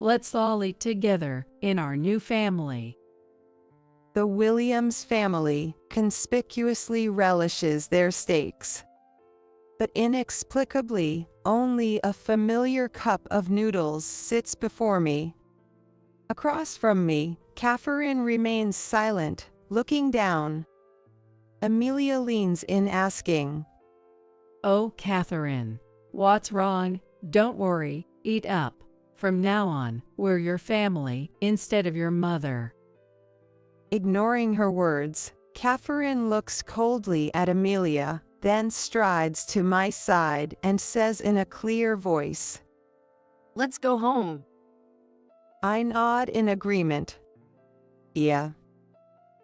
Let's all eat together in our new family. The Williams family conspicuously relishes their steaks. But inexplicably, only a familiar cup of noodles sits before me. Across from me, Catherine remains silent, looking down. Amelia leans in asking, Oh, Catherine, what's wrong? Don't worry, eat up. From now on, we're your family instead of your mother. Ignoring her words, Catherine looks coldly at Amelia, then strides to my side and says in a clear voice, Let's go home. I nod in agreement. Yeah.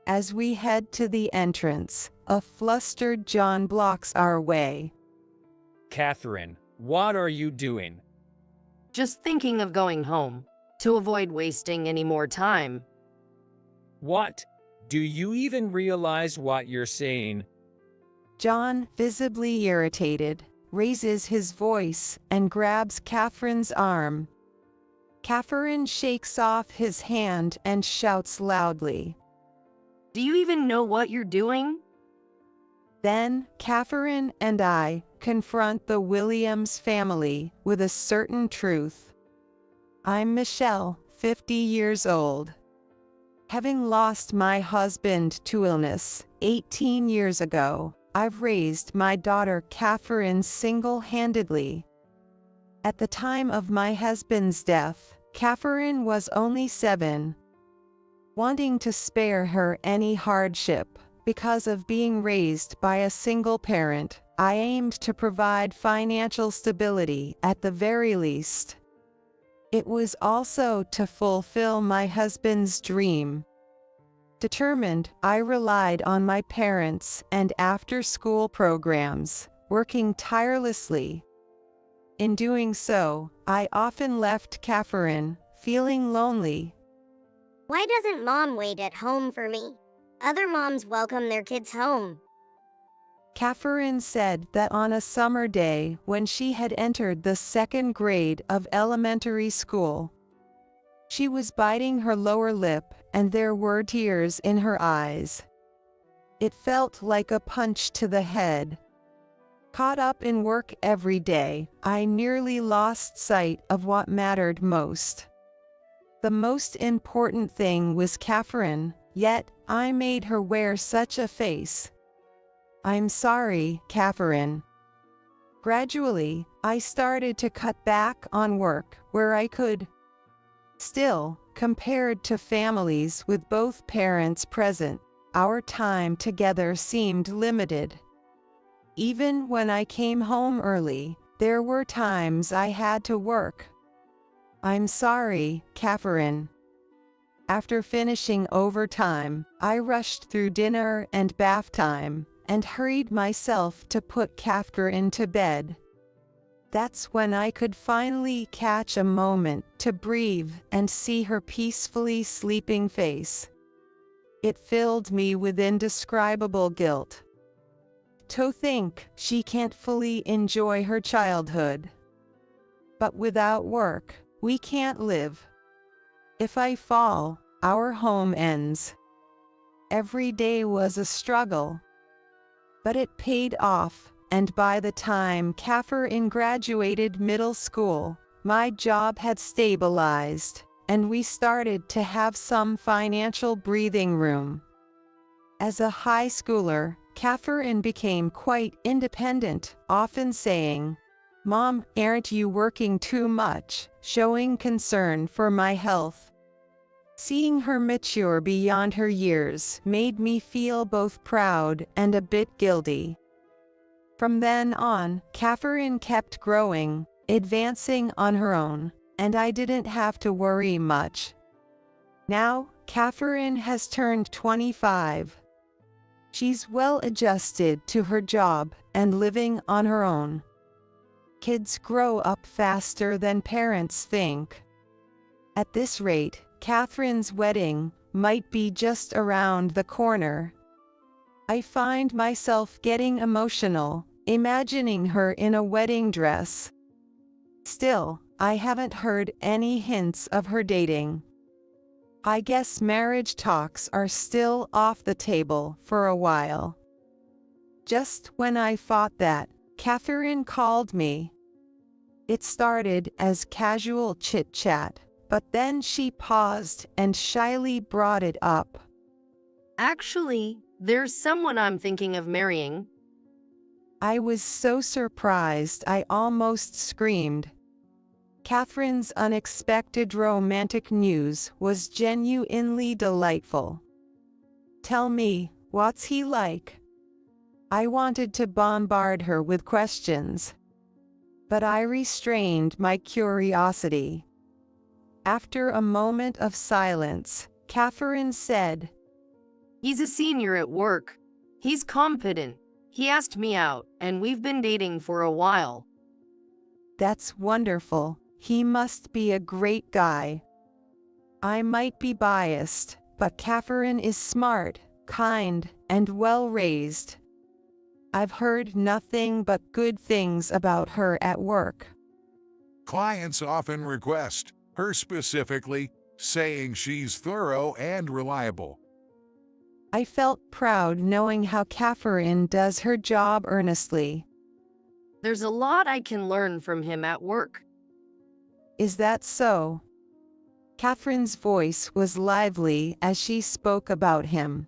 As we head to the entrance, a flustered John blocks our way. Catherine, what are you doing? Just thinking of going home, to avoid wasting any more time. What? Do you even realize what you're saying? John, visibly irritated, raises his voice and grabs Catherine's arm. Catherine shakes off his hand and shouts loudly. Do you even know what you're doing? Then, Catherine and I confront the Williams family with a certain truth. I'm Michelle, 50 years old. Having lost my husband to illness 18 years ago, I've raised my daughter Catherine single-handedly. At the time of my husband's death, Catherine was only 7. Wanting to spare her any hardship, because of being raised by a single parent, I aimed to provide financial stability at the very least. It was also to fulfill my husband's dream. Determined, I relied on my parents and after-school programs, working tirelessly. In doing so, I often left Catherine feeling lonely. Why doesn't Mom wait at home for me? Other moms welcome their kids home. Catherine said that on a summer day when she had entered the 2nd grade of elementary school, she was biting her lower lip and there were tears in her eyes. It felt like a punch to the head. Caught up in work every day, I nearly lost sight of what mattered most. The most important thing was Catherine, yet I made her wear such a face. I'm sorry, Catherine. Gradually, I started to cut back on work where I could. Still, compared to families with both parents present, our time together seemed limited. Even when I came home early, there were times I had to work. I'm sorry, Catherine. After finishing overtime, I rushed through dinner and bath time, and hurried myself to put Catherine to bed. That's when I could finally catch a moment to breathe and see her peacefully sleeping face. It filled me with indescribable guilt. To think she can't fully enjoy her childhood. But without work, we can't live. If I fall, our home ends. Every day was a struggle. But it paid off, and by the time Catherine graduated middle school, my job had stabilized, and we started to have some financial breathing room. As a high schooler, Catherine became quite independent, often saying, "Mom, aren't you working too much?" showing concern for my health. Seeing her mature beyond her years made me feel both proud and a bit guilty. From then on, Catherine kept growing, advancing on her own, and I didn't have to worry much. Now, Catherine has turned 25. She's well adjusted to her job and living on her own. Kids grow up faster than parents think. At this rate, Catherine's wedding might be just around the corner. I find myself getting emotional, imagining her in a wedding dress. Still, I haven't heard any hints of her dating. I guess marriage talks are still off the table for a while. Just when I thought that, Catherine called me. It started as casual chit-chat, but then she paused and shyly brought it up. Actually, there's someone I'm thinking of marrying. I was so surprised I almost screamed. Catherine's unexpected romantic news was genuinely delightful. Tell me, what's he like? I wanted to bombard her with questions, but I restrained my curiosity. After a moment of silence, Catherine said, He's a senior at work. He's competent. He asked me out, and we've been dating for a while. That's wonderful. He must be a great guy. I might be biased, but Catherine is smart, kind, and well-raised. I've heard nothing but good things about her at work. Clients often request her specifically, saying she's thorough and reliable. I felt proud knowing how Catherine does her job earnestly. There's a lot I can learn from him at work. Is that so? Catherine's voice was lively as she spoke about him.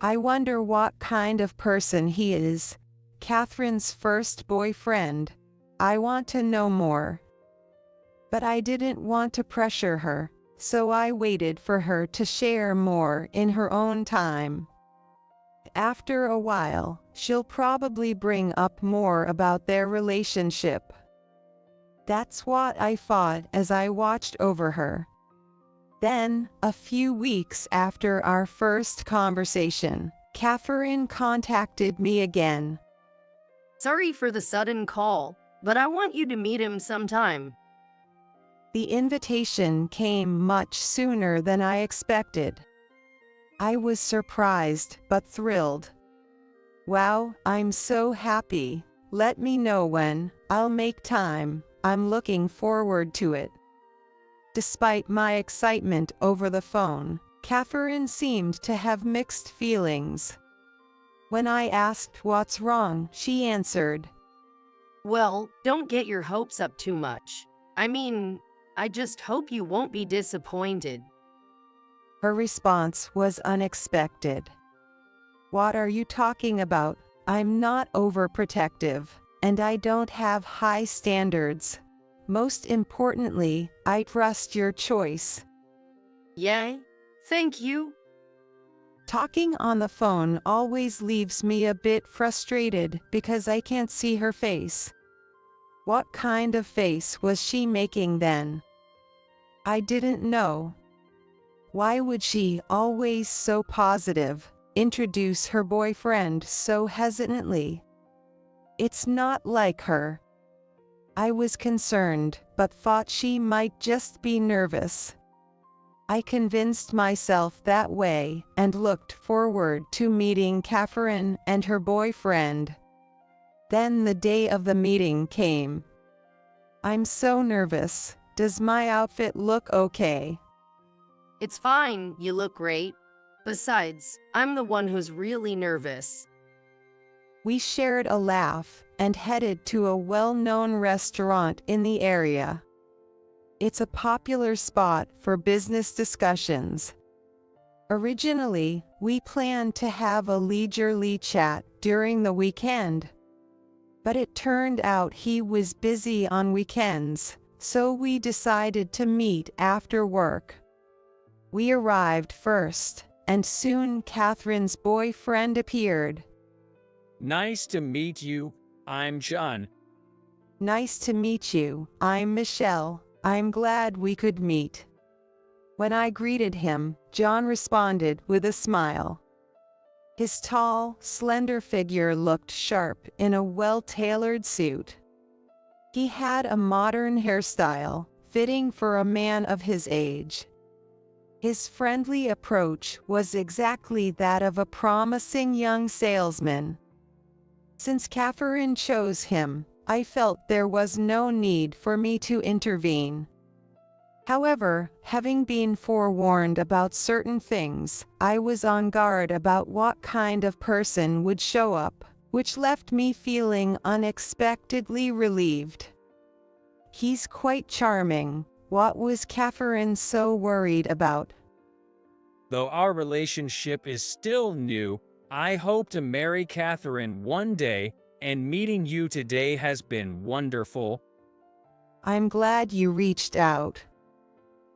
I wonder what kind of person he is. Catherine's first boyfriend. I want to know more. But I didn't want to pressure her, so I waited for her to share more in her own time. After a while, she'll probably bring up more about their relationship. That's what I thought as I watched over her. Then, a few weeks after our first conversation, Catherine contacted me again. Sorry for the sudden call, but I want you to meet him sometime. The invitation came much sooner than I expected. I was surprised but thrilled. Wow, I'm so happy. Let me know when. I'll make time. I'm looking forward to it. Despite my excitement over the phone, Catherine seemed to have mixed feelings. When I asked what's wrong, she answered, Well, don't get your hopes up too much. I just hope you won't be disappointed. Her response was unexpected. What are you talking about? I'm not overprotective, and I don't have high standards. Most importantly, I trust your choice. Yay? Thank you. Talking on the phone always leaves me a bit frustrated because I can't see her face. What kind of face was she making then? I didn't know. Why would she, always so positive, introduce her boyfriend so hesitantly? It's not like her. I was concerned, but thought she might just be nervous. I convinced myself that way and looked forward to meeting Catherine and her boyfriend. Then the day of the meeting came. I'm so nervous. Does my outfit look okay? It's fine, you look great. Besides, I'm the one who's really nervous. We shared a laugh and headed to a well-known restaurant in the area. It's a popular spot for business discussions. Originally, we planned to have a leisurely chat during the weekend. But it turned out he was busy on weekends, so we decided to meet after work. We arrived first, and soon Catherine's boyfriend appeared. Nice to meet you. I'm John. Nice to meet you. I'm Michelle. I'm glad we could meet. When I greeted him, John responded with a smile. His tall, slender figure looked sharp in a well-tailored suit. He had a modern hairstyle, fitting for a man of his age. His friendly approach was exactly that of a promising young salesman. Since Catherine chose him, I felt there was no need for me to intervene. However, having been forewarned about certain things, I was on guard about what kind of person would show up, which left me feeling unexpectedly relieved. He's quite charming. What was Catherine so worried about? Though our relationship is still new, I hope to marry Catherine one day, and meeting you today has been wonderful. I'm glad you reached out.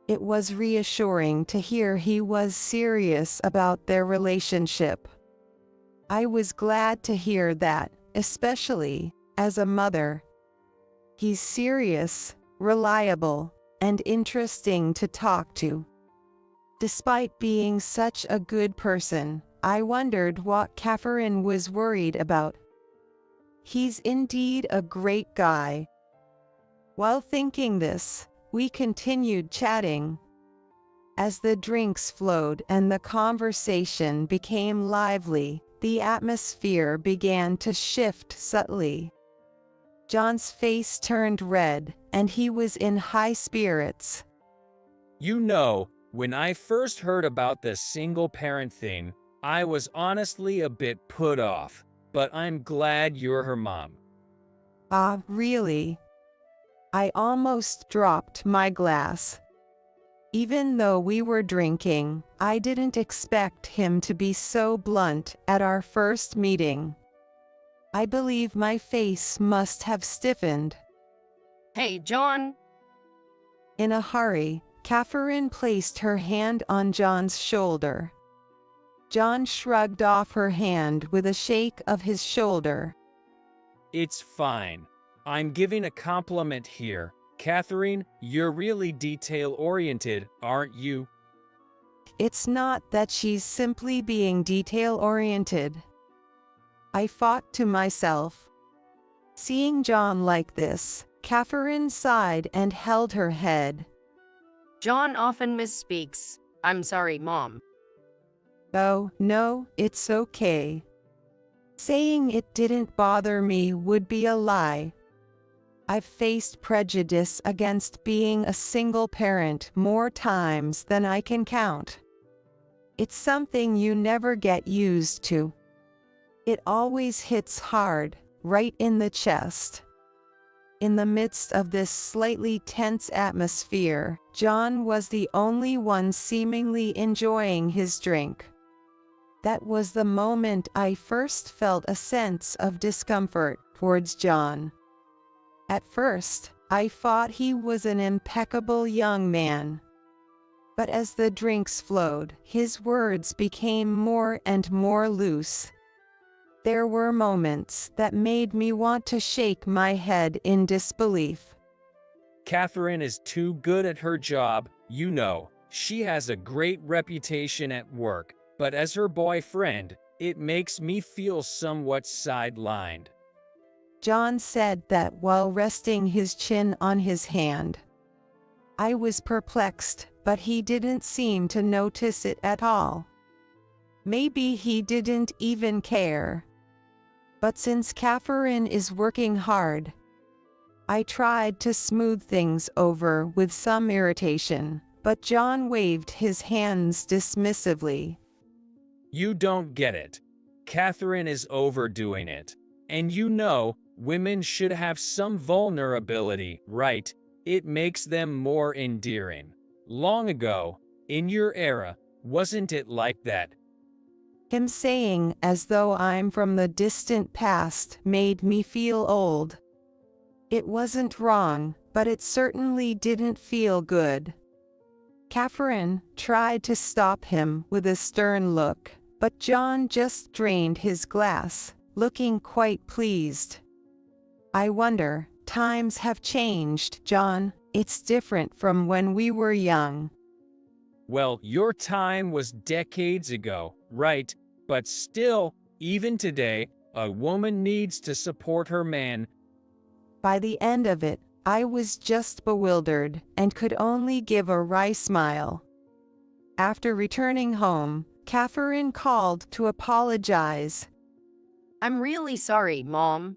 It was reassuring to hear he was serious about their relationship. I was glad to hear that, especially as a mother. He's serious, reliable, and interesting to talk to. Despite being such a good person, I wondered what Catherine was worried about. He's indeed a great guy. While thinking this, we continued chatting. As the drinks flowed and the conversation became lively, the atmosphere began to shift subtly. John's face turned red, and he was in high spirits. You know, when I first heard about the single parent thing, I was honestly a bit put off, but I'm glad you're her mom. Ah, really? I almost dropped my glass. Even though we were drinking, I didn't expect him to be so blunt at our first meeting. I believe my face must have stiffened. Hey, John. In a hurry, Catherine placed her hand on John's shoulder. John shrugged off her hand with a shake of his shoulder. It's fine. I'm giving a compliment here. Catherine, you're really detail-oriented, aren't you? It's not that she's simply being detail-oriented. I thought to myself. Seeing John like this, Catherine sighed and held her head. John often misspeaks. I'm sorry, Mom. Oh, no, it's okay. Saying it didn't bother me would be a lie. I've faced prejudice against being a single parent more times than I can count. It's something you never get used to. It always hits hard, right in the chest. In the midst of this slightly tense atmosphere, John was the only one seemingly enjoying his drink. That was the moment I first felt a sense of discomfort towards John. At first, I thought he was an impeccable young man. But as the drinks flowed, his words became more and more loose. There were moments that made me want to shake my head in disbelief. Catherine is too good at her job, you know. She has a great reputation at work, but as her boyfriend, it makes me feel somewhat sidelined. John said that while resting his chin on his hand. I was perplexed, but he didn't seem to notice it at all. Maybe he didn't even care. But since Catherine is working hard, I tried to smooth things over with some irritation, but John waved his hands dismissively. You don't get it. Catherine is overdoing it. And you know, women should have some vulnerability, right? It makes them more endearing. Long ago, in your era, wasn't it like that? Him saying as though I'm from the distant past made me feel old. It wasn't wrong, but it certainly didn't feel good. Catherine tried to stop him with a stern look, but John just drained his glass, looking quite pleased. I wonder, times have changed, John. It's different from when we were young. Well, your time was decades ago, right? But still, even today, a woman needs to support her man. By the end of it, I was just bewildered and could only give a wry smile. After returning home, Catherine called to apologize. I'm really sorry, Mom.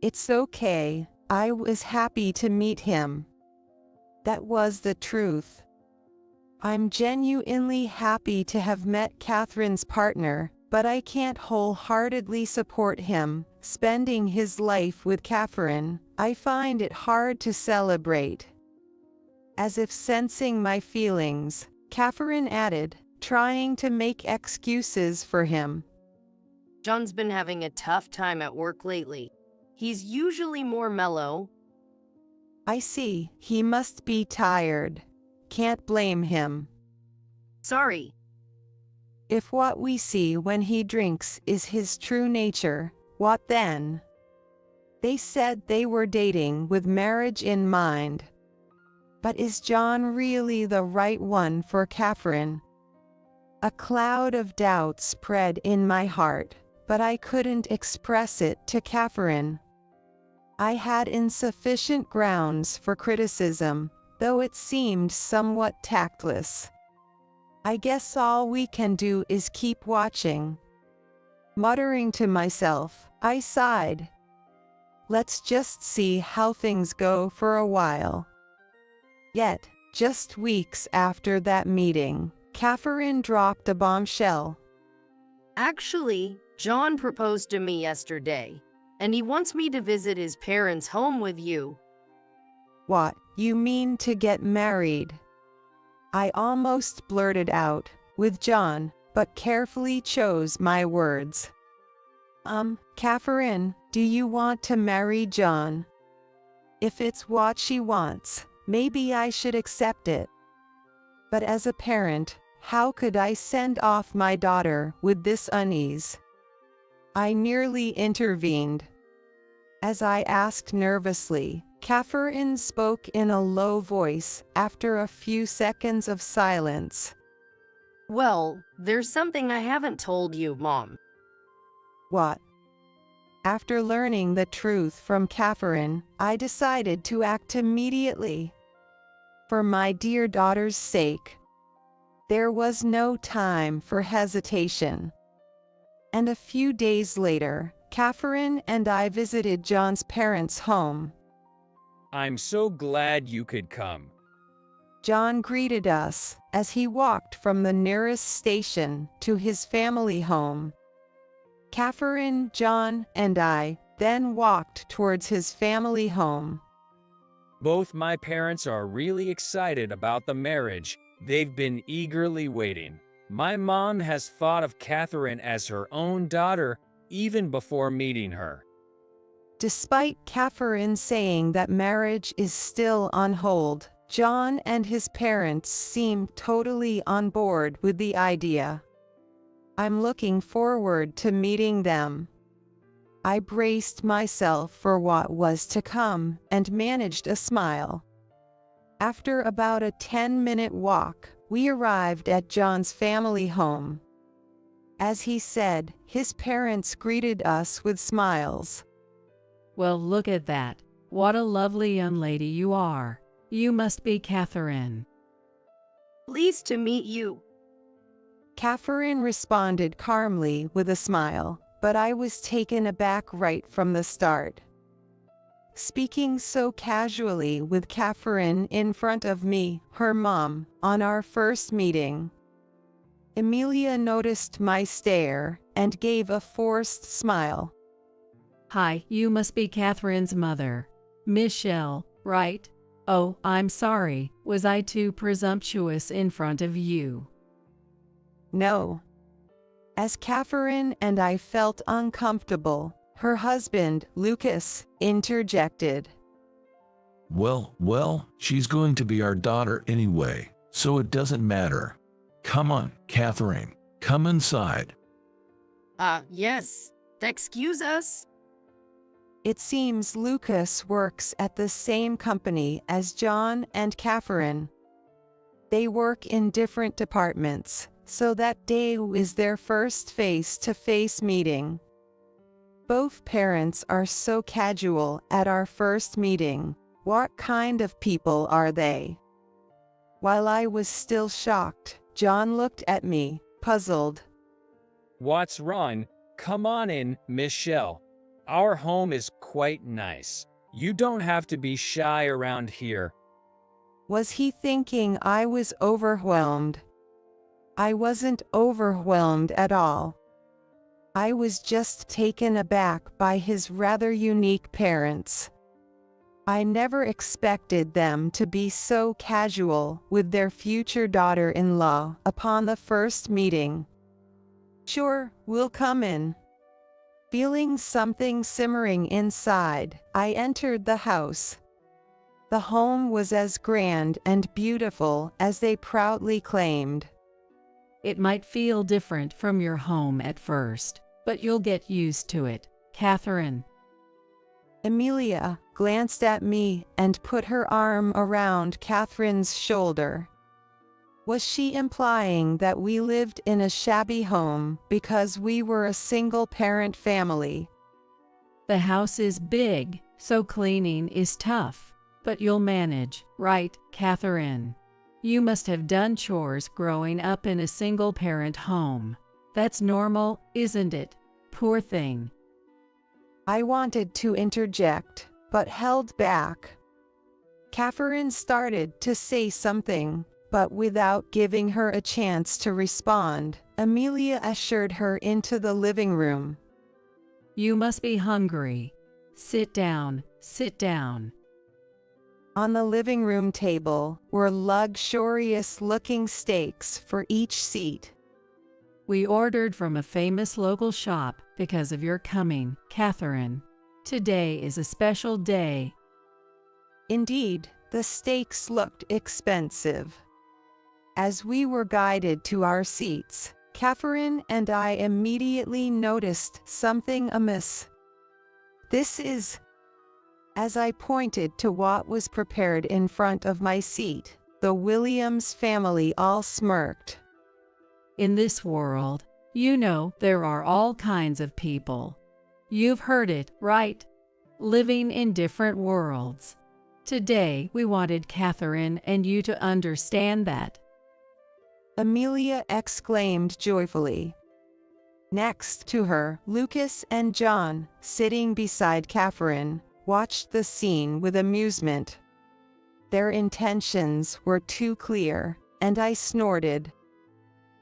It's okay, I was happy to meet him. That was the truth. I'm genuinely happy to have met Catherine's partner, but I can't wholeheartedly support him spending his life with Catherine. I find it hard to celebrate. As if sensing my feelings, Catherine added, trying to make excuses for him. John's been having a tough time at work lately. He's usually more mellow. I see, he must be tired. Can't blame him. Sorry. If what we see when he drinks is his true nature, what then? They said they were dating with marriage in mind. But is John really the right one for Catherine? A cloud of doubt spread in my heart, but I couldn't express it to Catherine. I had insufficient grounds for criticism, though it seemed somewhat tactless. I guess all we can do is keep watching. Muttering to myself, I sighed. Let's just see how things go for a while. Yet, just weeks after that meeting, Catherine dropped a bombshell. Actually, John proposed to me yesterday, and he wants me to visit his parents' home with you. What, you mean to get married? I almost blurted out, with John, but carefully chose my words. Catherine, do you want to marry John? If it's what she wants, maybe I should accept it. But as a parent, how could I send off my daughter with this unease? I nearly intervened. As I asked nervously, Catherine spoke in a low voice after a few seconds of silence. Well, there's something I haven't told you, Mom. What? After learning the truth from Catherine, I decided to act immediately. For my dear daughter's sake. There was no time for hesitation. And a few days later, Catherine and I visited John's parents' home. I'm so glad you could come. John greeted us as he walked from the nearest station to his family home. Catherine, John, and I then walked towards his family home. Both my parents are really excited about the marriage. They've been eagerly waiting. My mom has thought of Catherine as her own daughter even before meeting her. Despite Catherine saying that marriage is still on hold, John and his parents seem totally on board with the idea. I'm looking forward to meeting them. I braced myself for what was to come and managed a smile. After about a 10-minute walk, we arrived at John's family home. As he said, his parents greeted us with smiles. Well, look at that. What a lovely young lady you are. You must be Catherine. Pleased to meet you. Catherine responded calmly with a smile, but I was taken aback right from the start. Speaking so casually with Catherine in front of me, her mom, on our first meeting. Emilia noticed my stare and gave a forced smile. Hi, you must be Catherine's mother. Michelle, right? Oh, I'm sorry. Was I too presumptuous in front of you? No. As Catherine and I felt uncomfortable, her husband, Lucas, interjected. Well, she's going to be our daughter anyway, so it doesn't matter. Come on, Catherine, come inside. Yes. Excuse us? It seems Lucas works at the same company as John and Catherine. They work in different departments, so that day is their first face-to-face meeting. Both parents are so casual at our first meeting. What kind of people are they? While I was still shocked, John looked at me, puzzled. What's wrong? Come on in, Michelle. Our home is quite nice. You don't have to be shy around here. Was he thinking I was overwhelmed? I wasn't overwhelmed at all. I was just taken aback by his rather unique parents. I never expected them to be so casual with their future daughter-in-law upon the first meeting. Sure, we'll come in. Feeling something simmering inside, I entered the house. The home was as grand and beautiful as they proudly claimed. It might feel different from your home at first, but you'll get used to it, Catherine. Amelia glanced at me and put her arm around Catherine's shoulder. Was she implying that we lived in a shabby home because we were a single-parent family? The house is big, so cleaning is tough, but you'll manage, right, Catherine? You must have done chores growing up in a single-parent home. That's normal, isn't it? Poor thing. I wanted to interject, but held back. Catherine started to say something, but without giving her a chance to respond, Amelia ushered her into the living room. You must be hungry. Sit down, sit down. On the living room table were luxurious-looking steaks for each seat. We ordered from a famous local shop because of your coming, Catherine. Today is a special day. Indeed, the steaks looked expensive. As we were guided to our seats, Catherine and I immediately noticed something amiss. This is... As I pointed to what was prepared in front of my seat, the Williams family all smirked. In this world, you know there are all kinds of people. You've heard it, right? Living in different worlds. Today we wanted Catherine and you to understand that. Amelia exclaimed joyfully. Next to her, Lucas and John, sitting beside Catherine, watched the scene with amusement. Their intentions were too clear, and I snorted.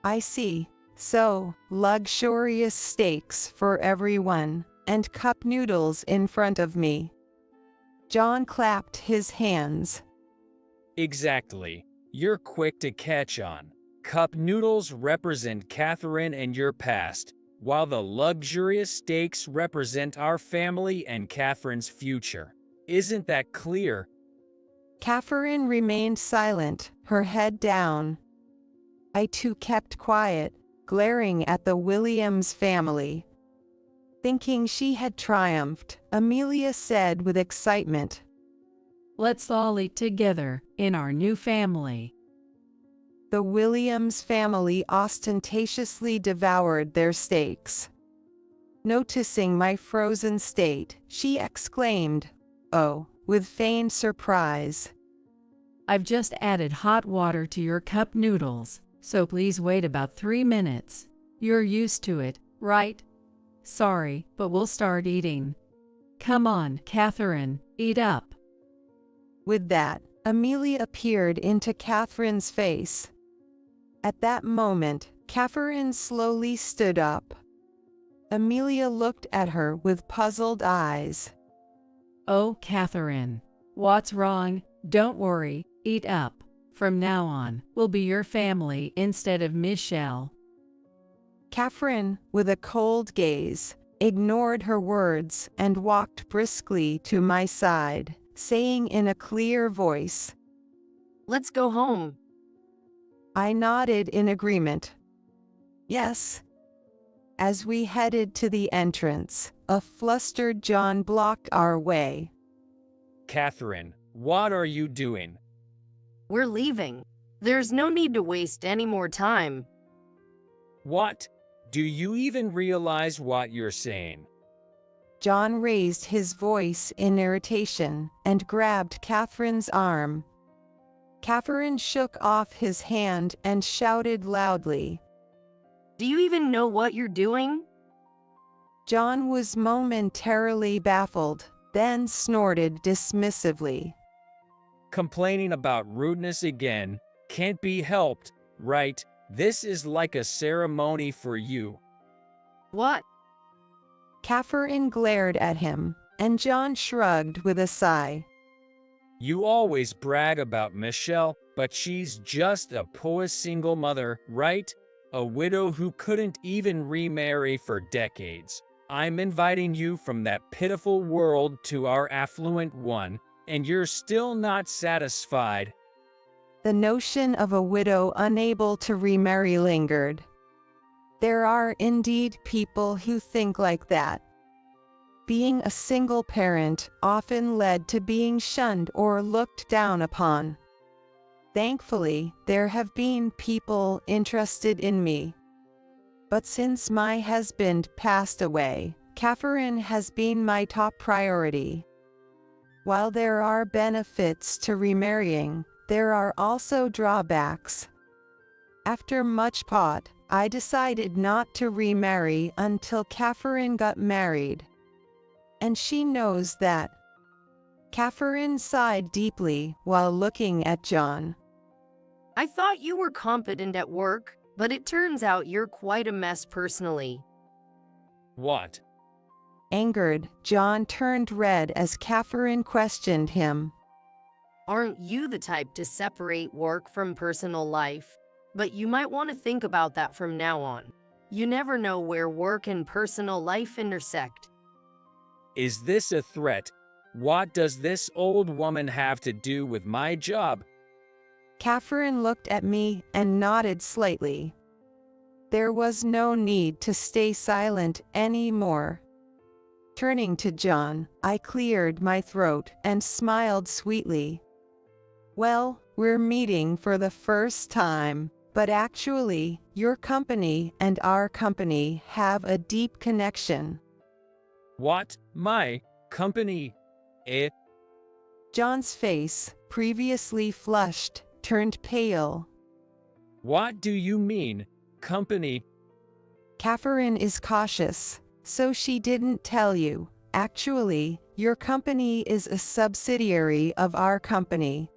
I see. So, luxurious steaks for everyone, and cup noodles in front of me. John clapped his hands. Exactly. You're quick to catch on. Cup noodles represent Catherine and your past, while the luxurious steaks represent our family and Catherine's future. Isn't that clear? Catherine remained silent, her head down. I too kept quiet, glaring at the Williams family. Thinking she had triumphed, Amelia said with excitement, Let's all eat together in our new family. The Williams family ostentatiously devoured their steaks. Noticing my frozen state, she exclaimed, "Oh," with feigned surprise. I've just added hot water to your cup noodles, so please wait about 3 minutes. You're used to it, right? Sorry, but we'll start eating. Come on, Catherine, eat up. With that, Amelia appeared into Catherine's face. At that moment, Catherine slowly stood up. Amelia looked at her with puzzled eyes. Oh, Catherine, what's wrong? Don't worry, eat up. From now on, we'll be your family instead of Michelle. Catherine, with a cold gaze, ignored her words and walked briskly to my side, saying in a clear voice, Let's go home. I nodded in agreement. Yes. As we headed to the entrance, a flustered John blocked our way. Catherine, what are you doing? We're leaving. There's no need to waste any more time. What? Do you even realize what you're saying? John raised his voice in irritation and grabbed Catherine's arm. Catherine shook off his hand and shouted loudly, Do you even know what you're doing? John was momentarily baffled, then snorted dismissively. Complaining about rudeness again can't be helped, right? This is like a ceremony for you. What? Catherine glared at him, and John shrugged with a sigh. You always brag about Michelle, but she's just a poor single mother, right? A widow who couldn't even remarry for decades. I'm inviting you from that pitiful world to our affluent one, and you're still not satisfied. The notion of a widow unable to remarry lingered. There are indeed people who think like that. Being a single parent often led to being shunned or looked down upon. Thankfully, there have been people interested in me. But since my husband passed away, Catherine has been my top priority. While there are benefits to remarrying, there are also drawbacks. After much thought, I decided not to remarry until Catherine got married. And she knows that. Catherine sighed deeply while looking at John. I thought you were competent at work, but it turns out you're quite a mess personally. What? Angered, John turned red as Catherine questioned him. Aren't you the type to separate work from personal life? But you might want to think about that from now on. You never know where work and personal life intersect. Is this a threat? What does this old woman have to do with my job? Catherine looked at me and nodded slightly. There was no need to stay silent anymore. Turning to John, I cleared my throat and smiled sweetly. Well, we're meeting for the first time, but actually, your company and our company have a deep connection. What? My company? John's face, previously flushed, turned pale. What do you mean, company? Catherine is cautious, so she didn't tell you. Actually, your company is a subsidiary of our company.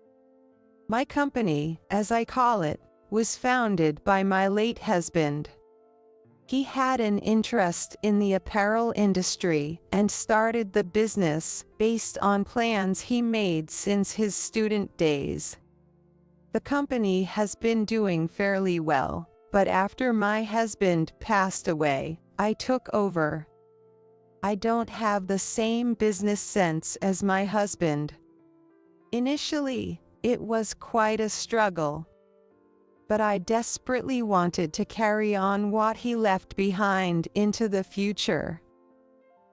My company, as I call it, was founded by my late husband. He had an interest in the apparel industry and started the business based on plans he made since his student days. The company has been doing fairly well, but after my husband passed away, I took over. I don't have the same business sense as my husband. Initially, it was quite a struggle. But I desperately wanted to carry on what he left behind into the future.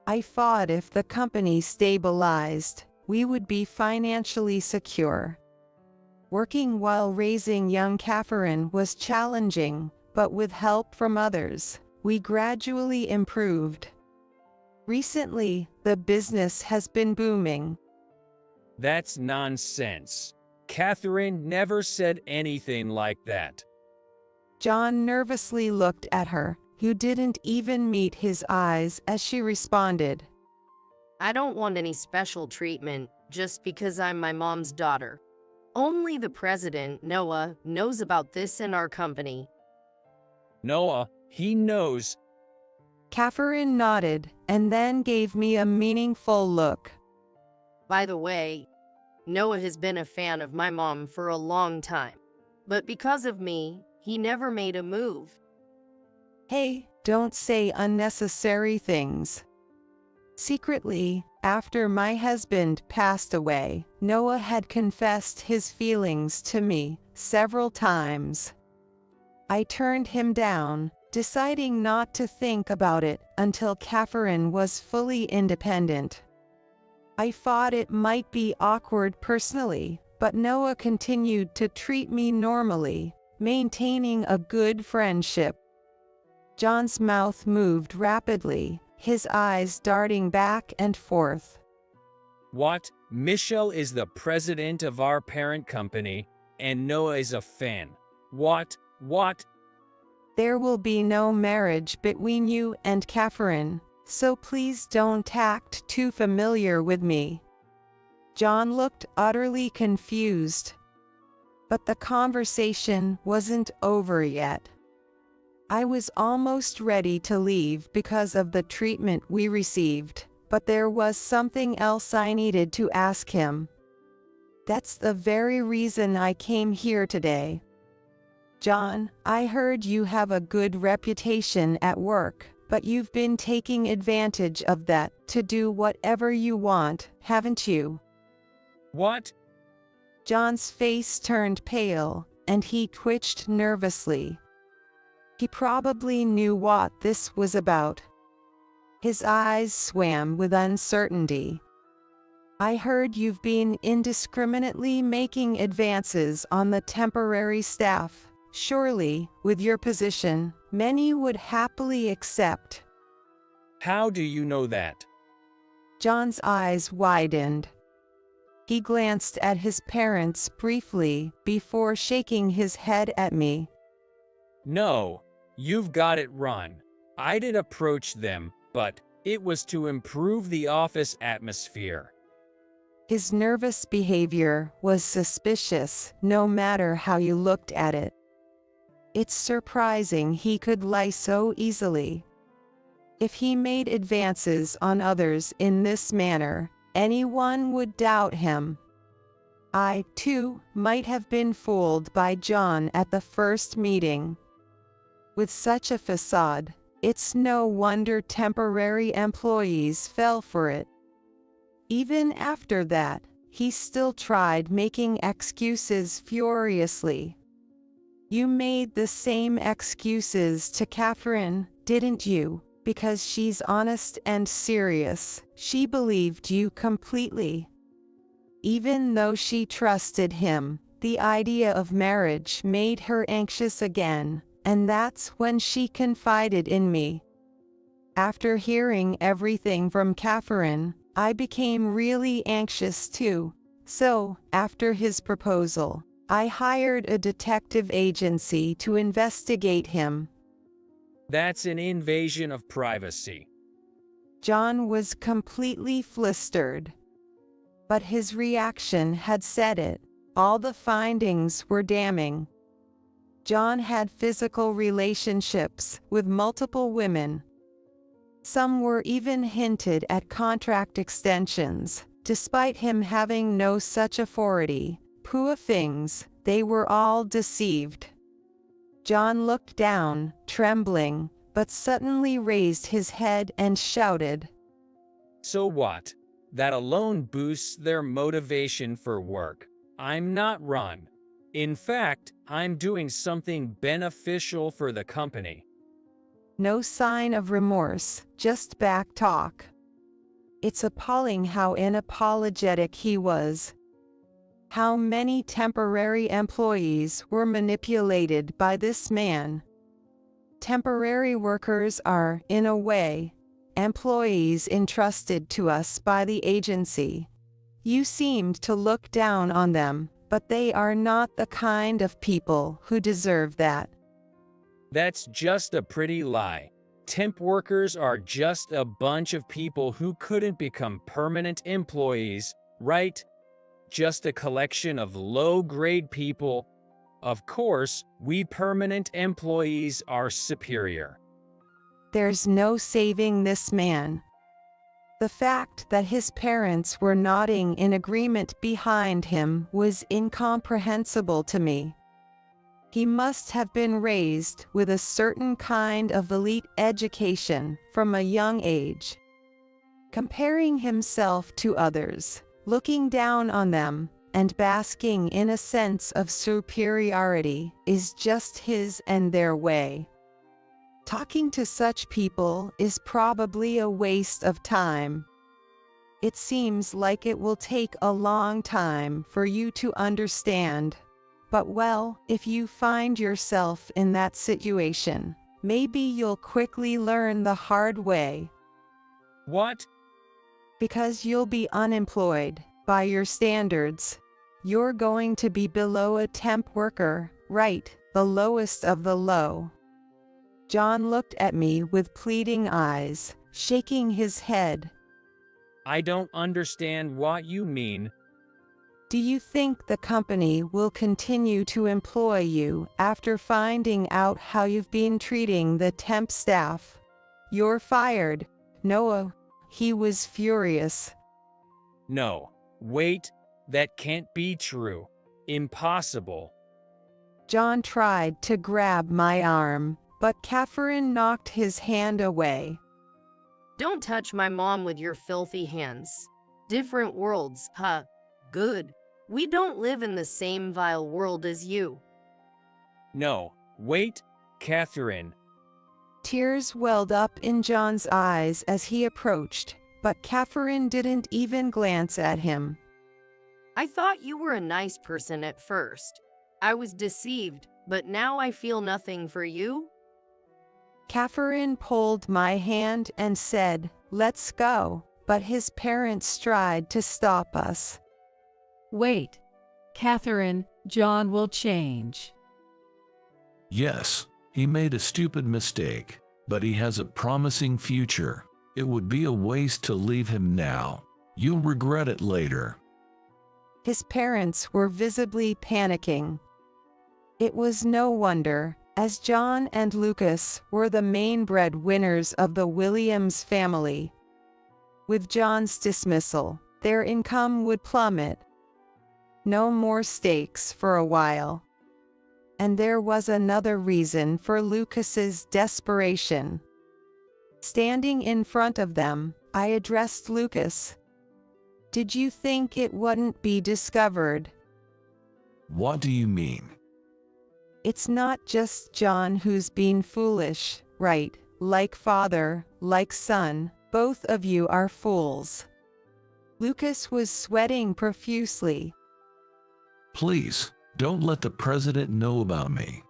I thought if the company stabilized, we would be financially secure. Working while raising young Catherine was challenging, but with help from others, we gradually improved. Recently, the business has been booming. That's nonsense. Catherine never said anything like that. John nervously looked at her, who didn't even meet his eyes as she responded. I don't want any special treatment just because I'm my mom's daughter. Only the president, Noah, knows about this in our company. Noah, he knows. Catherine nodded and then gave me a meaningful look. By the way, Noah has been a fan of my mom for a long time. But because of me, he never made a move. Hey, don't say unnecessary things. Secretly, after my husband passed away, Noah had confessed his feelings to me several times. I turned him down, deciding not to think about it until Catherine was fully independent. I thought it might be awkward personally, but Noah continued to treat me normally, maintaining a good friendship. John's mouth moved rapidly, his eyes darting back and forth. What? Michelle is the president of our parent company, and Noah is a fan. What? What? There will be no marriage between you and Catherine, so please don't act too familiar with me." John looked utterly confused. But the conversation wasn't over yet. I was almost ready to leave because of the treatment we received, but there was something else I needed to ask him. "That's the very reason I came here today. John, I heard you have a good reputation at work, but you've been taking advantage of that to do whatever you want, haven't you?" What? John's face turned pale, and he twitched nervously. He probably knew what this was about. His eyes swam with uncertainty. "I heard you've been indiscriminately making advances on the temporary staff. Surely, with your position, many would happily accept." How do you know that? John's eyes widened. He glanced at his parents briefly before shaking his head at me. No, you've got it wrong. I did approach them, but it was to improve the office atmosphere. His nervous behavior was suspicious, no matter how you looked at it. It's surprising he could lie so easily. If he made advances on others in this manner, anyone would doubt him. I, too, might have been fooled by John at the first meeting. With such a facade, it's no wonder temporary employees fell for it. Even after that, he still tried making excuses furiously. "You made the same excuses to Catherine, didn't you? Because she's honest and serious, she believed you completely. Even though she trusted him, the idea of marriage made her anxious again, and that's when she confided in me. After hearing everything from Catherine, I became really anxious too. So, after his proposal, I hired a detective agency to investigate him." That's an invasion of privacy. John was completely flustered. But his reaction had said it. All the findings were damning. John had physical relationships with multiple women. Some were even hinted at contract extensions, despite him having no such authority. Poor things, they were all deceived. John looked down, trembling, but suddenly raised his head and shouted, So what? That alone boosts their motivation for work. I'm not wrong. In fact, I'm doing something beneficial for the company. No sign of remorse, just back talk. It's appalling how unapologetic he was. How many temporary employees were manipulated by this man? Temporary workers are, in a way, employees entrusted to us by the agency. You seemed to look down on them, but they are not the kind of people who deserve that. That's just a pretty lie. Temp workers are just a bunch of people who couldn't become permanent employees, right? Just a collection of low-grade people. Of course, we permanent employees are superior. There's no saving this man. The fact that his parents were nodding in agreement behind him was incomprehensible to me. He must have been raised with a certain kind of elite education from a young age. Comparing himself to others, looking down on them, and basking in a sense of superiority is just his and their way. Talking to such people is probably a waste of time. It seems like it will take a long time for you to understand. But well, if you find yourself in that situation, maybe you'll quickly learn the hard way. What? Because you'll be unemployed, by your standards. You're going to be below a temp worker, right, the lowest of the low. John looked at me with pleading eyes, shaking his head. I don't understand what you mean. Do you think the company will continue to employ you after finding out how you've been treating the temp staff? You're fired, Noah. He was furious. No, wait, that can't be true. Impossible. John tried to grab my arm, but Catherine knocked his hand away. Don't touch my mom with your filthy hands. Different worlds, huh? Good. We don't live in the same vile world as you. No, wait, Catherine. Tears welled up in John's eyes as he approached, but Catherine didn't even glance at him. I thought you were a nice person at first. I was deceived, but now I feel nothing for you. Catherine pulled my hand and said, "Let's go," but his parents tried to stop us. Wait, Catherine, John will change. Yes, he made a stupid mistake, but he has a promising future. It would be a waste to leave him now. You'll regret it later. His parents were visibly panicking. It was no wonder, as John and Lucas were the main breadwinners of the Williams family. With John's dismissal, their income would plummet. No more steaks for a while. And there was another reason for Lucas's desperation. Standing in front of them, I addressed Lucas. "Did you think it wouldn't be discovered?" What do you mean? It's not just John who's been foolish, right? Like father, like son, both of you are fools. Lucas was sweating profusely. Please, don't let the president know about me.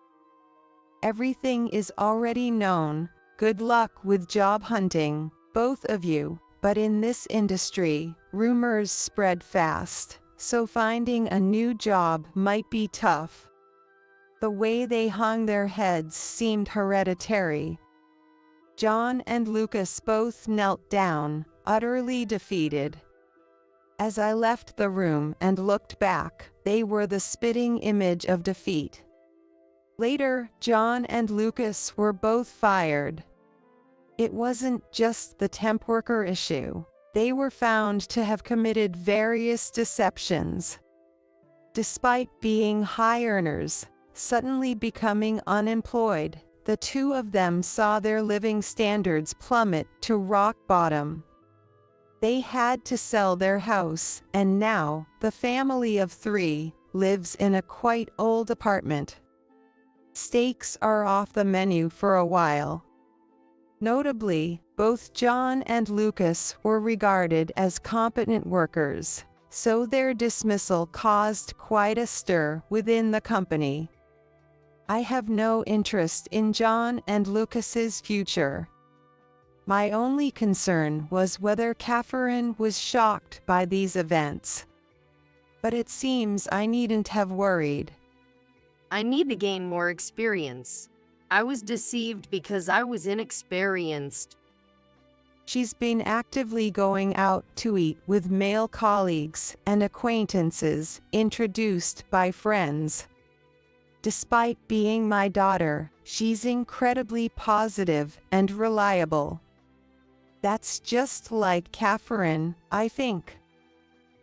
Everything is already known. Good luck with job hunting, both of you. But in this industry, rumors spread fast, so finding a new job might be tough. The way they hung their heads seemed hereditary. John and Lucas both knelt down, utterly defeated. As I left the room and looked back, they were the spitting image of defeat. Later, John and Lucas were both fired. It wasn't just the temp worker issue. They were found to have committed various deceptions. Despite being high earners, suddenly becoming unemployed, the two of them saw their living standards plummet to rock bottom. They had to sell their house, and now, the family of three lives in a quite old apartment. Steaks are off the menu for a while. Notably, both John and Lucas were regarded as competent workers, so their dismissal caused quite a stir within the company. I have no interest in John and Lucas's future. My only concern was whether Catherine was shocked by these events. But it seems I needn't have worried. I need to gain more experience. I was deceived because I was inexperienced. She's been actively going out to eat with male colleagues and acquaintances introduced by friends. Despite being my daughter, she's incredibly positive and reliable. That's just like Catherine, I think.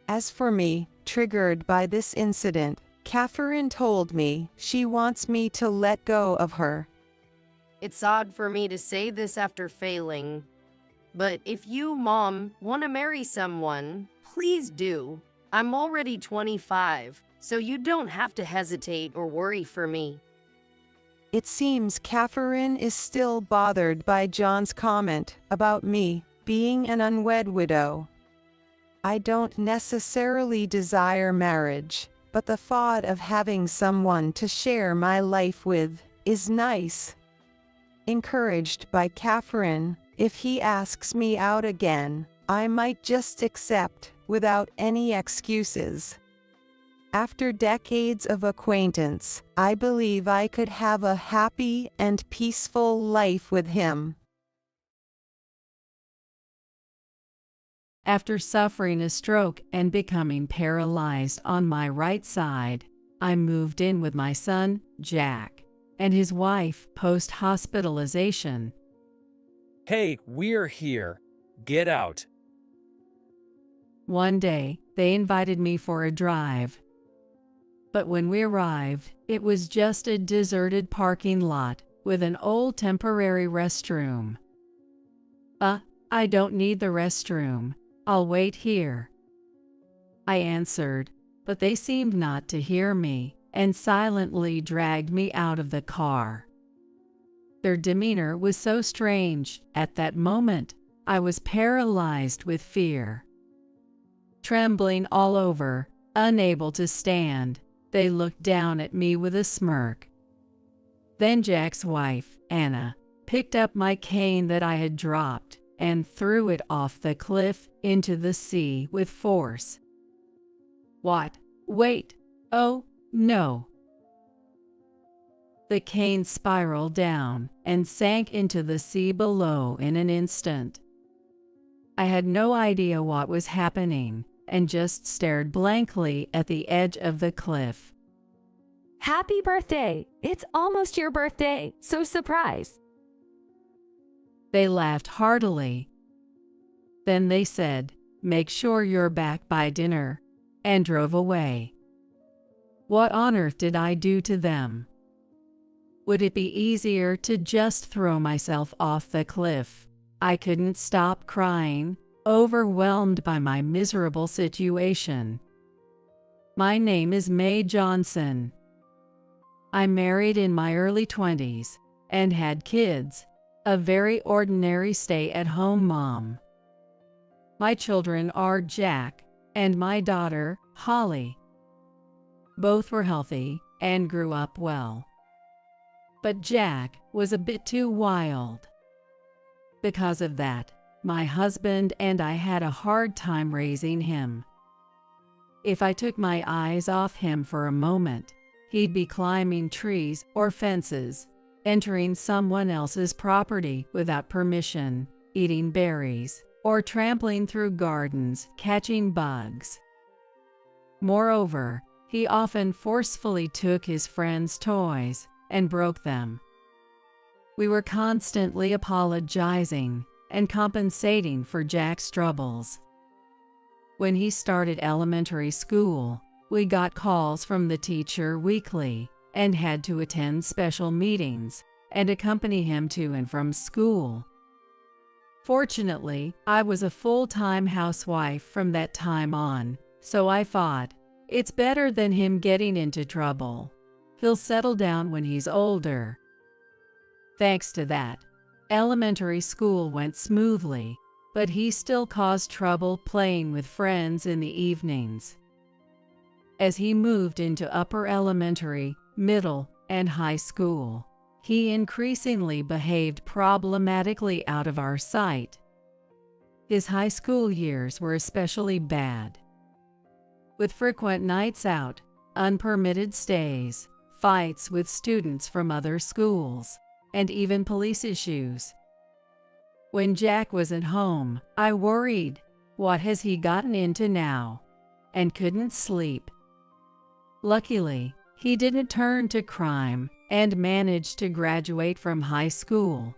As for me, triggered by this incident, Catherine told me she wants me to let go of her. It's odd for me to say this after failing, but if you, Mom, want to marry someone, please do. I'm already 25, so you don't have to hesitate or worry for me. It seems Catherine is still bothered by John's comment about me being an unwed widow. I don't necessarily desire marriage, but the thought of having someone to share my life with is nice. Encouraged by Catherine, if he asks me out again, I might just accept without any excuses. After decades of acquaintance, I believe I could have a happy and peaceful life with him. After suffering a stroke and becoming paralyzed on my right side, I moved in with my son, Jack, and his wife post-hospitalization. Hey, we're here. Get out. One day, they invited me for a drive. But when we arrived, it was just a deserted parking lot with an old temporary restroom. I don't need the restroom. I'll wait here," I answered, but they seemed not to hear me and silently dragged me out of the car. Their demeanor was so strange. At that moment, I was paralyzed with fear. Trembling all over, unable to stand, they looked down at me with a smirk. Then Jack's wife, Anna, picked up my cane that I had dropped and threw it off the cliff into the sea with force. "What? Wait! Oh, no!" The cane spiraled down and sank into the sea below in an instant. I had no idea what was happening and just stared blankly at the edge of the cliff. Happy birthday! It's almost your birthday, so surprise! They laughed heartily. Then they said, "Make sure you're back by dinner," and drove away. What on earth did I do to them? Would it be easier to just throw myself off the cliff? I couldn't stop crying, overwhelmed by my miserable situation. My name is Mae Johnson. I married in my early 20s and had kids, a very ordinary stay-at-home mom. My children are Jack and my daughter, Holly. Both were healthy and grew up well. But Jack was a bit too wild. Because of that, my husband and I had a hard time raising him. If I took my eyes off him for a moment, he'd be climbing trees or fences, entering someone else's property without permission, eating berries, or trampling through gardens, catching bugs. Moreover, he often forcefully took his friends' toys and broke them. We were constantly apologizing and compensating for Jack's troubles. When he started elementary school, we got calls from the teacher weekly and had to attend special meetings and accompany him to and from school. Fortunately, I was a full-time housewife from that time on, so I thought, it's better than him getting into trouble. He'll settle down when he's older. Thanks to that, elementary school went smoothly, but he still caused trouble playing with friends in the evenings. As he moved into upper elementary, middle, and high school, he increasingly behaved problematically out of our sight. His high school years were especially bad. With frequent nights out, unpermitted stays, fights with students from other schools, and even police issues. When Jack was at home, I worried, what has he gotten into now? And couldn't sleep. Luckily, he didn't turn to crime and managed to graduate from high school.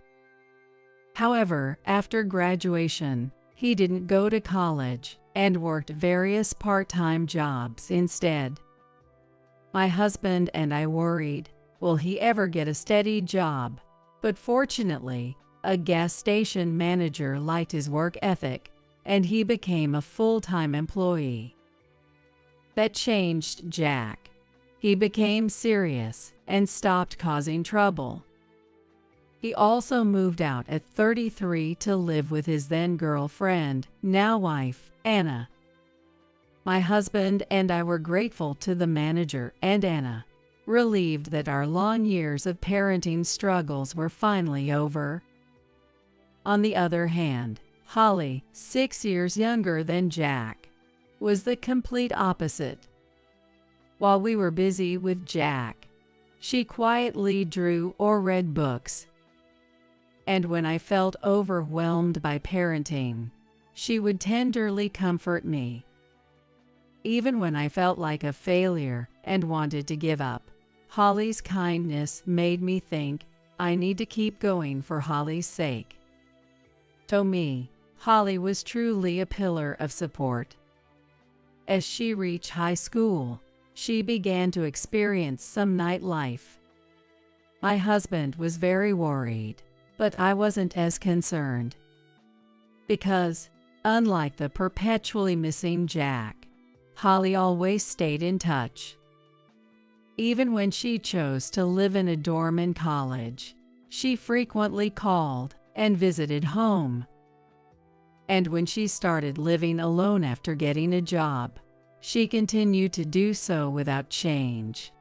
However, after graduation, he didn't go to college and worked various part-time jobs instead. My husband and I worried, will he ever get a steady job? But fortunately, a gas station manager liked his work ethic, and he became a full-time employee. That changed Jack. He became serious and stopped causing trouble. He also moved out at 33 to live with his then-girlfriend, now wife, Anna. My husband and I were grateful to the manager and Anna, relieved that our long years of parenting struggles were finally over. On the other hand, Holly, 6 years younger than Jack, was the complete opposite. While we were busy with Jack, she quietly drew or read books. And when I felt overwhelmed by parenting, she would tenderly comfort me. Even when I felt like a failure and wanted to give up, Holly's kindness made me think, I need to keep going for Holly's sake. To me, Holly was truly a pillar of support. As she reached high school, she began to experience some nightlife. My husband was very worried, but I wasn't as concerned. Because, unlike the perpetually missing Jack, Holly always stayed in touch. Even when she chose to live in a dorm in college, she frequently called and visited home. And when she started living alone after getting a job, she continued to do so without change.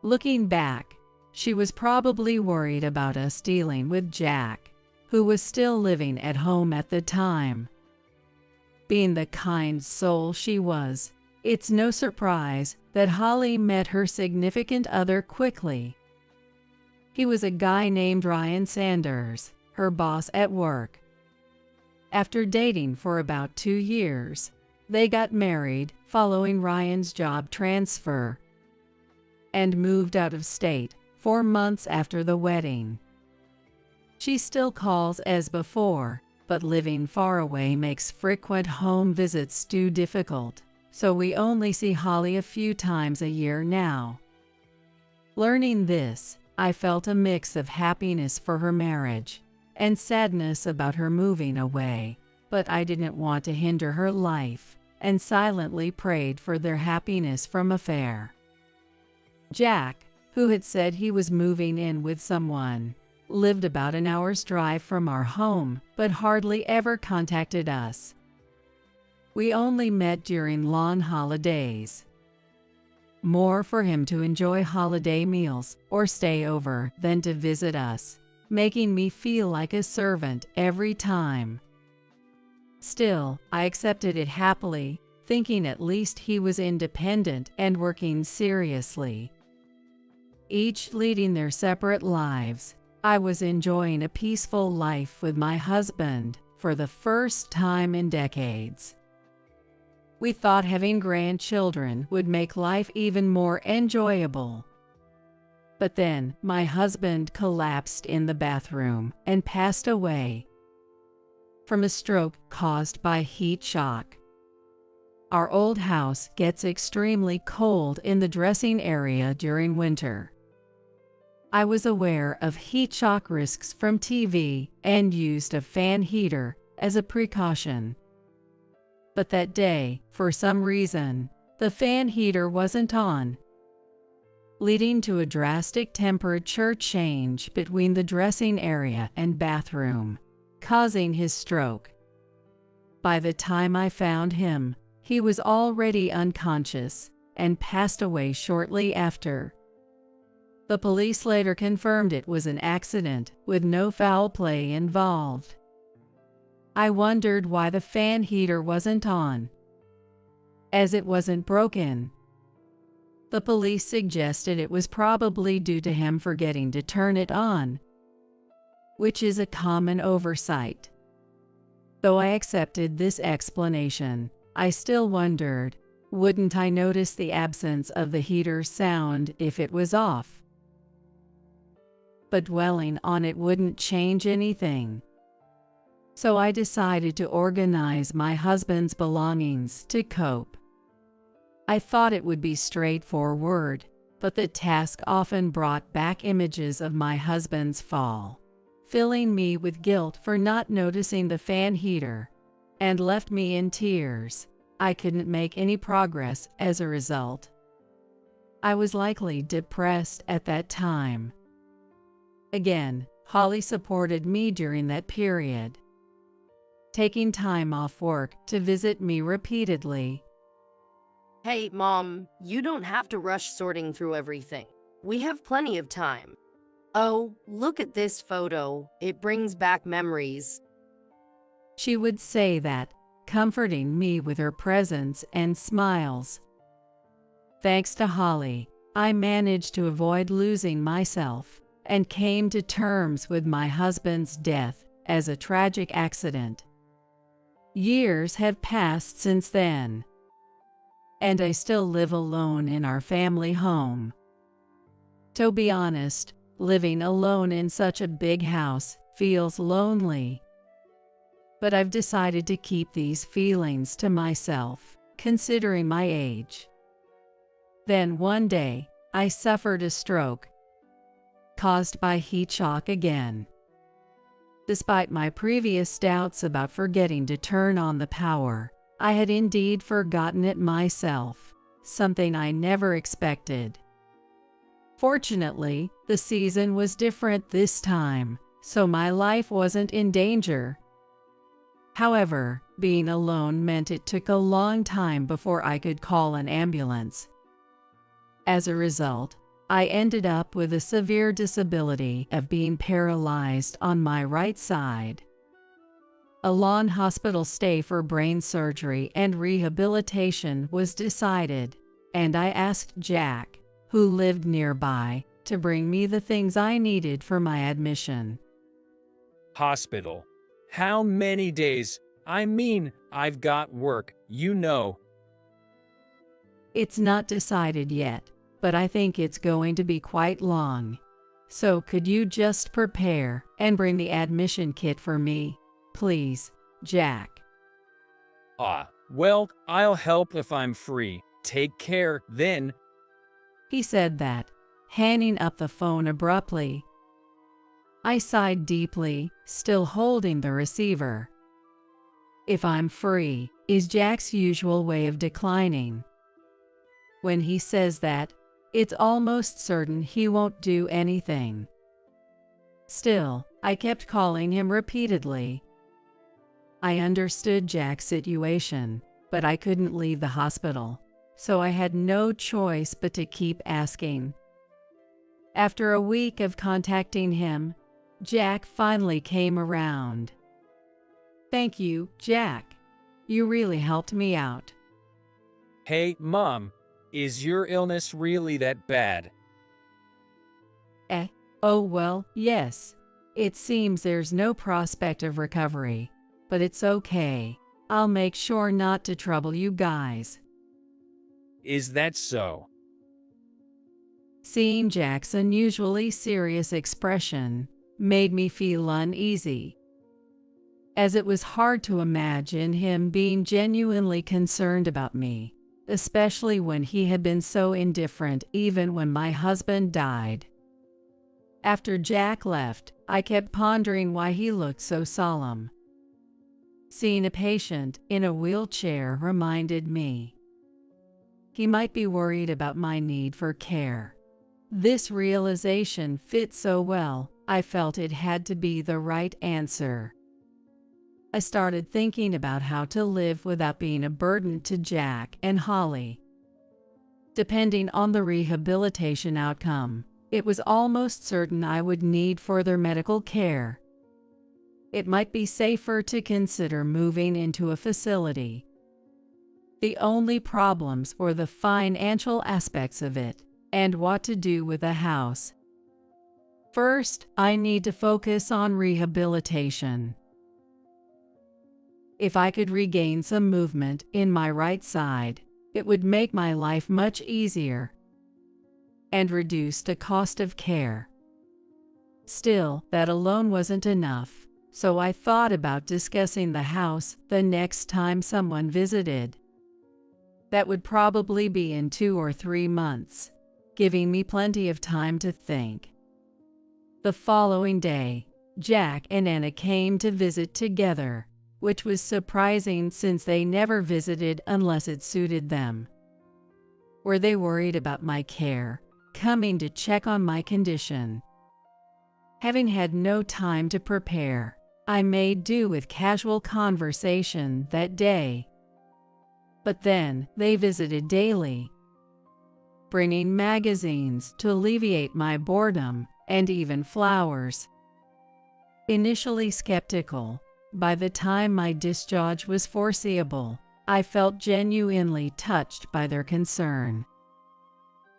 Looking back, she was probably worried about us dealing with Jack, who was still living at home at the time. Being the kind soul she was, it's no surprise that Holly met her significant other quickly. He was a guy named Ryan Sanders, her boss at work. After dating for about 2 years, they got married following Ryan's job transfer and moved out of state 4 months after the wedding. She still calls as before, but living far away makes frequent home visits too difficult, so we only see Holly a few times a year now. Learning this, I felt a mix of happiness for her marriage and sadness about her moving away, but I didn't want to hinder her life and silently prayed for their happiness from afar. Jack, who had said he was moving in with someone, lived about an hour's drive from our home, but hardly ever contacted us. We only met during long holidays. More for him to enjoy holiday meals or stay over than to visit us, making me feel like a servant every time. Still, I accepted it happily, thinking at least he was independent and working seriously. Each leading their separate lives, I was enjoying a peaceful life with my husband for the first time in decades. We thought having grandchildren would make life even more enjoyable. But then my husband collapsed in the bathroom and passed away from a stroke caused by heat shock. Our old house gets extremely cold in the dressing area during winter. I was aware of heat shock risks from TV and used a fan heater as a precaution. But that day, for some reason, the fan heater wasn't on, leading to a drastic temperature change between the dressing area and bathroom, causing his stroke. By the time I found him, he was already unconscious and passed away shortly after. The police later confirmed it was an accident with no foul play involved. I wondered why the fan heater wasn't on, as it wasn't broken. The police suggested it was probably due to him forgetting to turn it on, which is a common oversight. Though I accepted this explanation, I still wondered, wouldn't I notice the absence of the heater's sound if it was off? But dwelling on it wouldn't change anything. So I decided to organize my husband's belongings to cope. I thought it would be straightforward, but the task often brought back images of my husband's fall, filling me with guilt for not noticing the fan heater, and left me in tears. I couldn't make any progress as a result. I was likely depressed at that time. Again, Holly supported me during that period, taking time off work to visit me repeatedly. Hey, Mom, you don't have to rush sorting through everything. We have plenty of time. Oh, look at this photo. It brings back memories. She would say that, comforting me with her presence and smiles. Thanks to Holly, I managed to avoid losing myself and came to terms with my husband's death as a tragic accident. Years have passed since then, and I still live alone in our family home. To be honest, living alone in such a big house feels lonely. But I've decided to keep these feelings to myself, considering my age. Then one day, I suffered a stroke, caused by heat shock again. Despite my previous doubts about forgetting to turn on the power, I had indeed forgotten it myself, something I never expected. Fortunately, the season was different this time, so my life wasn't in danger. However, being alone meant it took a long time before I could call an ambulance. As a result, I ended up with a severe disability of being paralyzed on my right side. A long hospital stay for brain surgery and rehabilitation was decided, and I asked Jack, who lived nearby, to bring me the things I needed for my admission. Hospital. How many days? I mean, I've got work, you know. It's not decided yet, but I think it's going to be quite long. So could you just prepare and bring the admission kit for me, please, Jack? Well, I'll help if I'm free. Take care, then. He said that, hanging up the phone abruptly. I sighed deeply, still holding the receiver. If I'm free, is Jack's usual way of declining. When he says that, it's almost certain he won't do anything. Still, I kept calling him repeatedly. I understood Jack's situation, but I couldn't leave the hospital, so I had no choice but to keep asking. After a week of contacting him, Jack finally came around. Thank you, Jack. You really helped me out. Hey, Mom, is your illness really that bad? Oh well, yes. It seems there's no prospect of recovery, but it's okay. I'll make sure not to trouble you guys. Is that so? Seeing Jack's unusually serious expression made me feel uneasy, as it was hard to imagine him being genuinely concerned about me, especially when he had been so indifferent even when my husband died. After Jack left, I kept pondering why he looked so solemn. Seeing a patient in a wheelchair reminded me he might be worried about my need for care. This realization fit so well, I felt it had to be the right answer. I started thinking about how to live without being a burden to Jack and Holly. Depending on the rehabilitation outcome, it was almost certain I would need further medical care. It might be safer to consider moving into a facility. The only problems were the financial aspects of it and what to do with the house. First, I need to focus on rehabilitation. If I could regain some movement in my right side, it would make my life much easier and reduce the cost of care. Still, that alone wasn't enough, so I thought about discussing the house the next time someone visited. That would probably be in 2 or 3 months, giving me plenty of time to think. The following day, Jack and Anna came to visit together, which was surprising since they never visited unless it suited them. Were they worried about my care, coming to check on my condition? Having had no time to prepare, I made do with casual conversation that day. But then they visited daily, bringing magazines to alleviate my boredom and even flowers. Initially skeptical, by the time my discharge was foreseeable, I felt genuinely touched by their concern.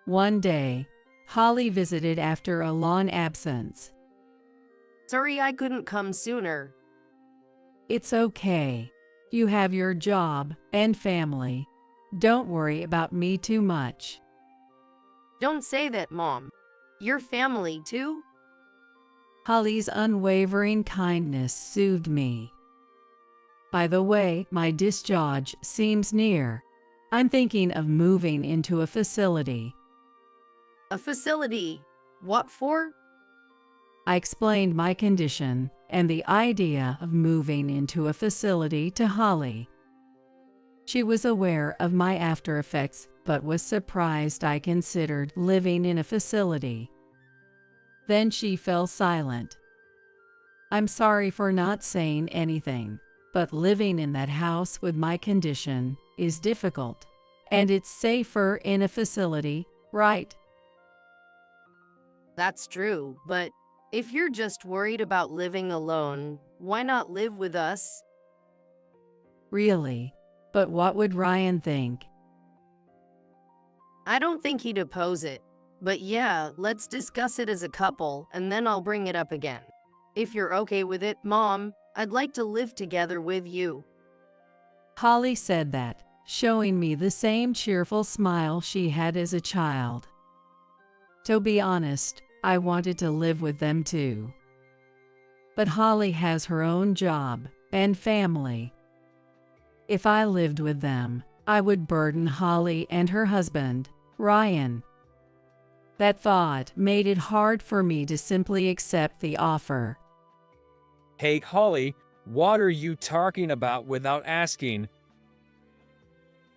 One day, Holly visited after a long absence. Sorry I couldn't come sooner. It's okay. You have your job and family. Don't worry about me too much. Don't say that, Mom. Your family, too? Holly's unwavering kindness soothed me. By the way, my discharge seems near. I'm thinking of moving into a facility. A facility? What for? I explained my condition and the idea of moving into a facility to Holly. She was aware of my after effects, but was surprised I considered living in a facility. Then she fell silent. I'm sorry for not saying anything, but living in that house with my condition is difficult, and it's safer in a facility, right? That's true, but if you're just worried about living alone, why not live with us? Really? But what would Ryan think? I don't think he'd oppose it. But yeah, let's discuss it as a couple, and then I'll bring it up again. If you're okay with it, Mom, I'd like to live together with you. Holly said that, showing me the same cheerful smile she had as a child. To be honest, I wanted to live with them too. But Holly has her own job and family. If I lived with them, I would burden Holly and her husband, Ryan. That thought made it hard for me to simply accept the offer. Hey, Holly, what are you talking about without asking?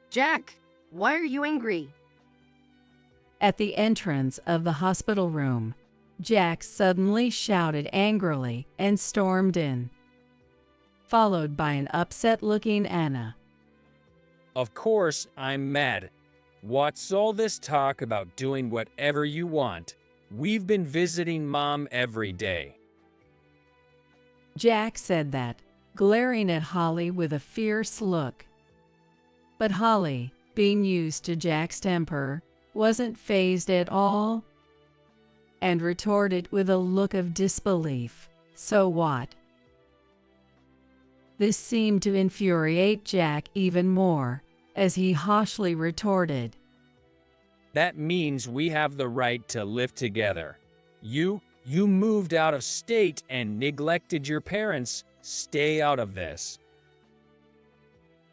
Jack, why are you angry? At the entrance of the hospital room, Jack suddenly shouted angrily and stormed in, followed by an upset-looking Anna. Of course, I'm mad. What's all this talk about doing whatever you want? We've been visiting Mom every day. Jack said that, glaring at Holly with a fierce look. But Holly, being used to Jack's temper, wasn't fazed at all, and retorted with a look of disbelief, "So what?" This seemed to infuriate Jack even more, as he harshly retorted, That means we have the right to live together. You moved out of state and neglected your parents. Stay out of this.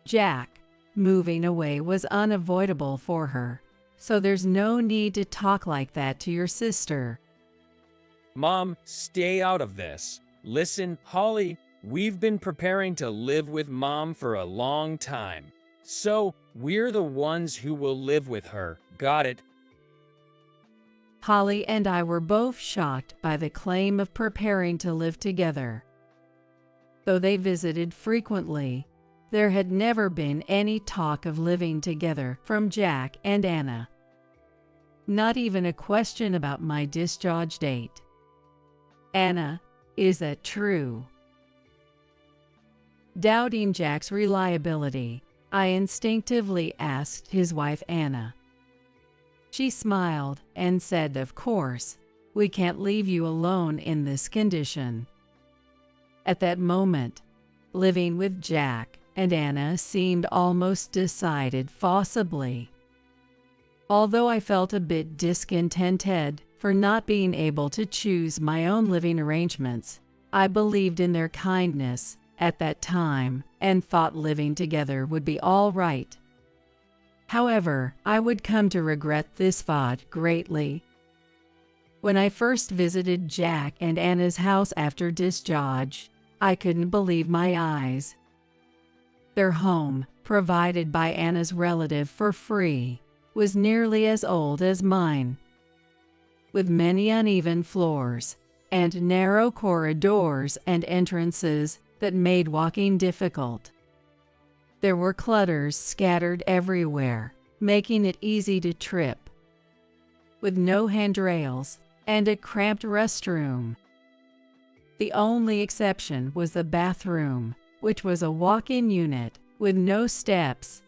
Jack, moving away was unavoidable for her, so there's no need to talk like that to your sister. Mom, stay out of this. Listen, Holly, we've been preparing to live with Mom for a long time. So, we're the ones who will live with her. Got it? Holly and I were both shocked by the claim of preparing to live together. Though they visited frequently, there had never been any talk of living together from Jack and Anna. Not even a question about my discharge date. Anna, is that true? Doubting Jack's reliability, I instinctively asked his wife Anna. She smiled and said, "Of course, we can't leave you alone in this condition." At that moment, living with Jack and Anna seemed almost decided forcibly. Although I felt a bit discontented for not being able to choose my own living arrangements, I believed in their kindness at that time and thought living together would be all right. However, I would come to regret this thought greatly. When I first visited Jack and Anna's house after discharge, I couldn't believe my eyes. Their home, provided by Anna's relative for free, was nearly as old as mine, with many uneven floors and narrow corridors and entrances that made walking difficult. There were clutters scattered everywhere, making it easy to trip, with no handrails and a cramped restroom. The only exception was the bathroom, which was a walk-in unit with no steps,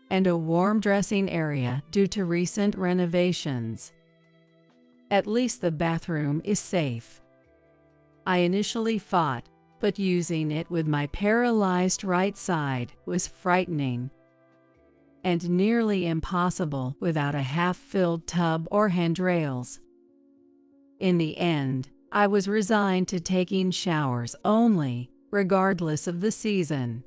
and a warm dressing area due to recent renovations. At least the bathroom is safe. I initially thought but using it with my paralyzed right side was frightening and nearly impossible without a half-filled tub or handrails. In the end, I was resigned to taking showers only, regardless of the season.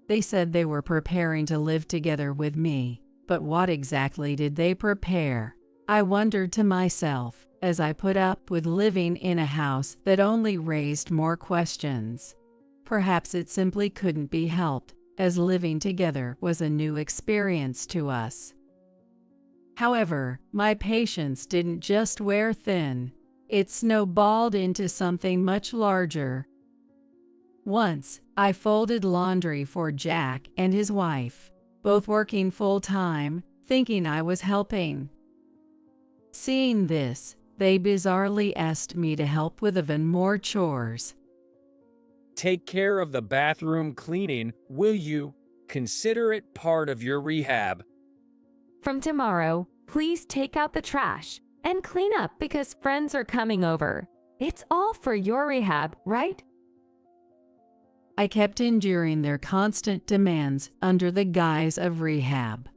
They said they were preparing to live together with me, but what exactly did they prepare? I wondered to myself as I put up with living in a house that only raised more questions. Perhaps it simply couldn't be helped, as living together was a new experience to us. However, my patience didn't just wear thin. It snowballed into something much larger. Once, I folded laundry for Jack and his wife, both working full-time, thinking I was helping. Seeing this, they bizarrely asked me to help with even more chores. Take care of the bathroom cleaning, will you? Consider it part of your rehab. From tomorrow, please take out the trash and clean up because friends are coming over. It's all for your rehab, right? I kept enduring their constant demands under the guise of rehab.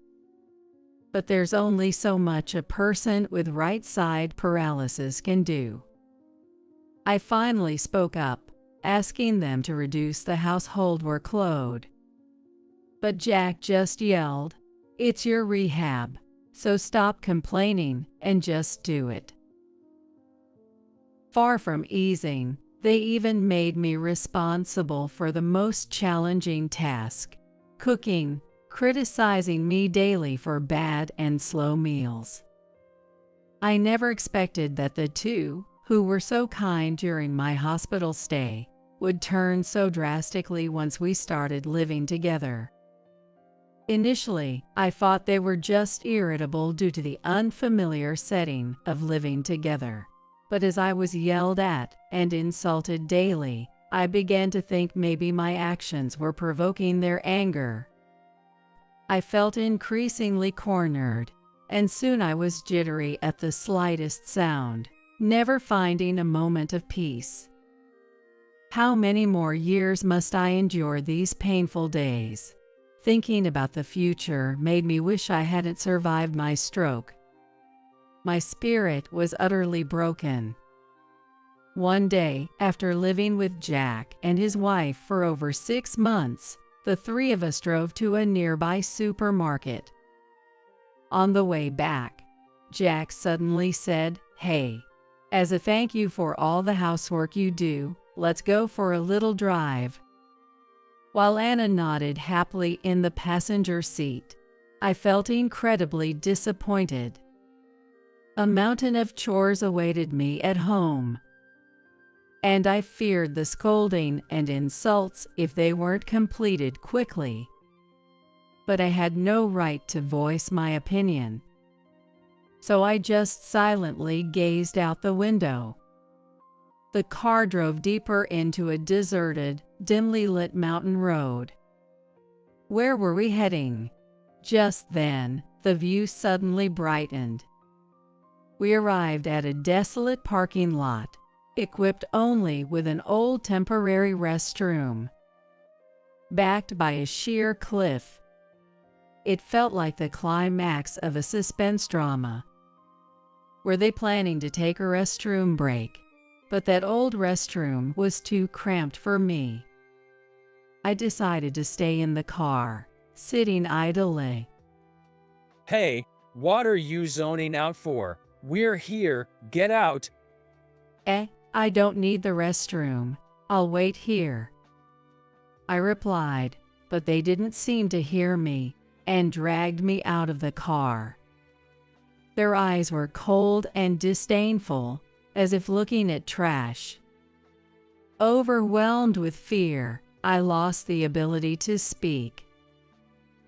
But there's only so much a person with right side paralysis can do. I finally spoke up, asking them to reduce the household workload. But Jack just yelled, "It's your rehab, so stop complaining and just do it." Far from easing, they even made me responsible for the most challenging task, cooking, criticizing me daily for bad and slow meals. I never expected that the two, who were so kind during my hospital stay, would turn so drastically once we started living together. Initially, I thought they were just irritable due to the unfamiliar setting of living together. But as I was yelled at and insulted daily, I began to think maybe my actions were provoking their anger. I felt increasingly cornered, and soon I was jittery at the slightest sound, never finding a moment of peace. How many more years must I endure these painful days? Thinking about the future made me wish I hadn't survived my stroke. My spirit was utterly broken. One day, after living with Jack and his wife for over 6 months, the three of us drove to a nearby supermarket. On the way back, Jack suddenly said, "Hey, as a thank you for all the housework you do, let's go for a little drive." While Anna nodded happily in the passenger seat, I felt incredibly disappointed. A mountain of chores awaited me at home, and I feared the scolding and insults if they weren't completed quickly. But I had no right to voice my opinion, so I just silently gazed out the window. The car drove deeper into a deserted, dimly lit mountain road. Where were we heading? Just then, the view suddenly brightened. We arrived at a desolate parking lot, equipped only with an old temporary restroom, backed by a sheer cliff. It felt like the climax of a suspense drama. Were they planning to take a restroom break? But that old restroom was too cramped for me. I decided to stay in the car, sitting idly. Hey, what are you zoning out for? We're here, get out. I don't need the restroom. I'll wait here, I replied, but they didn't seem to hear me and dragged me out of the car. Their eyes were cold and disdainful, as if looking at trash. Overwhelmed with fear, I lost the ability to speak.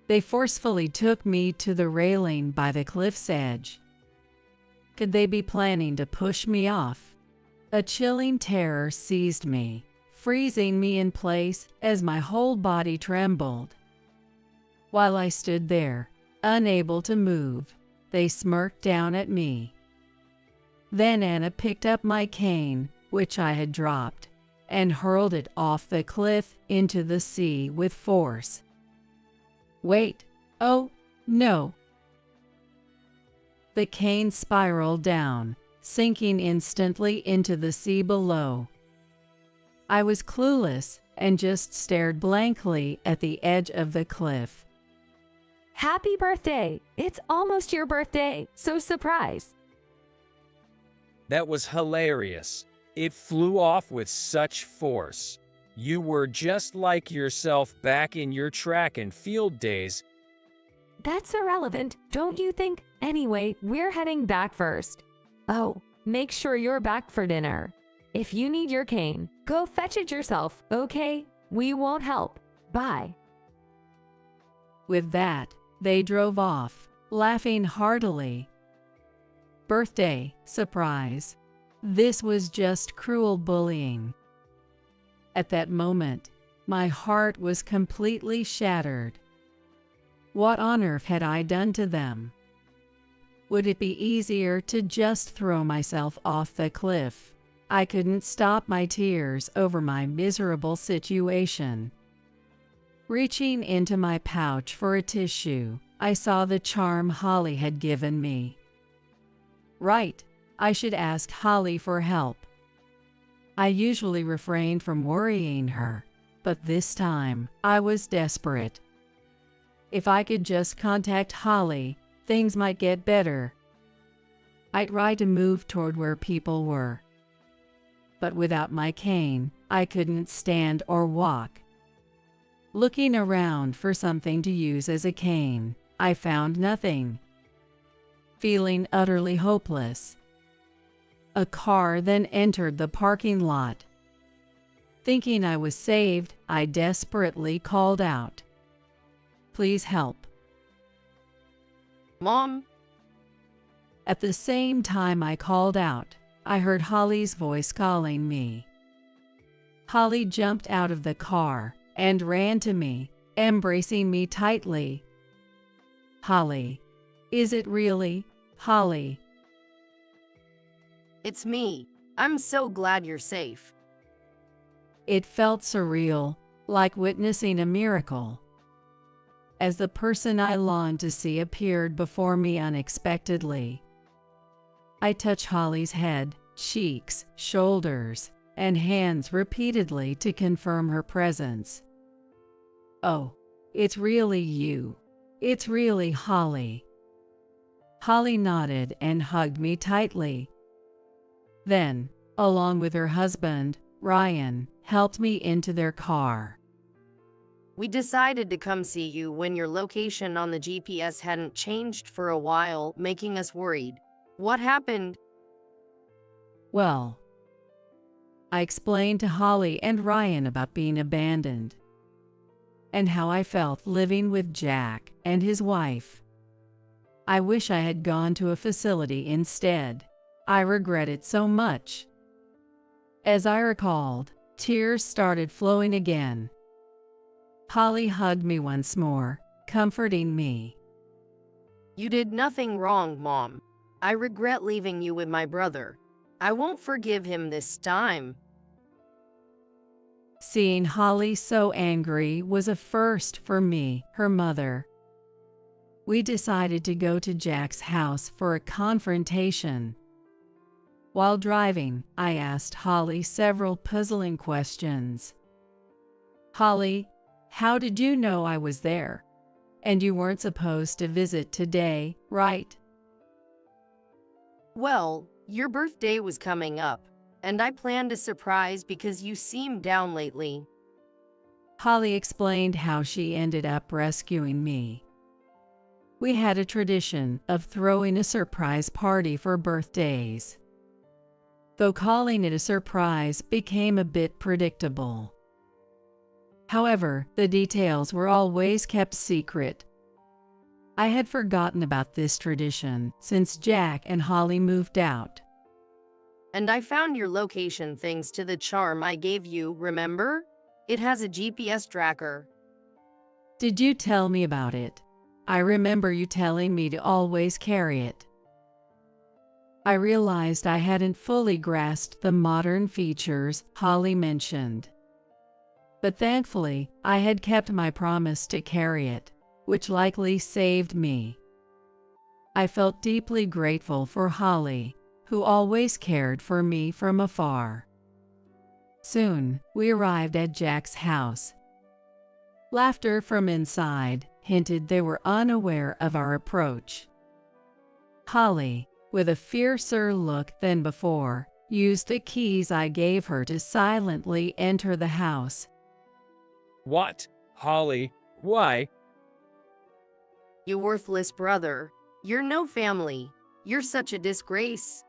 They forcefully took me to the railing by the cliff's edge. Could they be planning to push me off? A chilling terror seized me, freezing me in place as my whole body trembled. While I stood there, unable to move, they smirked down at me. Then Anna picked up my cane, which I had dropped, and hurled it off the cliff into the sea with force. Wait, oh, no. The cane spiraled down, sinking instantly into the sea below. I was clueless and just stared blankly at the edge of the cliff. Happy birthday! It's almost your birthday, so surprise! That was hilarious. It flew off with such force. You were just like yourself back in your track and field days. That's irrelevant, don't you think? Anyway, we're heading back first. Oh, make sure you're back for dinner. If you need your cane, go fetch it yourself, okay? We won't help. Bye. With that, they drove off, laughing heartily. Birthday, surprise. This was just cruel bullying. At that moment, my heart was completely shattered. What on earth had I done to them? Would it be easier to just throw myself off the cliff? I couldn't stop my tears over my miserable situation. Reaching into my pouch for a tissue, I saw the charm Holly had given me. Right, I should ask Holly for help. I usually refrain from worrying her, but this time I was desperate. If I could just contact Holly, things might get better. I tried to move toward where people were. But without my cane, I couldn't stand or walk. Looking around for something to use as a cane, I found nothing. Feeling utterly hopeless, a car then entered the parking lot. Thinking I was saved, I desperately called out, "Please help." Mom? At the same time I called out, I heard Holly's voice calling me. Holly jumped out of the car and ran to me, embracing me tightly. "Holly, is it really, Holly?" It's me. I'm so glad you're safe. It felt surreal, like witnessing a miracle. As the person I longed to see appeared before me unexpectedly. I touched Holly's head, cheeks, shoulders, and hands repeatedly to confirm her presence. "Oh, it's really you. It's really Holly." Holly nodded and hugged me tightly. Then, along with her husband, Ryan, helped me into their car. We decided to come see you when your location on the GPS hadn't changed for a while, making us worried. What happened? Well, I explained to Holly and Ryan about being abandoned and how I felt living with Jack and his wife. I wish I had gone to a facility instead. I regret it so much. As I recalled, tears started flowing again. Holly hugged me once more, comforting me. You did nothing wrong, Mom. I regret leaving you with my brother. I won't forgive him this time. Seeing Holly so angry was a first for me, her mother. We decided to go to Jack's house for a confrontation. While driving, I asked Holly several puzzling questions. "Holly, how did you know I was there? And you weren't supposed to visit today, right?" Well, your birthday was coming up, and I planned a surprise because you seemed down lately. Holly explained how she ended up rescuing me. We had a tradition of throwing a surprise party for birthdays, though calling it a surprise became a bit predictable. However, the details were always kept secret. I had forgotten about this tradition since Jack and Holly moved out. And I found your location thanks to the charm I gave you, remember? It has a GPS tracker. Did you tell me about it? I remember you telling me to always carry it. I realized I hadn't fully grasped the modern features Holly mentioned. But thankfully, I had kept my promise to carry it, which likely saved me. I felt deeply grateful for Holly, who always cared for me from afar. Soon, we arrived at Jack's house. Laughter from inside hinted they were unaware of our approach. Holly, with a fiercer look than before, used the keys I gave her to silently enter the house. What? Holly, why? You worthless brother. You're no family. You're such a disgrace.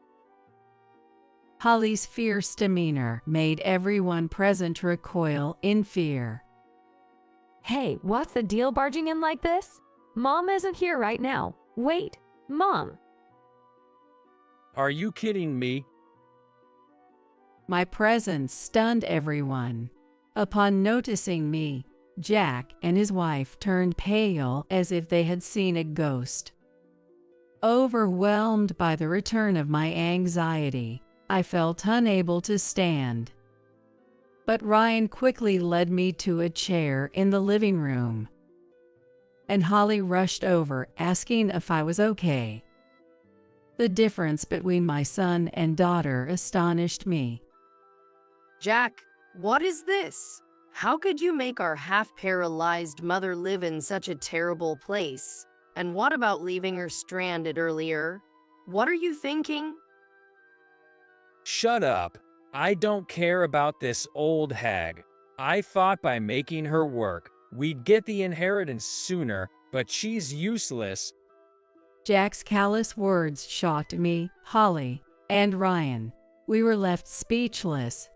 Holly's fierce demeanor made everyone present recoil in fear. Hey, what's the deal barging in like this? Mom isn't here right now. Wait, Mom. Are you kidding me? My presence stunned everyone. Upon noticing me, Jack and his wife turned pale as if they had seen a ghost. Overwhelmed by the return of my anxiety, I felt unable to stand. But Ryan quickly led me to a chair in the living room, and Holly rushed over asking if I was okay. The difference between my son and daughter astonished me. Jack, what is this? How could you make our half-paralyzed mother live in such a terrible place? And what about leaving her stranded earlier? What are you thinking? Shut up. I don't care about this old hag. I thought by making her work, we'd get the inheritance sooner, but she's useless. Jack's callous words shocked me, Holly, and Ryan. We were left speechless.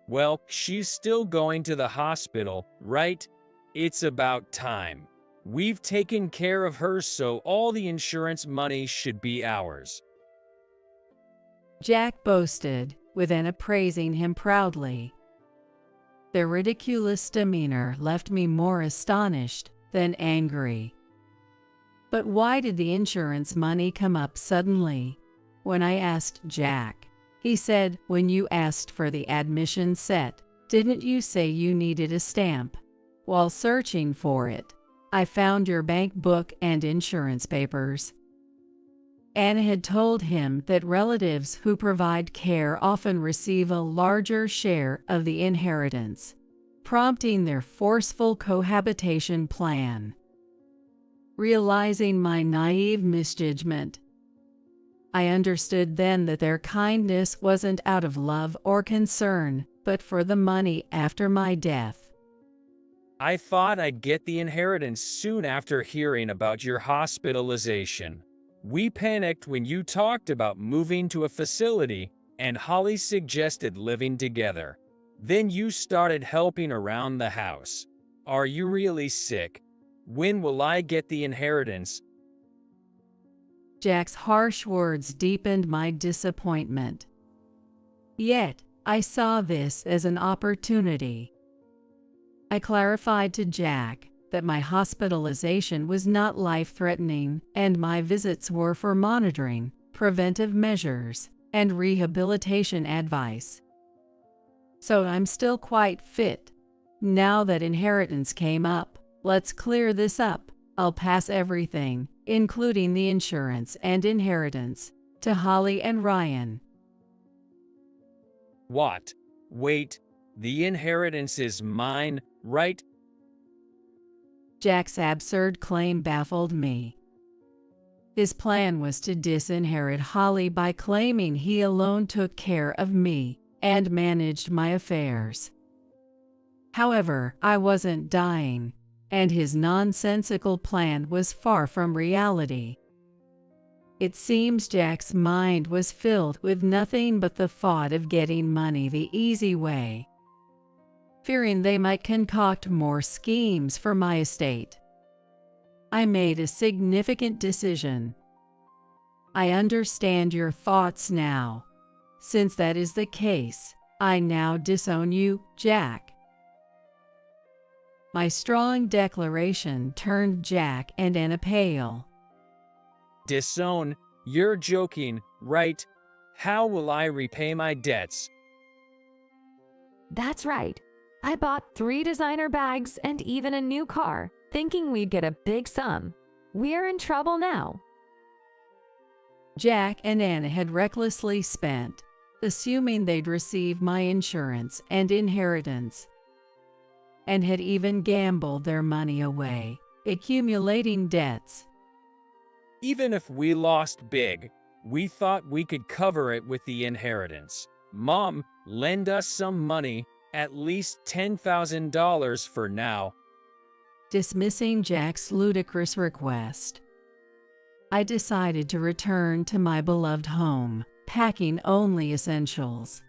Well, she's still going to the hospital, right? It's about time. We've taken care of her, so all the insurance money should be ours. Jack boasted, with Anna praising him proudly. Their ridiculous demeanor left me more astonished than angry. But why did the insurance money come up suddenly? When I asked Jack, he said, when you asked for the admission set, didn't you say you needed a stamp? While searching for it, I found your bank book and insurance papers. Anna had told him that relatives who provide care often receive a larger share of the inheritance, prompting their forceful cohabitation plan. Realizing my naive misjudgment, I understood then that their kindness wasn't out of love or concern, but for the money after my death. I thought I'd get the inheritance soon after hearing about your hospitalization. We panicked when you talked about moving to a facility, and Holly suggested living together. Then you started helping around the house. Are you really sick? When will I get the inheritance? Jack's harsh words deepened my disappointment. Yet, I saw this as an opportunity. I clarified to Jack that my hospitalization was not life-threatening and my visits were for monitoring, preventive measures, and rehabilitation advice. So I'm still quite fit. Now that inheritance came up, let's clear this up. I'll pass everything, including the insurance and inheritance, to Holly and Ryan. What? Wait, the inheritance is mine, right? Jack's absurd claim baffled me. His plan was to disinherit Holly by claiming he alone took care of me and managed my affairs. However, I wasn't dying, and his nonsensical plan was far from reality. It seems Jack's mind was filled with nothing but the thought of getting money the easy way, fearing they might concoct more schemes for my estate. I made a significant decision. I understand your thoughts now. Since that is the case, I now disown you, Jack. My strong declaration turned Jack and Anna pale. Disown? You're joking, right? How will I repay my debts? That's right. I bought 3 designer bags and even a new car, thinking we'd get a big sum. We're in trouble now. Jack and Anna had recklessly spent, assuming they'd receive my insurance and inheritance, and had even gambled their money away, accumulating debts. Even if we lost big, we thought we could cover it with the inheritance. Mom, lend us some money, at least $10,000 for now. Dismissing Jack's ludicrous request, I decided to return to my beloved home, packing only essentials.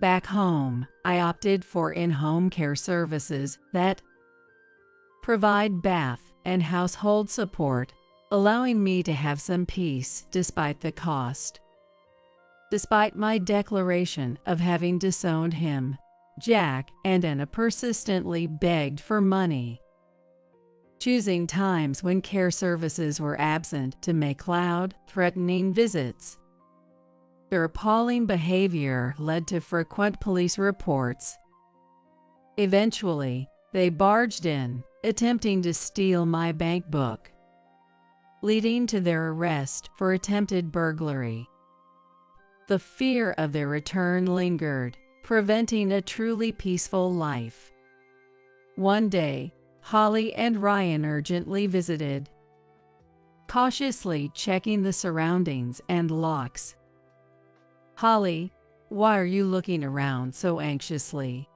Back home, I opted for in-home care services that provide bath and household support, allowing me to have some peace despite the cost. Despite my declaration of having disowned him, Jack and Anna persistently begged for money, choosing times when care services were absent to make loud, threatening visits. Their appalling behavior led to frequent police reports. Eventually, they barged in, attempting to steal my bank book, leading to their arrest for attempted burglary. The fear of their return lingered, preventing a truly peaceful life. One day, Holly and Ryan urgently visited, cautiously checking the surroundings and locks. Holly, why are you looking around so anxiously?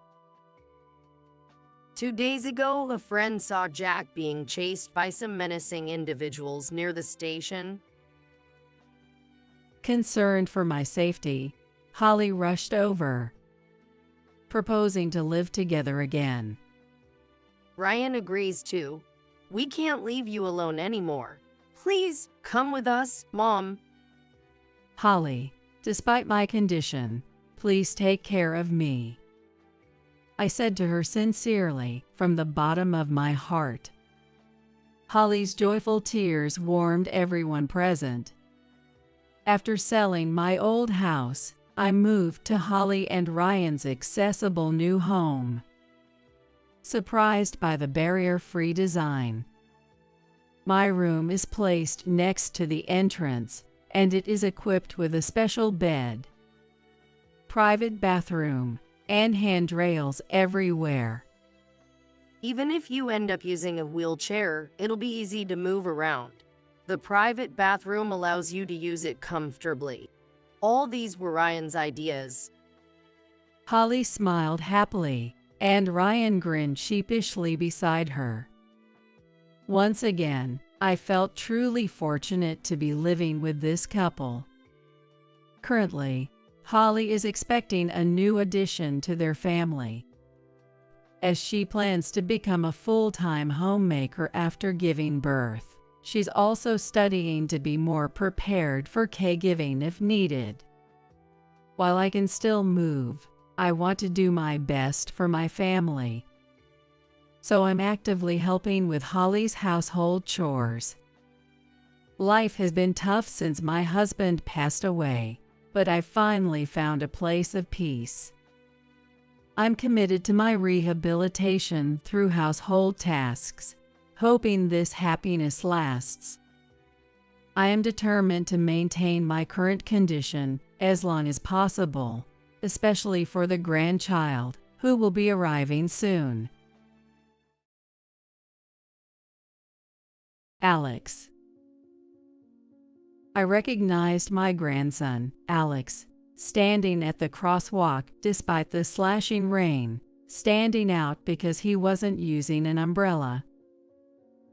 2 days ago, a friend saw Jack being chased by some menacing individuals near the station. Concerned for my safety, Holly rushed over, proposing to live together again. Ryan agrees too. We can't leave you alone anymore. Please, come with us, Mom. Holly, despite my condition, please take care of me, I said to her sincerely from the bottom of my heart. Holly's joyful tears warmed everyone present. After selling my old house, I moved to Holly and Ryan's accessible new home, surprised by the barrier-free design. My room is placed next to the entrance, and it is equipped with a special bed, private bathroom, and handrails everywhere. Even if you end up using a wheelchair, it'll be easy to move around. The private bathroom allows you to use it comfortably. All these were Ryan's ideas. Holly smiled happily, and Ryan grinned sheepishly beside her. Once again, I felt truly fortunate to be living with this couple. Currently, Holly is expecting a new addition to their family, as she plans to become a full-time homemaker after giving birth. She's also studying to be more prepared for caregiving if needed. While I can still move, I want to do my best for my family. So I'm actively helping with Holly's household chores. Life has been tough since my husband passed away, but I finally found a place of peace. I'm committed to my rehabilitation through household tasks, hoping this happiness lasts. I am determined to maintain my current condition as long as possible, especially for the grandchild, who will be arriving soon. Alex. I recognized my grandson, Alex, standing at the crosswalk despite the slashing rain, standing out because he wasn't using an umbrella.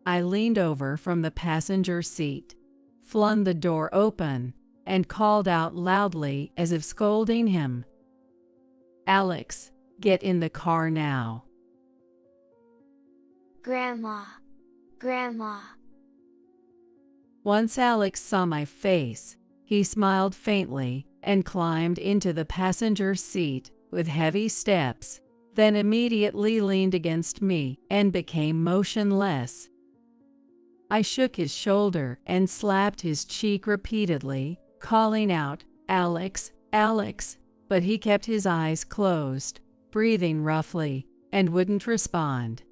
I leaned over from the passenger seat, flung the door open, and called out loudly as if scolding him. Alex, get in the car now. Grandma. Grandma. Once Alex saw my face, he smiled faintly and climbed into the passenger seat with heavy steps, then immediately leaned against me and became motionless. I shook his shoulder and slapped his cheek repeatedly, calling out, "Alex, Alex," but he kept his eyes closed, breathing roughly, and wouldn't respond.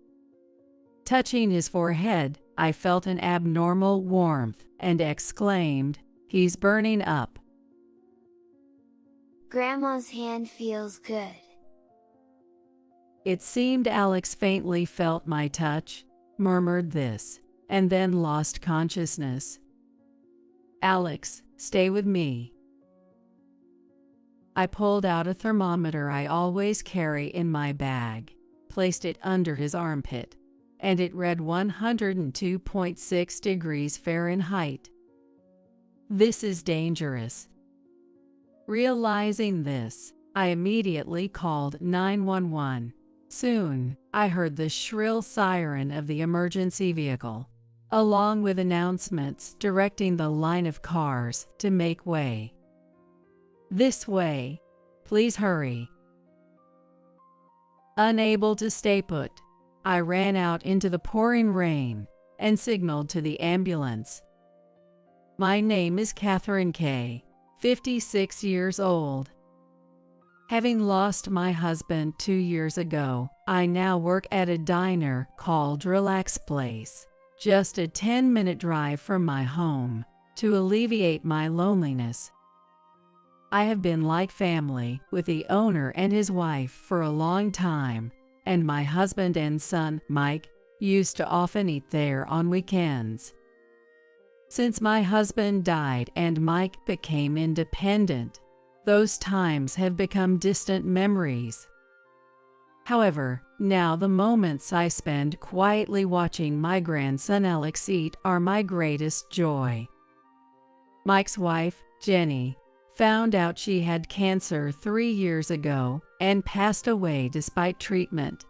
Touching his forehead, I felt an abnormal warmth and exclaimed, "He's burning up." Grandma's hand feels good. It seemed Alex faintly felt my touch, murmured this, and then lost consciousness. "Alex, stay with me." I pulled out a thermometer I always carry in my bag, placed it under his armpit, and it read 102.6 degrees Fahrenheit. This is dangerous. Realizing this, I immediately called 911. Soon, I heard the shrill siren of the emergency vehicle, along with announcements directing the line of cars to make way. "This way. Please hurry." Unable to stay put, I ran out into the pouring rain and signaled to the ambulance. My name is Catherine K., 56 years old. Having lost my husband 2 years ago, I now work at a diner called Relax Place, just a 10-minute drive from my home, to alleviate my loneliness. I have been like family with the owner and his wife for a long time, and my husband and son, Mike, used to often eat there on weekends. Since my husband died and Mike became independent, those times have become distant memories. However, now the moments I spend quietly watching my grandson Alex eat are my greatest joy. Mike's wife, Jenny, found out she had cancer 3 years ago and passed away despite treatment.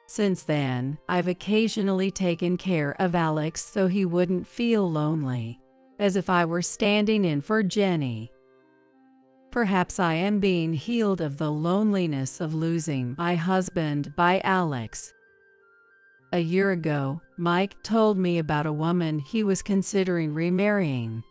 Since then, I've occasionally taken care of Alex so he wouldn't feel lonely, as if I were standing in for Jenny. Perhaps I am being healed of the loneliness of losing my husband by Alex. A year ago, Mike told me about a woman he was considering remarrying.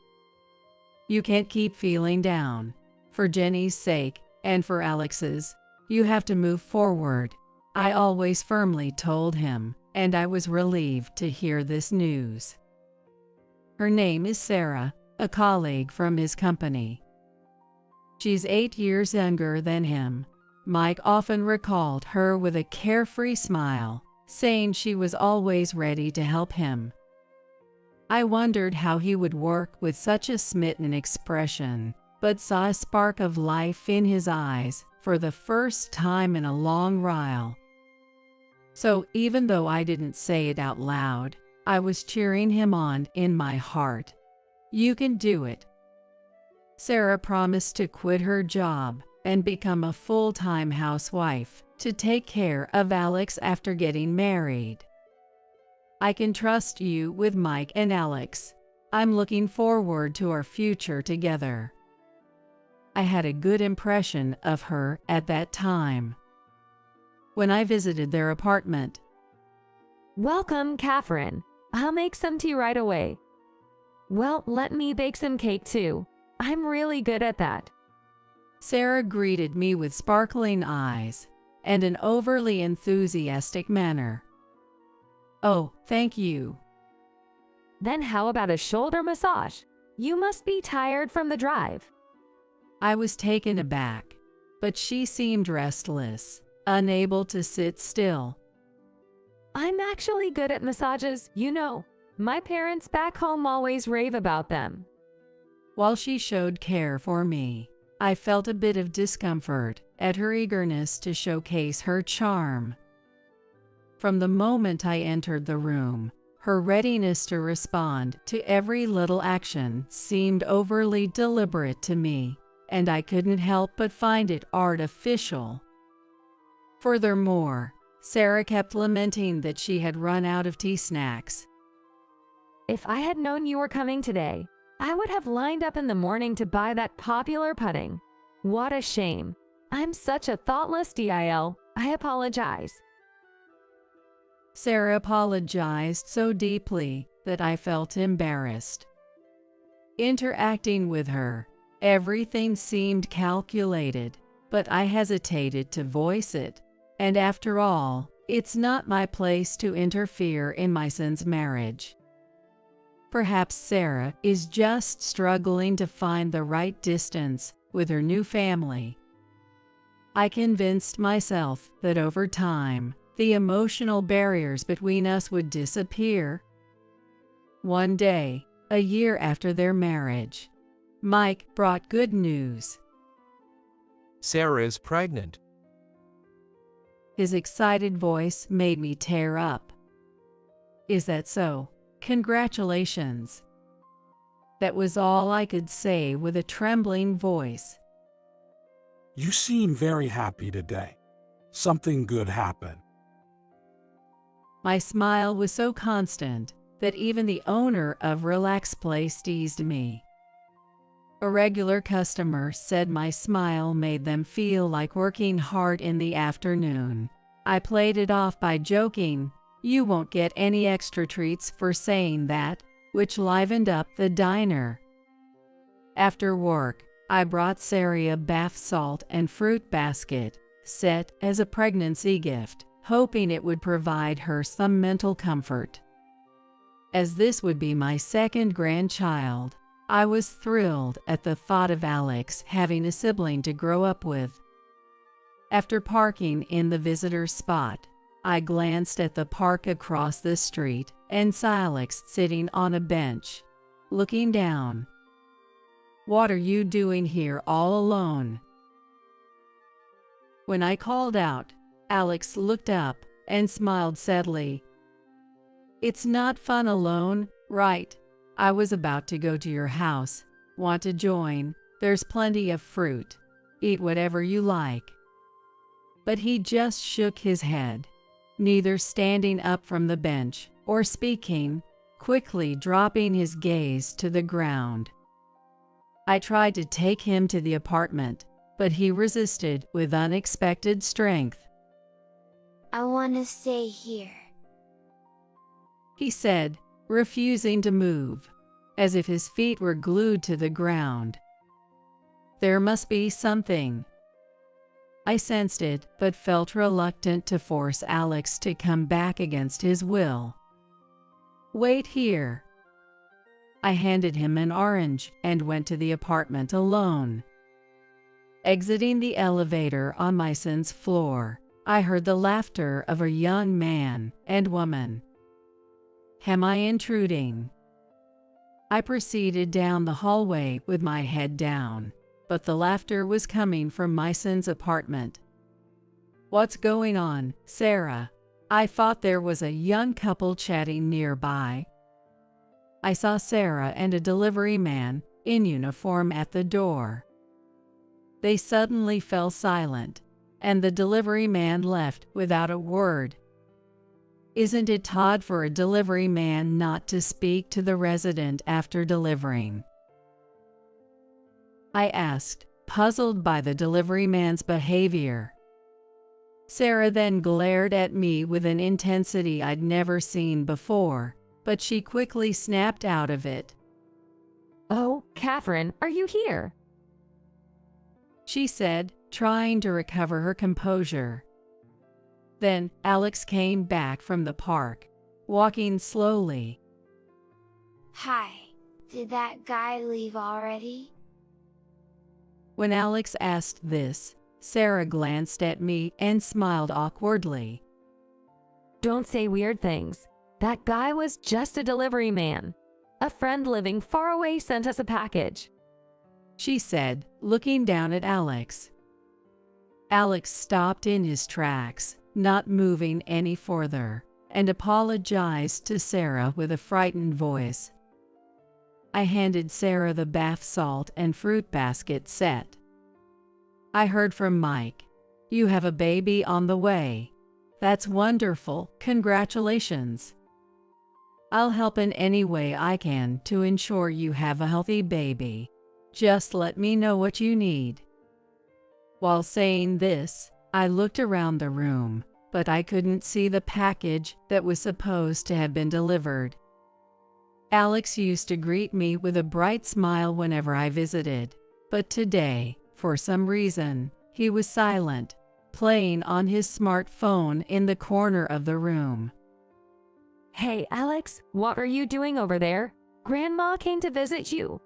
"You can't keep feeling down. For Jenny's sake, and for Alex's, you have to move forward," I always firmly told him, and I was relieved to hear this news. Her name is Sarah, a colleague from his company. She's 8 years younger than him. Mike often recalled her with a carefree smile, saying she was always ready to help him. I wondered how he would work with such a smitten expression, but saw a spark of life in his eyes for the first time in a long while. So even though I didn't say it out loud, I was cheering him on in my heart. "You can do it." Sarah promised to quit her job and become a full-time housewife to take care of Alex after getting married. "I can trust you with Mike and Alex. I'm looking forward to our future together." I had a good impression of her at that time. When I visited their apartment, Welcome, Catherine. I'll make some tea right away. Well, let me bake some cake too. I'm really good at that. Sarah greeted me with sparkling eyes and an overly enthusiastic manner. "Oh, thank you." Then how about a shoulder massage? You must be tired from the drive. I was taken aback, but she seemed restless, unable to sit still. I'm actually good at massages, you know. My parents back home always rave about them. While she showed care for me, I felt a bit of discomfort at her eagerness to showcase her charm. From the moment I entered the room, her readiness to respond to every little action seemed overly deliberate to me, and I couldn't help but find it artificial. Furthermore, Sarah kept lamenting that she had run out of tea snacks. If I had known you were coming today, I would have lined up in the morning to buy that popular pudding. What a shame. I'm such a thoughtless DIL. I apologize. Sarah apologized so deeply that I felt embarrassed. Interacting with her, everything seemed calculated, but I hesitated to voice it. And after all, it's not my place to interfere in my son's marriage. Perhaps Sarah is just struggling to find the right distance with her new family. I convinced myself that over time, the emotional barriers between us would disappear. One day, a year after their marriage, Mike brought good news. Sarah is pregnant. His excited voice made me tear up. Is that so? Congratulations. That was all I could say with a trembling voice. You seem very happy today. Something good happened. My smile was so constant that even the owner of Relax Place teased me. A regular customer said my smile made them feel like working hard in the afternoon. I played it off by joking, "You won't get any extra treats for saying that," which livened up the diner. After work, I brought Sarah a bath salt and fruit basket, set as a pregnancy gift, hoping it would provide her some mental comfort. As this would be my second grandchild, I was thrilled at the thought of Alex having a sibling to grow up with. After parking in the visitor spot, I glanced at the park across the street and saw Alex sitting on a bench, looking down. "What are you doing here all alone?" When I called out, Alex looked up and smiled sadly. "It's not fun alone, right? I was about to go to your house. Want to join? There's plenty of fruit. Eat whatever you like." But he just shook his head, neither standing up from the bench or speaking, quickly dropping his gaze to the ground. I tried to take him to the apartment, but he resisted with unexpected strength. I want to stay here, he said, refusing to move, as if his feet were glued to the ground. There must be something. I sensed it, but felt reluctant to force Alex to come back against his will. "Wait here." I handed him an orange and went to the apartment alone. Exiting the elevator on my son's floor, I heard the laughter of a young man and woman. Am I intruding? I proceeded down the hallway with my head down, but the laughter was coming from my son's apartment. "What's going on, Sarah?" I thought there was a young couple chatting nearby. I saw Sarah and a delivery man in uniform at the door. They suddenly fell silent, and the delivery man left without a word. Isn't it odd for a delivery man not to speak to the resident after delivering? I asked, puzzled by the delivery man's behavior. Sarah then glared at me with an intensity I'd never seen before, but she quickly snapped out of it. "Oh, Catherine, are you here?" she said, trying to recover her composure. Then Alex came back from the park, walking slowly. Hi, did that guy leave already? When Alex asked this, Sarah glanced at me and smiled awkwardly. "Don't say weird things. That guy was just a delivery man. A friend living far away sent us a package," she said, looking down at Alex. Alex stopped in his tracks, not moving any further, and apologized to Sarah with a frightened voice. I handed Sarah the bath salt and fruit basket set. "I heard from Mike. You have a baby on the way. That's wonderful. Congratulations. I'll help in any way I can to ensure you have a healthy baby. Just let me know what you need." While saying this, I looked around the room, but I couldn't see the package that was supposed to have been delivered. Alex used to greet me with a bright smile whenever I visited, but today, for some reason, he was silent, playing on his smartphone in the corner of the room. Hey, Alex, what are you doing over there? Grandma came to visit you.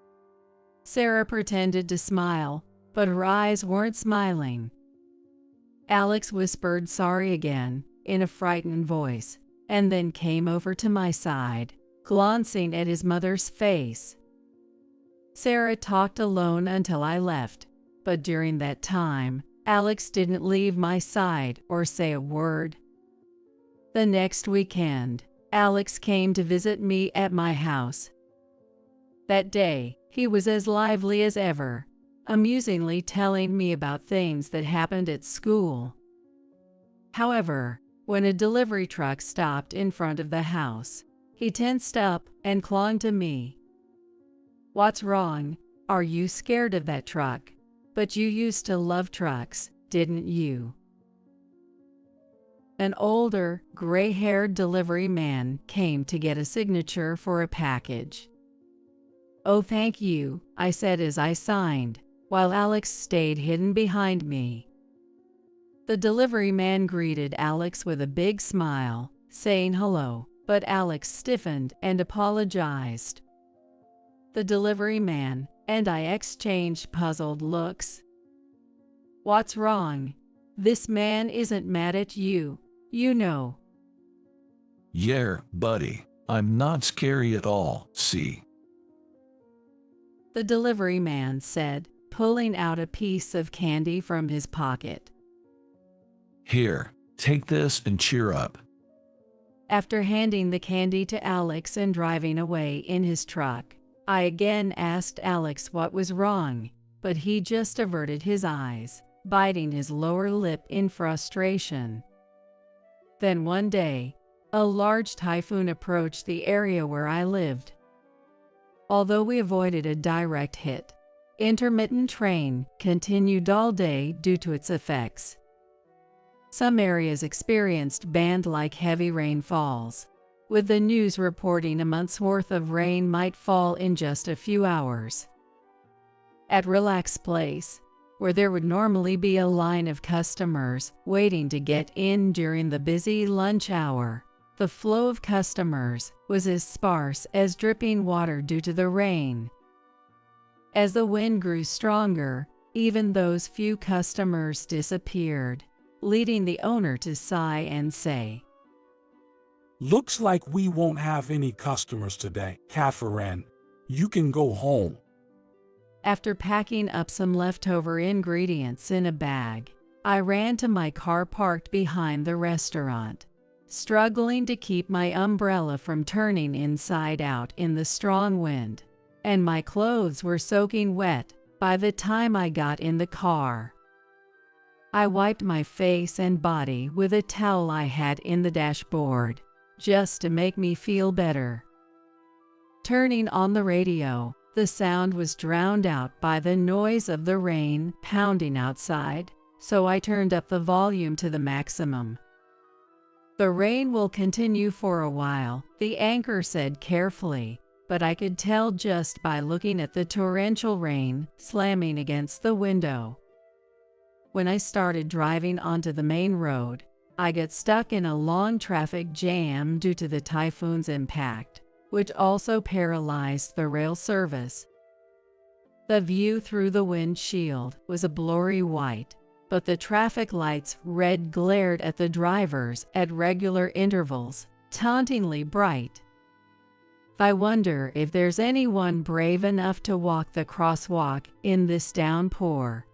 Sarah pretended to smile, but her eyes weren't smiling. Alex whispered sorry again, in a frightened voice, and then came over to my side, glancing at his mother's face. Sarah talked alone until I left, but during that time, Alex didn't leave my side or say a word. The next weekend, Alex came to visit me at my house. That day, he was as lively as ever, amusingly telling me about things that happened at school. However, when a delivery truck stopped in front of the house, he tensed up and clung to me. "What's wrong? Are you scared of that truck? But you used to love trucks, didn't you?" An older, gray-haired delivery man came to get a signature for a package. "Oh, thank you," I said as I signed, while Alex stayed hidden behind me. The delivery man greeted Alex with a big smile, saying hello, but Alex stiffened and apologized. The delivery man and I exchanged puzzled looks. "What's wrong? This man isn't mad at you, you know." Yeah, buddy, I'm not scary at all, see? The delivery man said, pulling out a piece of candy from his pocket. Here, take this and cheer up. After handing the candy to Alex and driving away in his truck, I again asked Alex what was wrong, but he just averted his eyes, biting his lower lip in frustration. Then one day, a large typhoon approached the area where I lived. Although we avoided a direct hit, intermittent rain continued all day due to its effects. Some areas experienced band-like heavy rainfalls, with the news reporting a month's worth of rain might fall in just a few hours. At Relax Place, where there would normally be a line of customers waiting to get in during the busy lunch hour, the flow of customers was as sparse as dripping water due to the rain. As the wind grew stronger, even those few customers disappeared, leading the owner to sigh and say, "Looks like we won't have any customers today, Catherine. You can go home." After packing up some leftover ingredients in a bag, I ran to my car parked behind the restaurant, struggling to keep my umbrella from turning inside out in the strong wind, and my clothes were soaking wet by the time I got in the car. I wiped my face and body with a towel I had in the dashboard, just to make me feel better. Turning on the radio, the sound was drowned out by the noise of the rain pounding outside, so I turned up the volume to the maximum. "The rain will continue for a while," the anchor said carefully, but I could tell just by looking at the torrential rain slamming against the window. When I started driving onto the main road, I got stuck in a long traffic jam due to the typhoon's impact, which also paralyzed the rail service. The view through the windshield was a blurry white, but the traffic lights' red glared at the drivers at regular intervals, tauntingly bright. I wonder if there's anyone brave enough to walk the crosswalk in this downpour.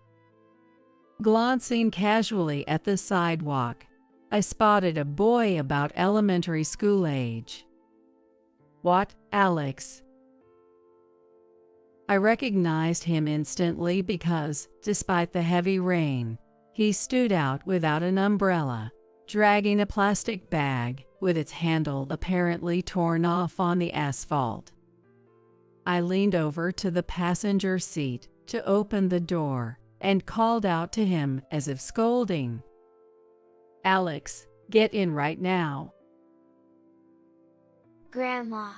Glancing casually at the sidewalk, I spotted a boy about elementary school age. "What, Alex?" I recognized him instantly because, despite the heavy rain, he stood out without an umbrella, dragging a plastic bag with its handle apparently torn off on the asphalt. I leaned over to the passenger seat to open the door and called out to him as if scolding, "Alex, get in right now." Grandma,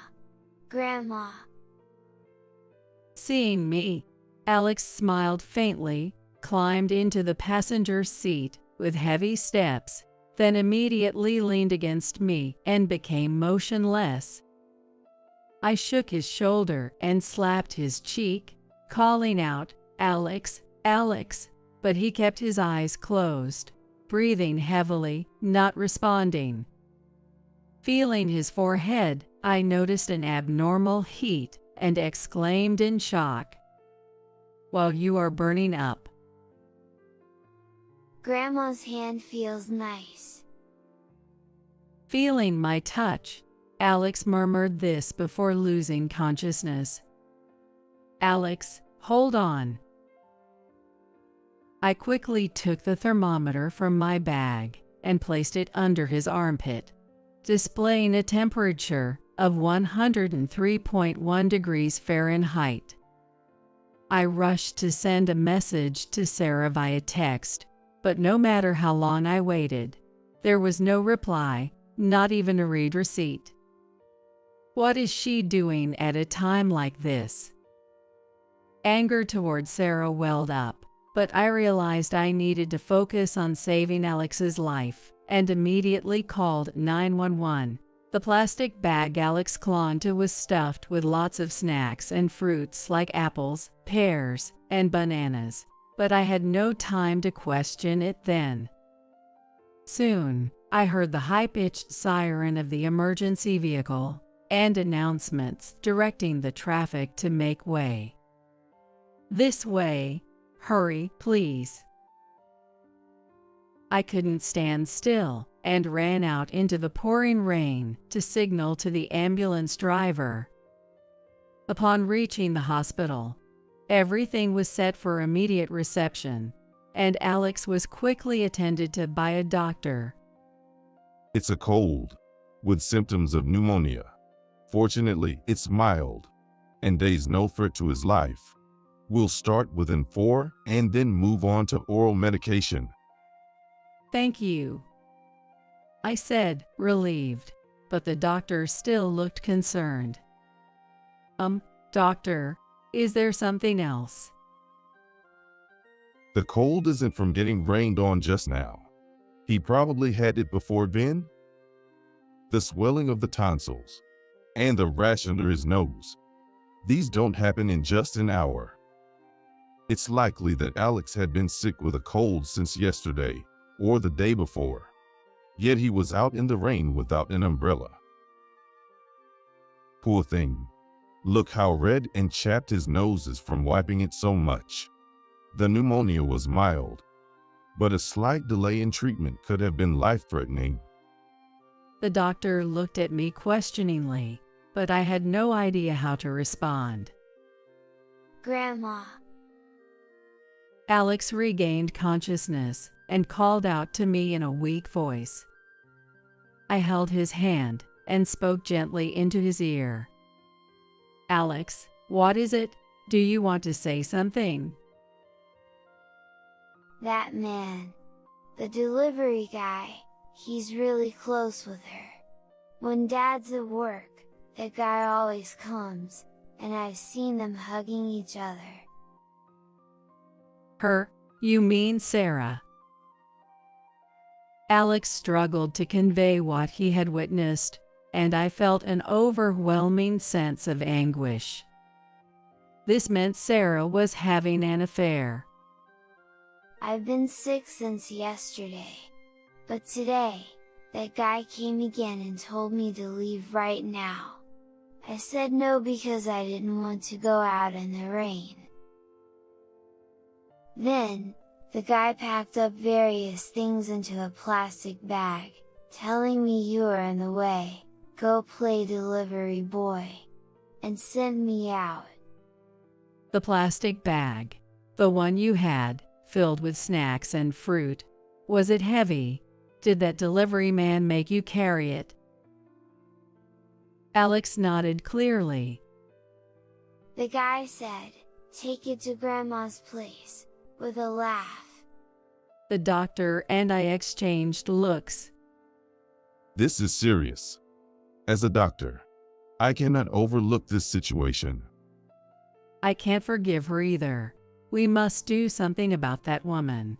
Grandma. Seeing me, Alex smiled faintly, climbed into the passenger seat with heavy steps, then immediately leaned against me and became motionless. I shook his shoulder and slapped his cheek, calling out, "Alex, Alex," but he kept his eyes closed, breathing heavily, not responding. Feeling his forehead, I noticed an abnormal heat and exclaimed in shock, "Well, you are burning up." Grandma's hand feels nice. Feeling my touch, Alex murmured this before losing consciousness. "Alex, hold on." I quickly took the thermometer from my bag and placed it under his armpit, displaying a temperature of 103.1 degrees Fahrenheit. I rushed to send a message to Sarah via text, but no matter how long I waited, there was no reply, not even a read receipt. What is she doing at a time like this? Anger toward Sarah welled up, but I realized I needed to focus on saving Alex's life and immediately called 911. The plastic bag Alex clung to was stuffed with lots of snacks and fruits like apples, pears, and bananas, but I had no time to question it then. Soon, I heard the high-pitched siren of the emergency vehicle and announcements directing the traffic to make way. "This way, hurry, please." I couldn't stand still and ran out into the pouring rain to signal to the ambulance driver. Upon reaching the hospital, everything was set for immediate reception, and Alex was quickly attended to by a doctor. "It's a cold, with symptoms of pneumonia. Fortunately, it's mild, and there's no threat to his life. We'll start within 4 and then move on to oral medication." "Thank you," I said, relieved, but the doctor still looked concerned. Doctor, is there something else?" "The cold isn't from getting rained on just now. He probably had it before then. The swelling of the tonsils and the rash under his nose. These don't happen in just an hour. It's likely that Alex had been sick with a cold since yesterday or the day before. Yet he was out in the rain without an umbrella. Poor thing. Look how red and chapped his nose is from wiping it so much. The pneumonia was mild, but a slight delay in treatment could have been life-threatening." The doctor looked at me questioningly, but I had no idea how to respond. Grandma. Alex regained consciousness and called out to me in a weak voice. I held his hand and spoke gently into his ear. "Alex, what is it? Do you want to say something?" That man. The delivery guy, he's really close with her. When Dad's at work, that guy always comes, and I've seen them hugging each other. "Her? You mean Sarah?" Alex struggled to convey what he had witnessed, and I felt an overwhelming sense of anguish. This meant Sarah was having an affair. I've been sick since yesterday. But today, that guy came again and told me to leave right now. I said no because I didn't want to go out in the rain. Then, the guy packed up various things into a plastic bag, telling me you are in the way, go play delivery boy, and sent me out. The plastic bag, the one you had, filled with snacks and fruit, was it heavy? Did that delivery man make you carry it? Alex nodded clearly. The guy said, take it to Grandma's place, with a laugh. The doctor and I exchanged looks. This is serious. As a doctor, I cannot overlook this situation. I can't forgive her either. We must do something about that woman.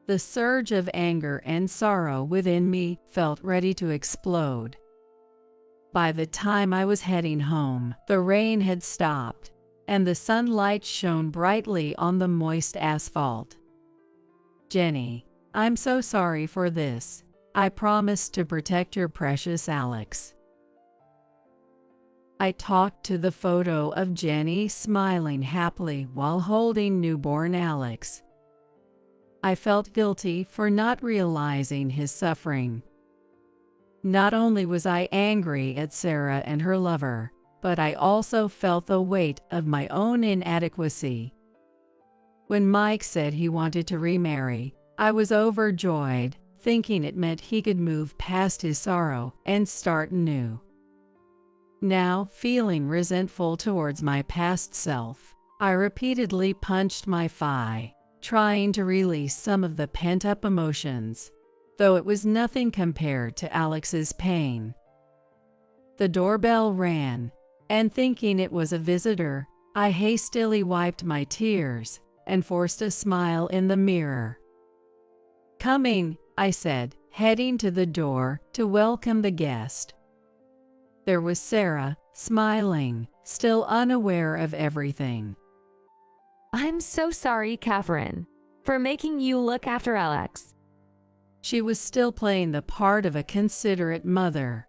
The surge of anger and sorrow within me felt ready to explode. By the time I was heading home, the rain had stopped, and the sunlight shone brightly on the moist asphalt. Jenny, I'm so sorry for this. I promise to protect your precious Alex. I talked to the photo of Jenny smiling happily while holding newborn Alex. I felt guilty for not realizing his suffering. Not only was I angry at Sarah and her lover, but I also felt the weight of my own inadequacy. When Mike said he wanted to remarry, I was overjoyed, thinking it meant he could move past his sorrow and start new. Now, feeling resentful towards my past self, I repeatedly punched my thigh, trying to release some of the pent-up emotions, though it was nothing compared to Alex's pain. The doorbell rang, and thinking it was a visitor, I hastily wiped my tears and forced a smile in the mirror. "Coming," I said, heading to the door to welcome the guest. There was Sarah, smiling, still unaware of everything. I'm so sorry, Catherine, for making you look after Alex. She was still playing the part of a considerate mother.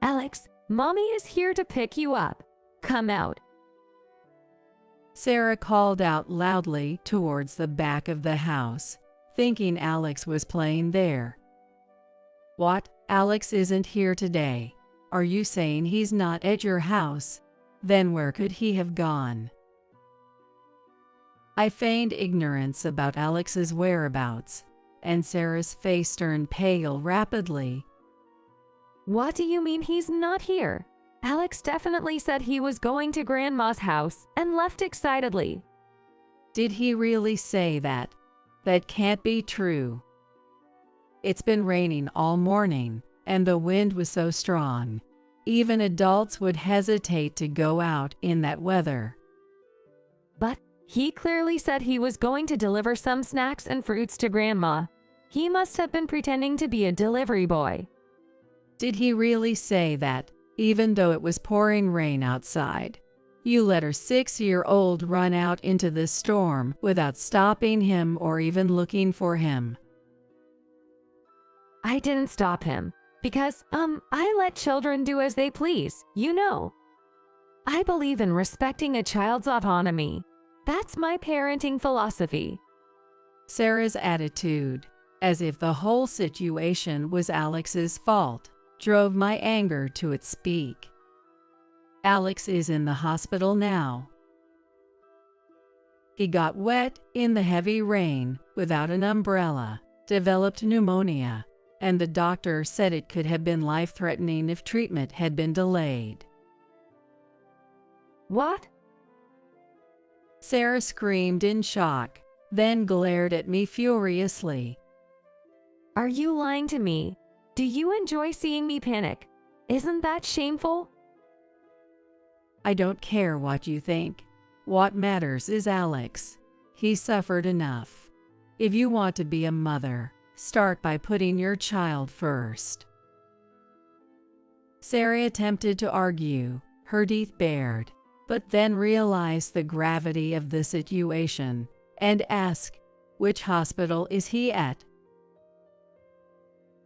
Alex, Mommy is here to pick you up. Come out. Sarah called out loudly towards the back of the house, thinking Alex was playing there. What? Alex isn't here today. Are you saying he's not at your house? Then where could he have gone? I feigned ignorance about Alex's whereabouts, and Sarah's face turned pale rapidly. What do you mean he's not here? Alex definitely said he was going to Grandma's house and left excitedly. Did he really say that? That can't be true. It's been raining all morning, and the wind was so strong. Even adults would hesitate to go out in that weather. But he clearly said he was going to deliver some snacks and fruits to Grandma. He must have been pretending to be a delivery boy. Did he really say that, even though it was pouring rain outside? You let her 6-year-old run out into the storm without stopping him or even looking for him. I didn't stop him, because, I let children do as they please, you know. I believe in respecting a child's autonomy. That's my parenting philosophy. Sarah's attitude, as if the whole situation was Alex's fault, drove my anger to its peak. Alex is in the hospital now. He got wet in the heavy rain without an umbrella, developed pneumonia, and the doctor said it could have been life-threatening if treatment had been delayed. What? Sarah screamed in shock, then glared at me furiously. Are you lying to me? Do you enjoy seeing me panic? Isn't that shameful? I don't care what you think. What matters is Alex. He suffered enough. If you want to be a mother, start by putting your child first. Sarah attempted to argue, her teeth bared, but then realized the gravity of the situation and asked, "Which hospital is he at?"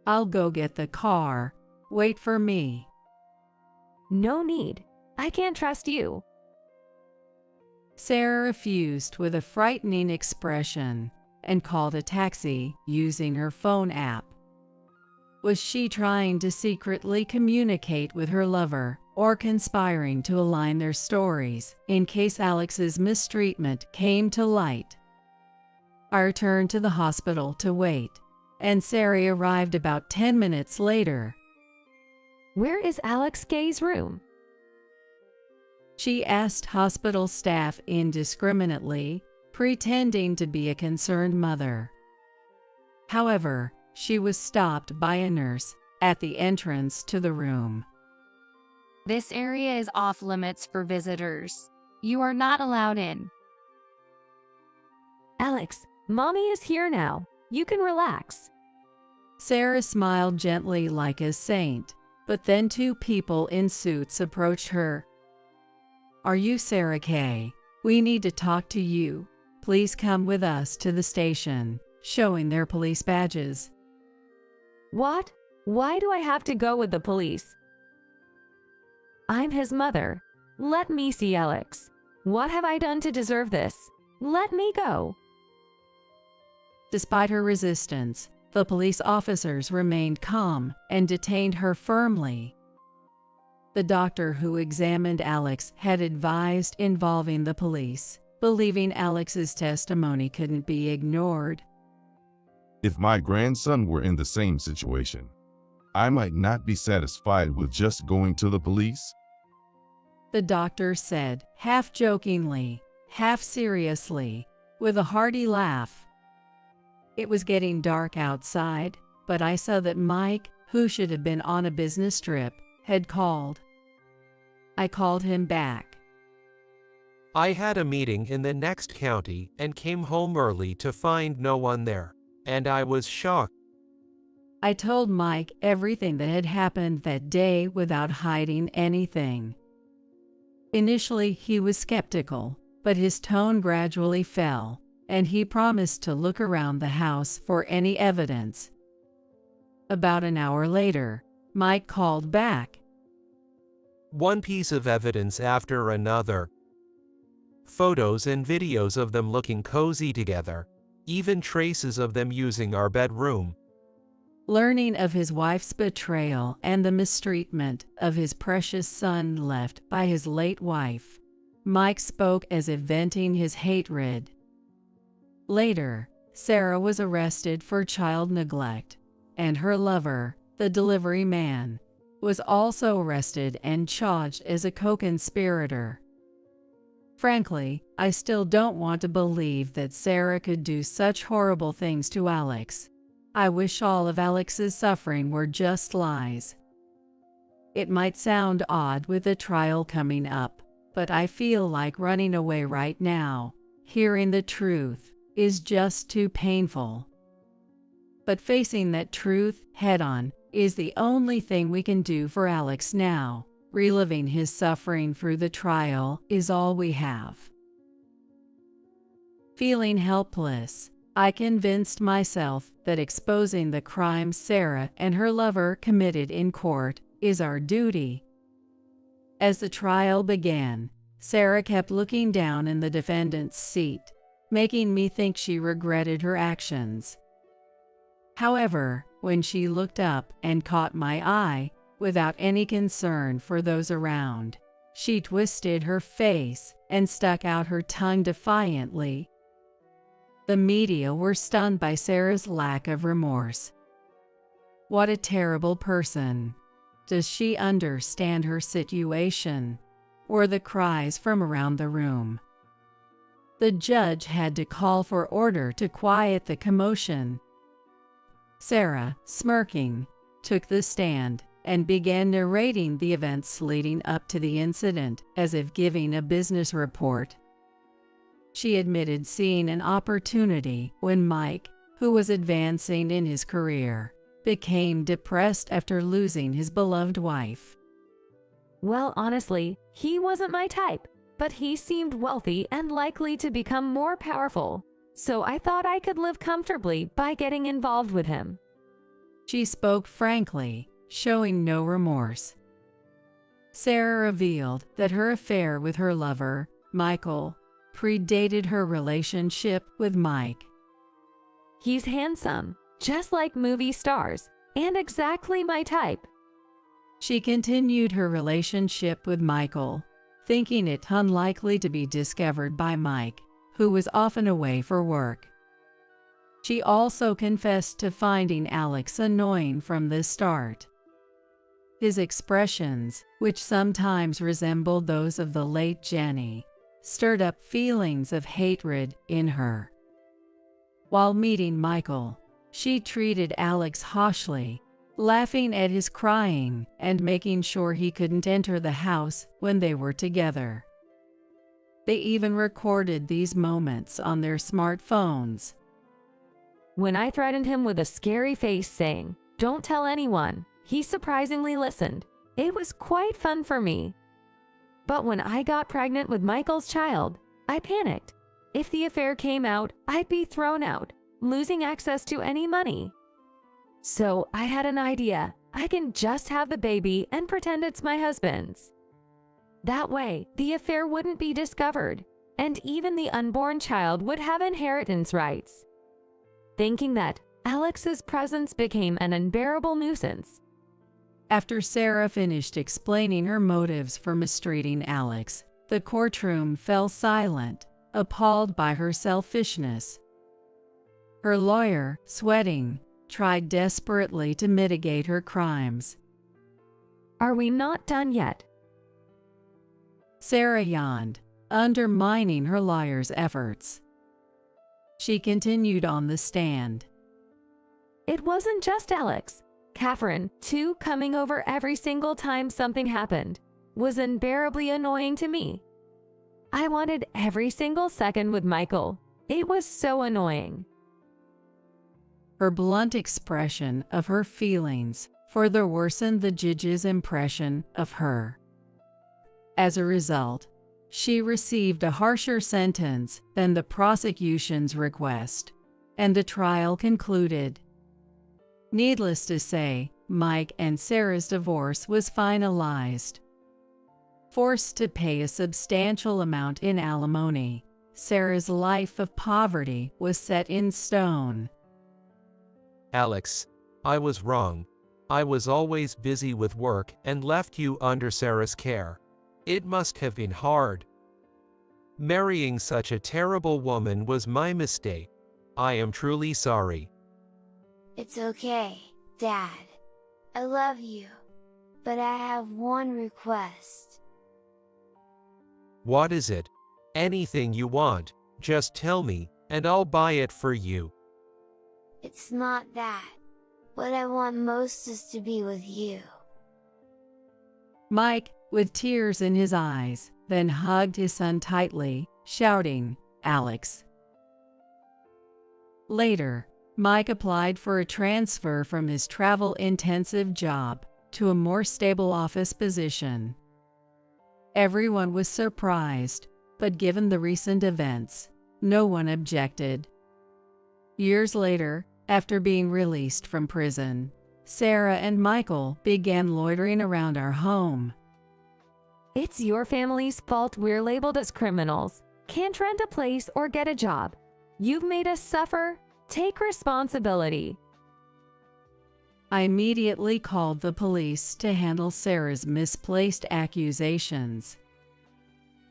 "I'll go get the car. Wait for me." No need. I can't trust you. Sarah refused with a frightening expression and called a taxi using her phone app. Was she trying to secretly communicate with her lover or conspiring to align their stories in case Alex's mistreatment came to light? I returned to the hospital to wait, and Sarah arrived about 10 minutes later. Where is Alex Gay's room? She asked hospital staff indiscriminately, pretending to be a concerned mother. However, she was stopped by a nurse at the entrance to the room. This area is off limits for visitors. You are not allowed in. Alex, Mommy is here now. You can relax. Sarah smiled gently like a saint, but then two people in suits approached her. "Are you Sarah Kay? We need to talk to you. Please come with us to the station," showing their police badges. What? Why do I have to go with the police? I'm his mother. Let me see Alex. What have I done to deserve this? Let me go. Despite her resistance, the police officers remained calm and detained her firmly. The doctor who examined Alex had advised involving the police, believing Alex's testimony couldn't be ignored. If my grandson were in the same situation, I might not be satisfied with just going to the police. The doctor said, half jokingly, half seriously, with a hearty laugh. It was getting dark outside, but I saw that Mike, who should have been on a business trip, had called. I called him back. I had a meeting in the next county and came home early to find no one there, and I was shocked. I told Mike everything that had happened that day without hiding anything. Initially, he was skeptical, but his tone gradually fell, and he promised to look around the house for any evidence. About an hour later, Mike called back. One piece of evidence after another. Photos and videos of them looking cozy together, even traces of them using our bedroom. Learning of his wife's betrayal and the mistreatment of his precious son left by his late wife, Mike spoke as if venting his hatred. Later, Sarah was arrested for child neglect, and her lover, the delivery man, was also arrested and charged as a co-conspirator. Frankly, I still don't want to believe that Sarah could do such horrible things to Alex. I wish all of Alex's suffering were just lies. It might sound odd with the trial coming up, but I feel like running away right now. Hearing the truth is just too painful. But facing that truth head-on is the only thing we can do for Alex now. Reliving his suffering through the trial is all we have. Feeling helpless, I convinced myself that exposing the crimes Sarah and her lover committed in court is our duty. As the trial began, Sarah kept looking down in the defendant's seat, making me think she regretted her actions. However, when she looked up and caught my eye, without any concern for those around, she twisted her face and stuck out her tongue defiantly. The media were stunned by Sarah's lack of remorse. What a terrible person. Does she understand her situation? Were the cries from around the room. The judge had to call for order to quiet the commotion. Sarah, smirking, took the stand and began narrating the events leading up to the incident as if giving a business report. She admitted seeing an opportunity when Mike, who was advancing in his career, became depressed after losing his beloved wife. Well, honestly, he wasn't my type, but he seemed wealthy and likely to become more powerful, so I thought I could live comfortably by getting involved with him. She spoke frankly, showing no remorse. Sarah revealed that her affair with her lover, Michael, predated her relationship with Mike. He's handsome, just like movie stars, and exactly my type. She continued her relationship with Michael, thinking it unlikely to be discovered by Mike, who was often away for work. She also confessed to finding Alex annoying from the start. His expressions, which sometimes resembled those of the late Jenny, stirred up feelings of hatred in her. While meeting Michael, she treated Alex harshly, laughing at his crying and making sure he couldn't enter the house when they were together. They even recorded these moments on their smartphones. When I threatened him with a scary face saying, "Don't tell anyone," he surprisingly listened. It was quite fun for me. But when I got pregnant with Michael's child, I panicked. If the affair came out, I'd be thrown out, losing access to any money. So I had an idea. I can just have the baby and pretend it's my husband's. That way, the affair wouldn't be discovered, and even the unborn child would have inheritance rights. Thinking that, Alex's presence became an unbearable nuisance. After Sarah finished explaining her motives for mistreating Alex, the courtroom fell silent, appalled by her selfishness. Her lawyer, sweating, tried desperately to mitigate her crimes. Are we not done yet? Sarah yawned, undermining her lawyer's efforts. She continued on the stand. It wasn't just Alex. Catherine, too, coming over every single time something happened, was unbearably annoying to me. I wanted every single second with Michael. It was so annoying. Her blunt expression of her feelings further worsened the judge's impression of her. As a result, she received a harsher sentence than the prosecution's request, and the trial concluded. Needless to say, Mike and Sarah's divorce was finalized. Forced to pay a substantial amount in alimony, Sarah's life of poverty was set in stone. Alex, I was wrong. I was always busy with work and left you under Sarah's care. It must have been hard. Marrying such a terrible woman was my mistake. I am truly sorry. It's okay, Dad. I love you. But I have one request. What is it? Anything you want, just tell me, and I'll buy it for you. It's not that. What I want most is to be with you. Mike, with tears in his eyes, then hugged his son tightly, shouting, "Alex." Later, Mike applied for a transfer from his travel-intensive job to a more stable office position. Everyone was surprised, but given the recent events, no one objected. Years later, after being released from prison, Sarah and Michael began loitering around our home. It's your family's fault we're labeled as criminals. Can't rent a place or get a job. You've made us suffer. Take responsibility. I immediately called the police to handle Sarah's misplaced accusations.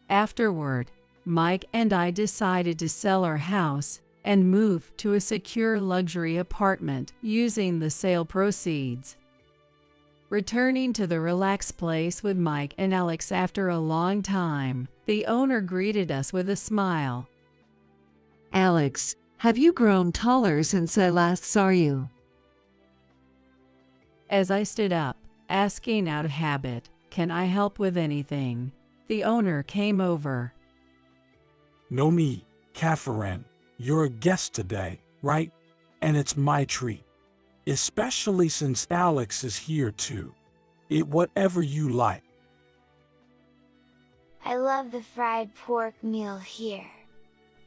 Afterward, Mike and I decided to sell our house and move to a secure luxury apartment using the sale proceeds. Returning to the relaxed place with Mike and Alex after a long time, the owner greeted us with a smile. "Alex, have you grown taller since I last saw you?" As I stood up, asking out of habit, "Can I help with anything?" the owner came over. "No me, Catherine. You're a guest today, right? And it's my treat. Especially since Alex is here too. Eat whatever you like." I love the fried pork meal here.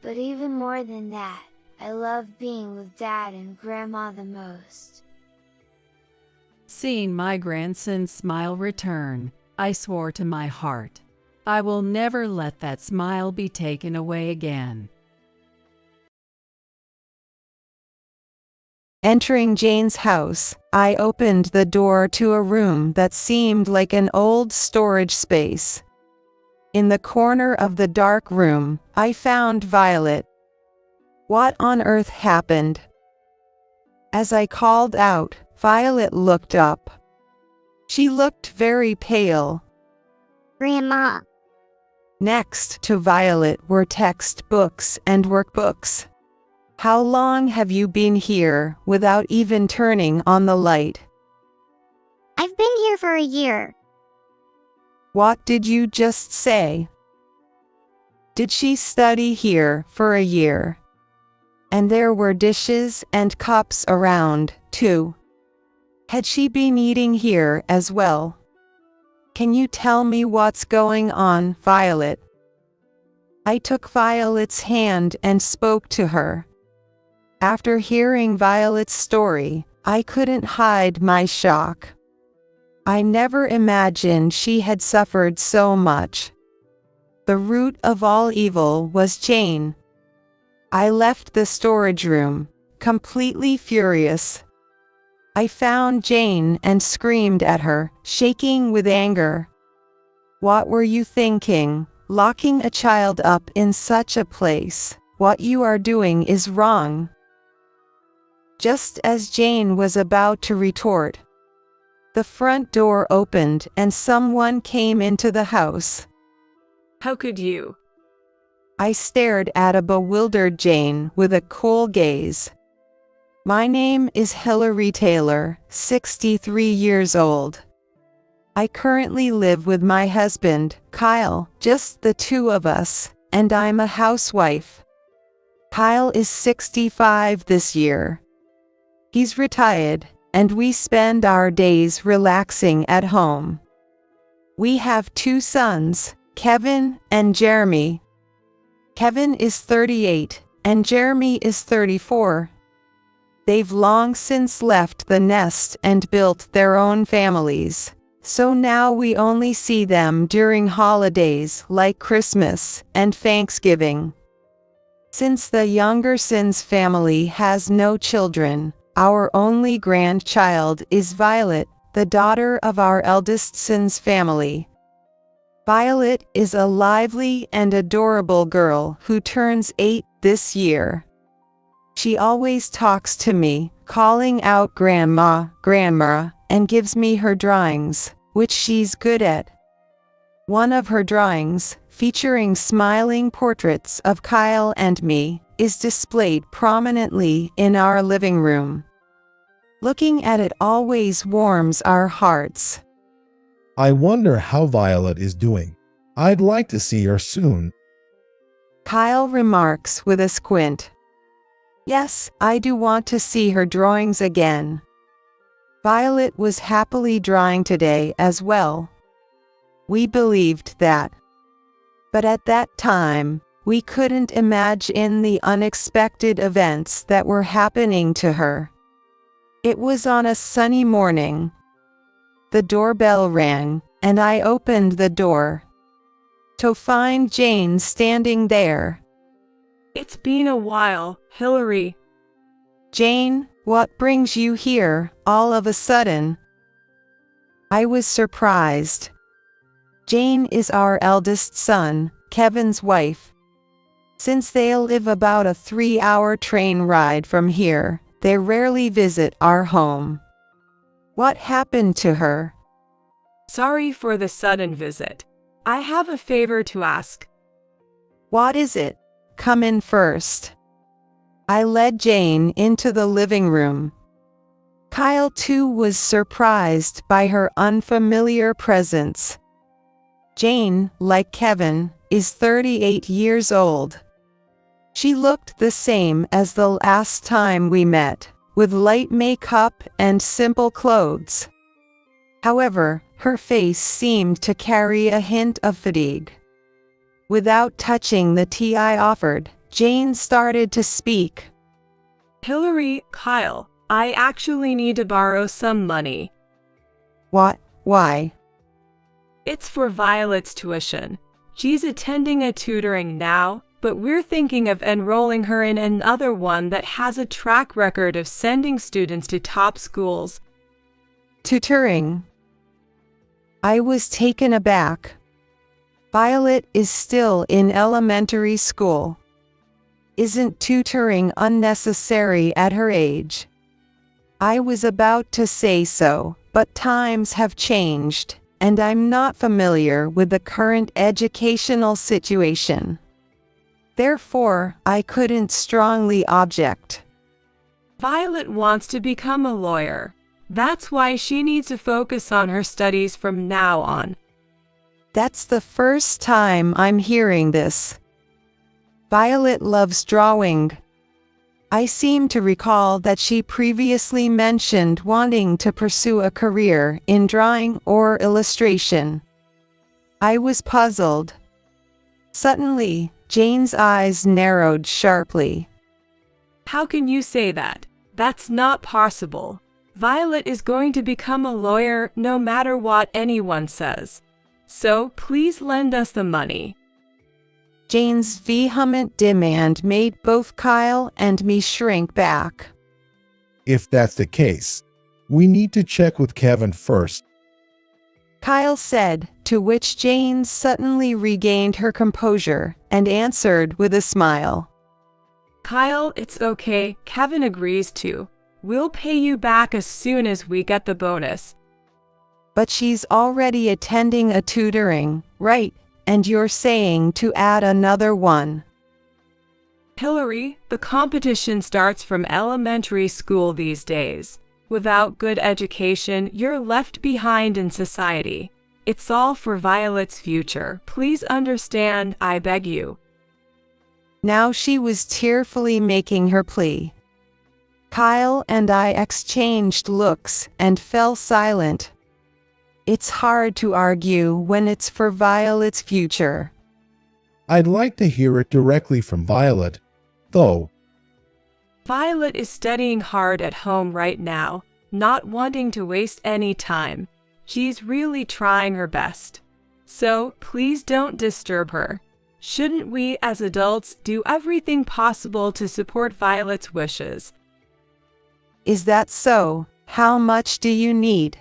But even more than that, I love being with Dad and Grandma the most. Seeing my grandson's smile return, I swore to my heart, I will never let that smile be taken away again. Entering Jane's house, I opened the door to a room that seemed like an old storage space. In the corner of the dark room, I found Violet. What on earth happened? As I called out, Violet looked up. She looked very pale. Grandma. Next to Violet were textbooks and workbooks. "How long have you been here without even turning on the light?" I've been here for a year. What did you just say? Did she study here for a year? And there were dishes and cups around, too. Had she been eating here as well? Can you tell me what's going on, Violet? I took Violet's hand and spoke to her. After hearing Violet's story, I couldn't hide my shock. I never imagined she had suffered so much. The root of all evil was Jane. I left the storage room, completely furious. I found Jane and screamed at her, shaking with anger. What were you thinking, locking a child up in such a place? What you are doing is wrong. Just as Jane was about to retort, the front door opened and someone came into the house. How could you? I stared at a bewildered Jane with a cool gaze. My name is Hillary Taylor, 63 years old. I currently live with my husband, Kyle, just the two of us, and I'm a housewife. Kyle is 65 this year. He's retired, and we spend our days relaxing at home. We have two sons, Kevin and Jeremy. Kevin is 38, and Jeremy is 34. They've long since left the nest and built their own families, so now we only see them during holidays like Christmas and Thanksgiving. Since the younger son's family has no children, our only grandchild is Violet, the daughter of our eldest son's family. Violet is a lively and adorable girl who turns 8 this year. She always talks to me, calling out Grandma, Grandma, and gives me her drawings, which she's good at. One of her drawings, featuring smiling portraits of Kyle and me, is displayed prominently in our living room. Looking at it always warms our hearts. I wonder how Violet is doing. I'd like to see her soon. Kyle remarks with a squint. Yes, I do want to see her drawings again. Violet was happily drawing today as well. We believed that. But at that time, we couldn't imagine the unexpected events that were happening to her. It was on a sunny morning. The doorbell rang, and I opened the door to find Jane standing there. It's been a while, Hillary. Jane, what brings you here, all of a sudden? I was surprised. Jane is our eldest son, Kevin's wife. Since they live about a 3-hour train ride from here, they rarely visit our home. What happened to her? Sorry for the sudden visit. I have a favor to ask. What is it? Come in first. I led Jane into the living room. Kyle too was surprised by her unfamiliar presence. Jane, like Kevin, is 38 years old. She looked the same as the last time we met, with light makeup and simple clothes. However, her face seemed to carry a hint of fatigue. Without touching the tea I offered, Jane started to speak. Hillary, Kyle, I actually need to borrow some money. What? Why? It's for Violet's tuition. She's attending a tutoring now, but we're thinking of enrolling her in another one that has a track record of sending students to top schools. Tutoring. I was taken aback. Violet is still in elementary school. Isn't tutoring unnecessary at her age? I was about to say so, but times have changed, and I'm not familiar with the current educational situation. Therefore, I couldn't strongly object. Violet wants to become a lawyer. That's why she needs to focus on her studies from now on. That's the first time I'm hearing this. Violet loves drawing. I seem to recall that she previously mentioned wanting to pursue a career in drawing or illustration. I was puzzled. Suddenly, Jane's eyes narrowed sharply. How can you say that? That's not possible. Violet is going to become a lawyer no matter what anyone says. So please lend us the money. Jane's vehement demand made both Kyle and me shrink back. If that's the case, we need to check with Kevin first. Kyle said, to which Jane suddenly regained her composure and answered with a smile. Kyle, it's okay. Kevin agrees to. We'll pay you back as soon as we get the bonus. But she's already attending a tutoring, right? And you're saying to add another one. Hillary, the competition starts from elementary school these days. Without good education, you're left behind in society. It's all for Violet's future. Please understand, I beg you. Now she was tearfully making her plea. Kyle and I exchanged looks and fell silent. It's hard to argue when it's for Violet's future. I'd like to hear it directly from Violet, though. Violet is studying hard at home right now, not wanting to waste any time. She's really trying her best. So please don't disturb her. Shouldn't we as adults do everything possible to support Violet's wishes? Is that so? How much do you need?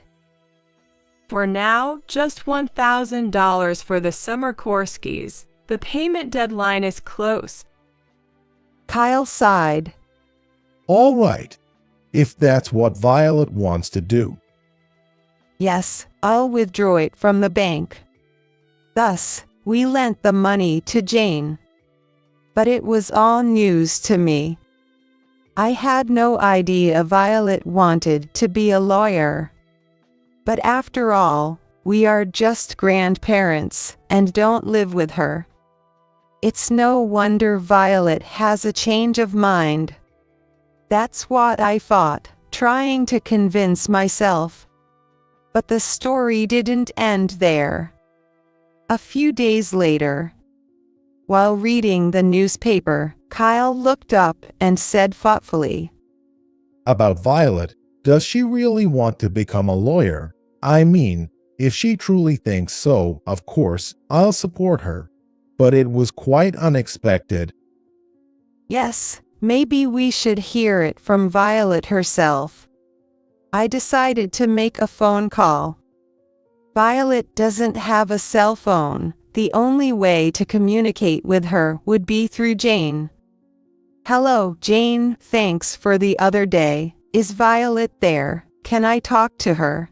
For now, just $1,000 for the summer courses. The payment deadline is close. Kyle sighed. All right, if that's what Violet wants to do. Yes, I'll withdraw it from the bank. Thus, we lent the money to Jane. But it was all news to me. I had no idea Violet wanted to be a lawyer. But after all, we are just grandparents and don't live with her. It's no wonder Violet has a change of mind. That's what I thought, trying to convince myself. But the story didn't end there. A few days later, while reading the newspaper, Kyle looked up and said thoughtfully, About Violet, does she really want to become a lawyer? I mean, if she truly thinks so, of course, I'll support her. But it was quite unexpected. Yes, maybe we should hear it from Violet herself. I decided to make a phone call. Violet doesn't have a cell phone. The only way to communicate with her would be through Jane. Hello, Jane, thanks for the other day. Is Violet there? Can I talk to her?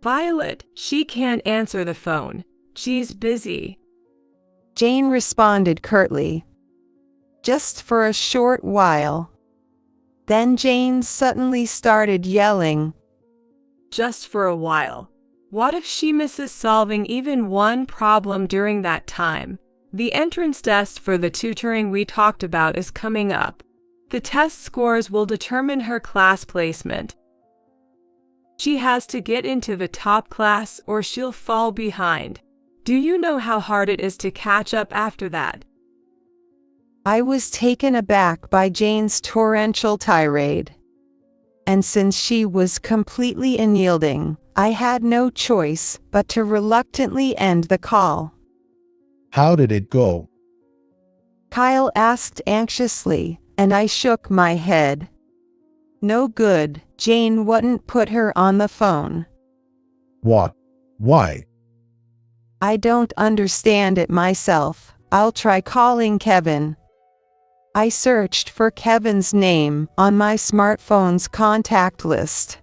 Violet, she can't answer the phone. She's busy. Jane responded curtly. Just for a short while. Then Jane suddenly started yelling. Just for a while. What if she misses solving even one problem during that time? The entrance test for the tutoring we talked about is coming up. The test scores will determine her class placement. She has to get into the top class or she'll fall behind. Do you know how hard it is to catch up after that? I was taken aback by Jane's torrential tirade. And since she was completely unyielding, I had no choice but to reluctantly end the call. How did it go? Kyle asked anxiously, and I shook my head. No good, Jane wouldn't put her on the phone. What? Why? I don't understand it myself. I'll try calling Kevin. I searched for Kevin's name on my smartphone's contact list.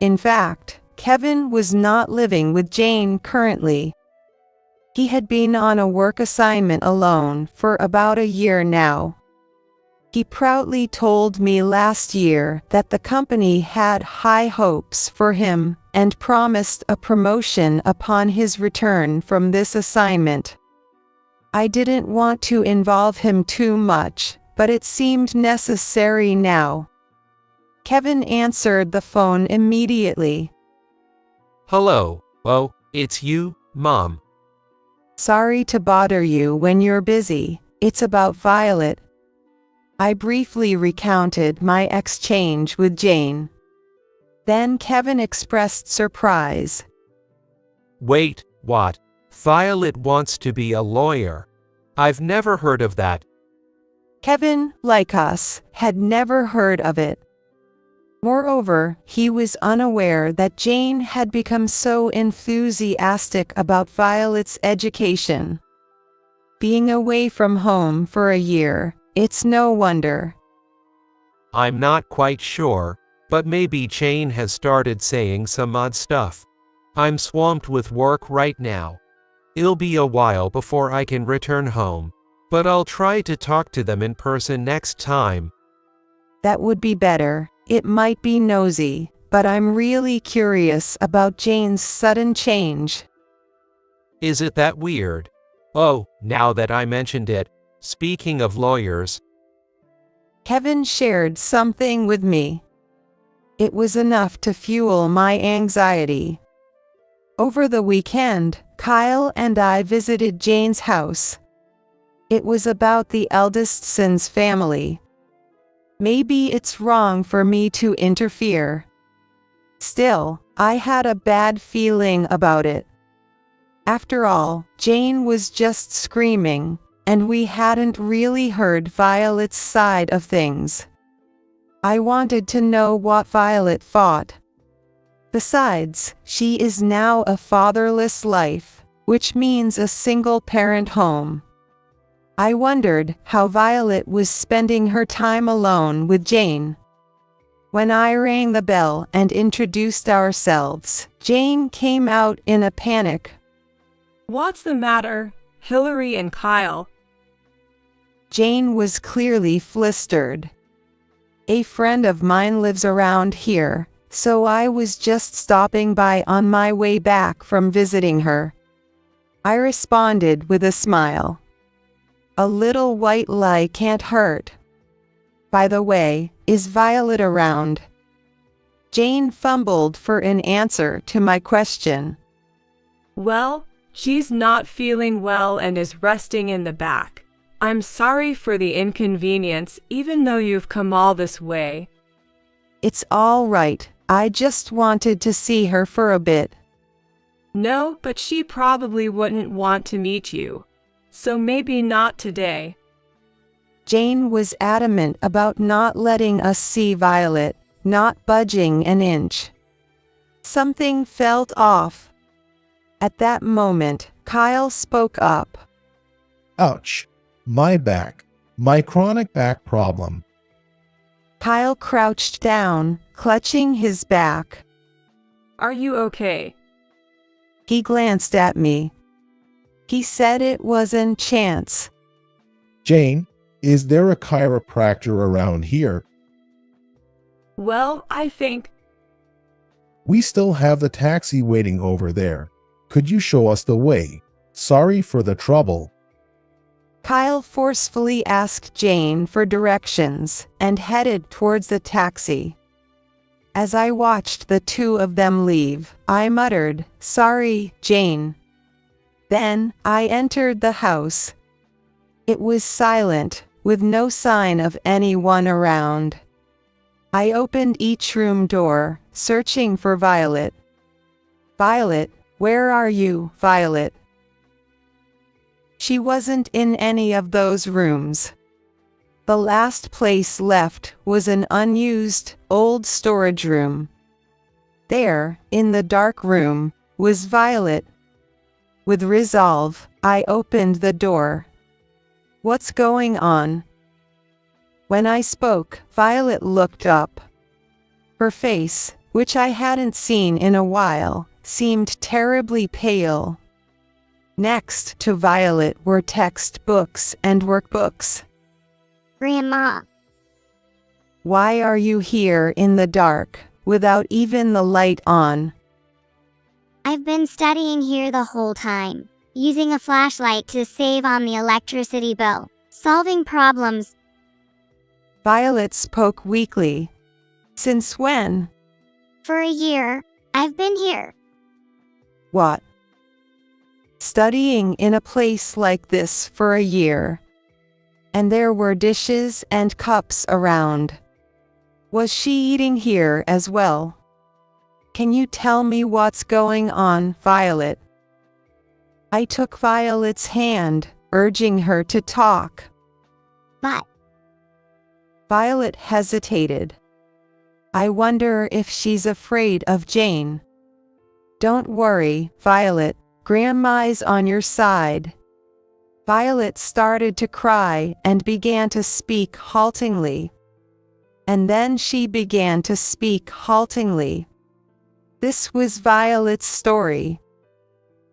In fact, Kevin was not living with Jane currently. He had been on a work assignment alone for about a year now. He proudly told me last year that the company had high hopes for him and promised a promotion upon his return from this assignment. I didn't want to involve him too much, but it seemed necessary now. Kevin answered the phone immediately. Hello, oh, it's you, Mom. Sorry to bother you when you're busy. It's about Violet. I briefly recounted my exchange with Jane. Then Kevin expressed surprise. Wait, what? Violet wants to be a lawyer. I've never heard of that. Kevin, like us, had never heard of it. Moreover, he was unaware that Jane had become so enthusiastic about Violet's education. Being away from home for a year, it's no wonder. I'm not quite sure, but maybe Jane has started saying some odd stuff. I'm swamped with work right now. It'll be a while before I can return home, but I'll try to talk to them in person next time. That would be better. It might be nosy, but I'm really curious about Jane's sudden change. Is it that weird? Oh, now that I mentioned it, speaking of lawyers. Kevin shared something with me. It was enough to fuel my anxiety. Over the weekend, Kyle and I visited Jane's house. It was about the eldest son's family. Maybe it's wrong for me to interfere. Still, I had a bad feeling about it. After all, Jane was just screaming, and we hadn't really heard Violet's side of things. I wanted to know what Violet thought. Besides, she is now a fatherless life, which means a single-parent home. I wondered how Violet was spending her time alone with Jane. When I rang the bell and introduced ourselves, Jane came out in a panic. What's the matter, Hillary and Kyle? Jane was clearly flustered. A friend of mine lives around here, so I was just stopping by on my way back from visiting her. I responded with a smile. A little white lie can't hurt. By the way, is Violet around? Jane fumbled for an answer to my question. Well, she's not feeling well and is resting in the back. I'm sorry for the inconvenience, even though you've come all this way. It's all right. I just wanted to see her for a bit. No, but she probably wouldn't want to meet you. So maybe not today. Jane was adamant about not letting us see Violet, not budging an inch. Something felt off. At that moment, Kyle spoke up. Ouch. My back. My chronic back problem. Kyle crouched down, clutching his back. Are you okay? He glanced at me. He said it wasn't chance. Jane, is there a chiropractor around here? Well, I think. We still have the taxi waiting over there. Could you show us the way? Sorry for the trouble. Kyle forcefully asked Jane for directions and headed towards the taxi. As I watched the two of them leave, I muttered, "Sorry, Jane." Then, I entered the house. It was silent, with no sign of anyone around. I opened each room door, searching for Violet. "Violet, where are you, Violet?" She wasn't in any of those rooms. The last place left was an unused, old storage room. There, in the dark room, was Violet. With resolve, I opened the door. "What's going on?" When I spoke, Violet looked up. Her face, which I hadn't seen in a while, seemed terribly pale. Next to Violet were textbooks and workbooks. Grandma, Why are you here in the dark, without even the light on? I've been studying here the whole time, using a flashlight to save on the electricity bill, solving problems. Violet spoke weakly. Since when? For a year, I've been here. What? Studying in a place like this for a year. And there were dishes and cups around. Was she eating here as well? Can you tell me what's going on, Violet? I took Violet's hand, urging her to talk. But Violet hesitated. I wonder if she's afraid of Jane. Don't worry, Violet, Grandma's on your side. Violet started to cry and began to speak haltingly. And then she began to speak haltingly. This was Violet's story.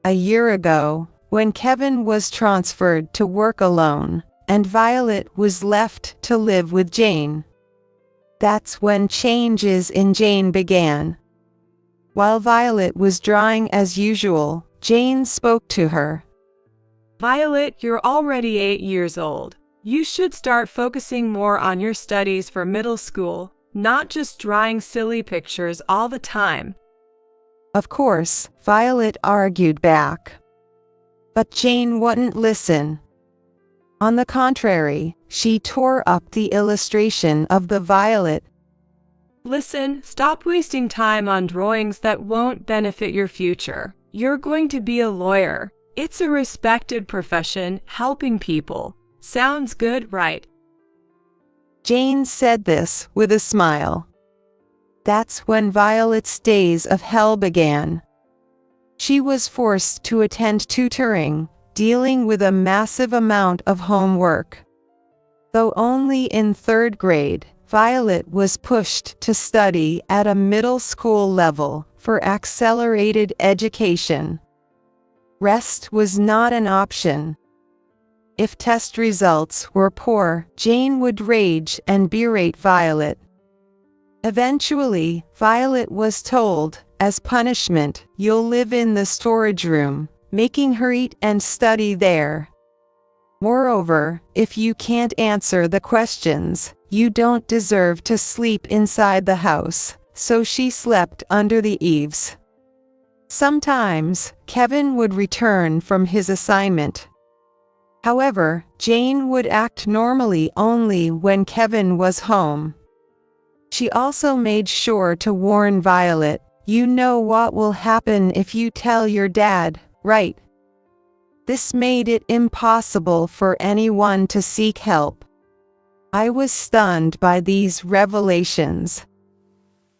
A year ago, when Kevin was transferred to work alone, and Violet was left to live with Jane. That's when changes in Jane began. While Violet was drawing as usual, Jane spoke to her. Violet, you're already 8 years old. You should start focusing more on your studies for middle school, not just drawing silly pictures all the time. Of course, Violet argued back. But Jane wouldn't listen. On the contrary, she tore up the illustration of the violet. Listen, stop wasting time on drawings that won't benefit your future. You're going to be a lawyer. It's a respected profession, helping people. Sounds good, right? Jane said this with a smile. That's when Violet's days of hell began. She was forced to attend tutoring, dealing with a massive amount of homework. Though only in 3rd grade, Violet was pushed to study at a middle school level for accelerated education. Rest was not an option. If test results were poor, Jane would rage and berate Violet. Eventually, Violet was told, as punishment, you'll live in the storage room, making her eat and study there. Moreover, if you can't answer the questions, you don't deserve to sleep inside the house, so she slept under the eaves. Sometimes, Kevin would return from his assignment. However, Jane would act normally only when Kevin was home. She also made sure to warn Violet, you know what will happen if you tell your dad, right? This made it impossible for anyone to seek help. I was stunned by these revelations.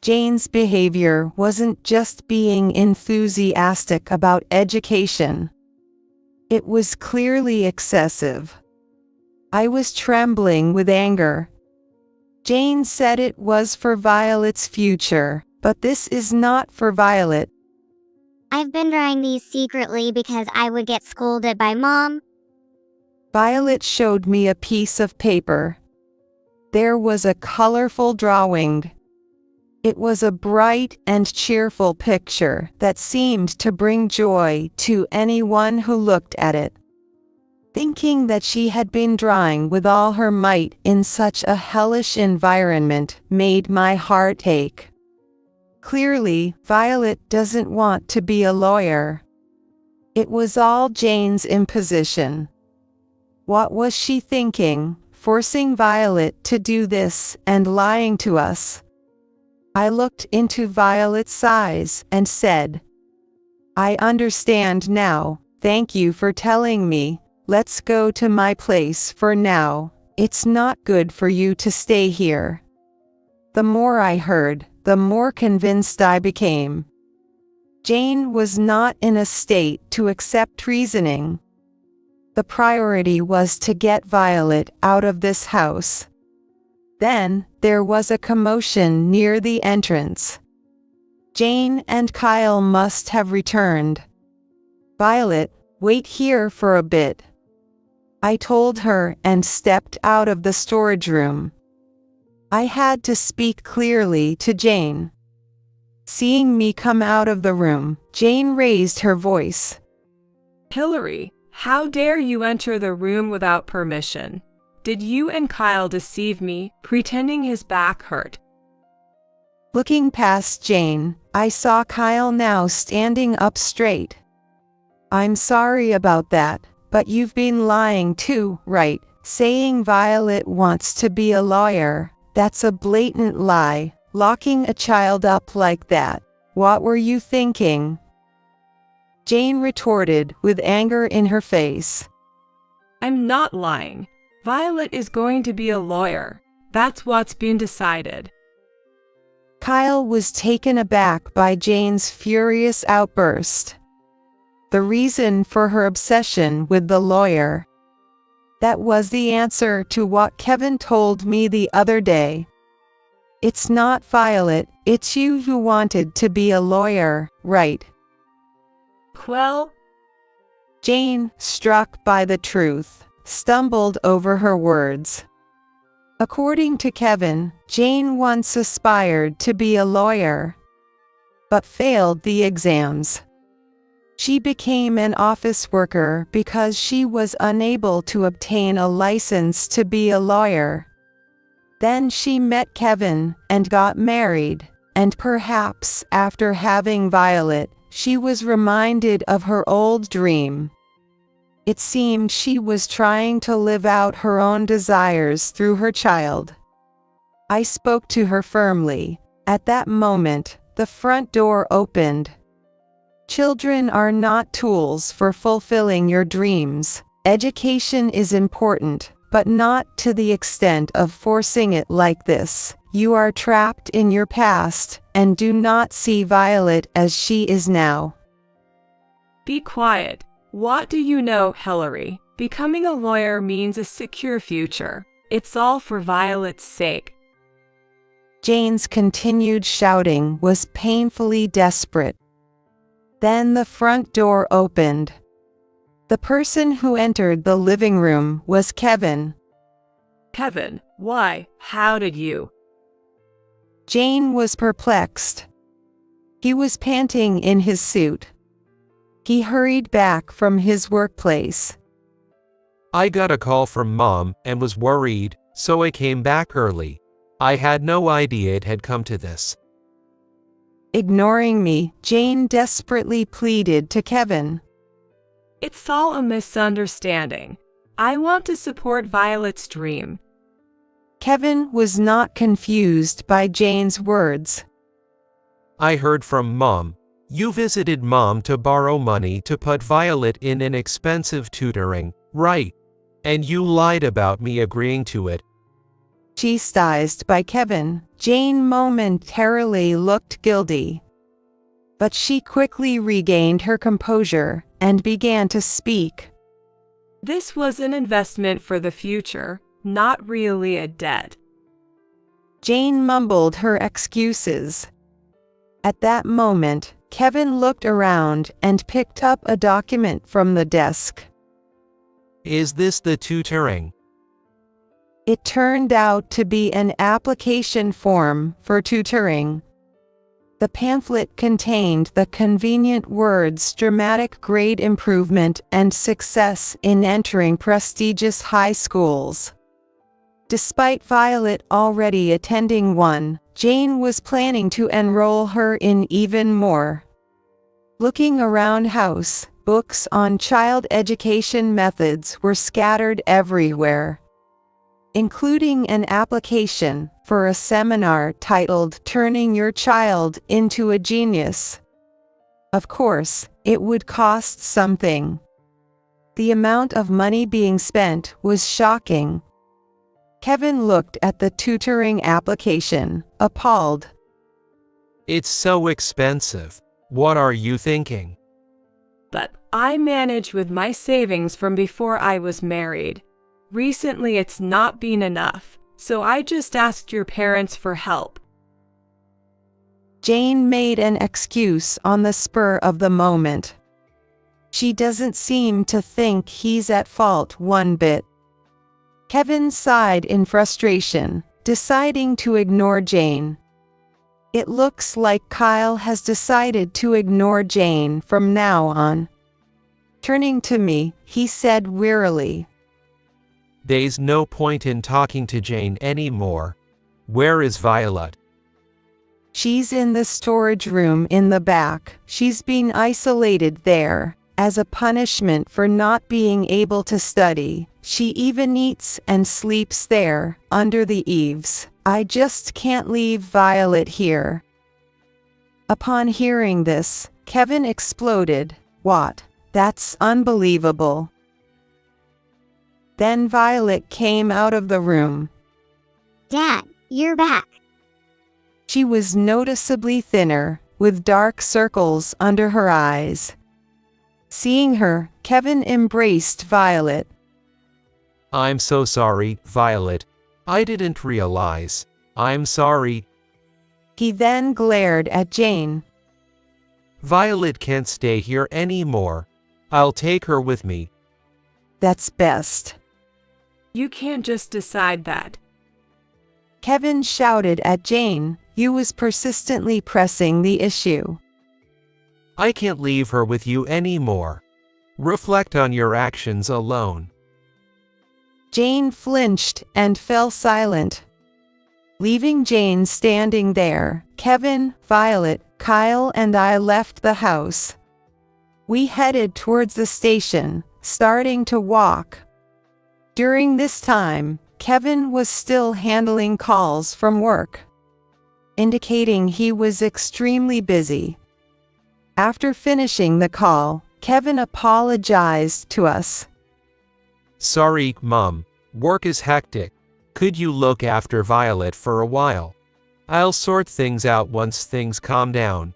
Jane's behavior wasn't just being enthusiastic about education. It was clearly excessive. I was trembling with anger. Jane said it was for Violet's future, but this is not for Violet. I've been drawing these secretly because I would get scolded by Mom. Violet showed me a piece of paper. There was a colorful drawing. It was a bright and cheerful picture that seemed to bring joy to anyone who looked at it. Thinking that she had been drawing with all her might in such a hellish environment made my heart ache. Clearly, Violet doesn't want to be a lawyer. It was all Jane's imposition. What was she thinking, forcing Violet to do this and lying to us? I looked into Violet's eyes and said, I understand now, thank you for telling me. Let's go to my place for now. It's not good for you to stay here. The more I heard, the more convinced I became. Jane was not in a state to accept reasoning. The priority was to get Violet out of this house. Then, there was a commotion near the entrance. Jane and Kyle must have returned. Violet, wait here for a bit. I told her and stepped out of the storage room. I had to speak clearly to Jane. Seeing me come out of the room, Jane raised her voice. Hillary, how dare you enter the room without permission? Did you and Kyle deceive me, pretending his back hurt? Looking past Jane, I saw Kyle now standing up straight. I'm sorry about that, but you've been lying too, right? Saying Violet wants to be a lawyer, that's a blatant lie. Locking a child up like that. What were you thinking? Jane retorted with anger in her face. I'm not lying. Violet is going to be a lawyer. That's what's been decided. Kyle was taken aback by Jane's furious outburst. The reason for her obsession with the lawyer. That was the answer to what Kevin told me the other day. It's not Violet, it's you who wanted to be a lawyer, right? Well, Jane, struck by the truth, stumbled over her words. According to Kevin, Jane once aspired to be a lawyer, but failed the exams. She became an office worker because she was unable to obtain a license to be a lawyer. Then she met Kevin and got married, and perhaps after having Violet, she was reminded of her old dream. It seemed she was trying to live out her own desires through her child. I spoke to her firmly. At that moment, the front door opened. Children are not tools for fulfilling your dreams. Education is important, but not to the extent of forcing it like this. You are trapped in your past, and do not see Violet as she is now. Be quiet. What do you know, Hillary? Becoming a lawyer means a secure future. It's all for Violet's sake. Jane's continued shouting was painfully desperate. Then the front door opened. The person who entered the living room was Kevin. Kevin, why? How did you? Jane was perplexed. He was panting in his suit. He hurried back from his workplace. I got a call from Mom and was worried, so I came back early. I had no idea it had come to this. Ignoring me, Jane desperately pleaded to Kevin. It's all a misunderstanding. I want to support Violet's dream. Kevin was not confused by Jane's words. I heard from Mom. You visited Mom to borrow money to put Violet in an expensive tutoring, right? And you lied about me agreeing to it. Chastised by Kevin, Jane momentarily looked guilty. But she quickly regained her composure and began to speak. This was an investment for the future, not really a debt. Jane mumbled her excuses. At that moment, Kevin looked around and picked up a document from the desk. Is this the tutoring? It turned out to be an application form for tutoring. The pamphlet contained the convenient words dramatic grade improvement and success in entering prestigious high schools. Despite Violet already attending one, Jane was planning to enroll her in even more. Looking around house, books on child education methods were scattered everywhere, including an application for a seminar titled Turning Your Child into a Genius. Of course, it would cost something. The amount of money being spent was shocking. Kevin looked at the tutoring application, appalled. It's so expensive. What are you thinking? But I manage with my savings from before I was married. Recently it's not been enough, so I just asked your parents for help. Jane made an excuse on the spur of the moment. She doesn't seem to think he's at fault one bit. Kevin sighed in frustration, deciding to ignore Jane. It looks like Kyle has decided to ignore Jane from now on. Turning to me, he said wearily, There's no point in talking to Jane anymore. Where is Violet? She's in the storage room in the back. She's been isolated there. As a punishment for not being able to study, she even eats and sleeps there, under the eaves. I just can't leave Violet here. Upon hearing this, Kevin exploded. What? That's unbelievable. Then Violet came out of the room. Dad, you're back. She was noticeably thinner, with dark circles under her eyes. Seeing her, Kevin embraced Violet. I'm so sorry, Violet. I didn't realize. I'm sorry. He then glared at Jane. Violet can't stay here anymore. I'll take her with me. That's best. You can't just decide that. Kevin shouted at Jane, who was persistently pressing the issue. I can't leave her with you anymore. Reflect on your actions alone. Jane flinched and fell silent. Leaving Jane standing there, Kevin, Violet, Kyle, and I left the house. We headed towards the station, starting to walk. During this time, Kevin was still handling calls from work, indicating he was extremely busy. After finishing the call, Kevin apologized to us. Sorry, Mom. Work is hectic. Could you look after Violet for a while? I'll sort things out once things calm down.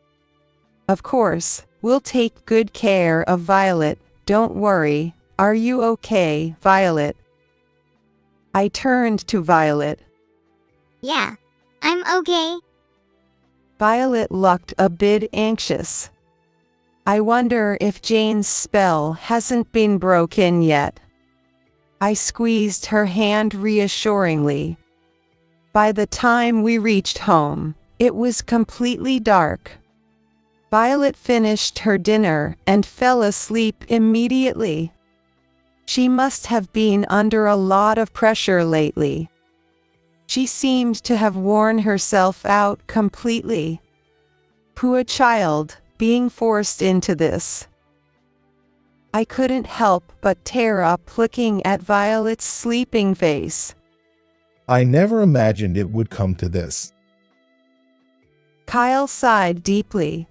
Of course, we'll take good care of Violet. Don't worry. Are you okay, Violet? I turned to Violet. Yeah, I'm okay. Violet looked a bit anxious. I wonder if Jane's spell hasn't been broken yet. I squeezed her hand reassuringly. By the time we reached home, it was completely dark. Violet finished her dinner and fell asleep immediately. She must have been under a lot of pressure lately. She seemed to have worn herself out completely. Poor child, being forced into this. I couldn't help but tear up looking at Violet's sleeping face. I never imagined it would come to this. Kyle sighed deeply.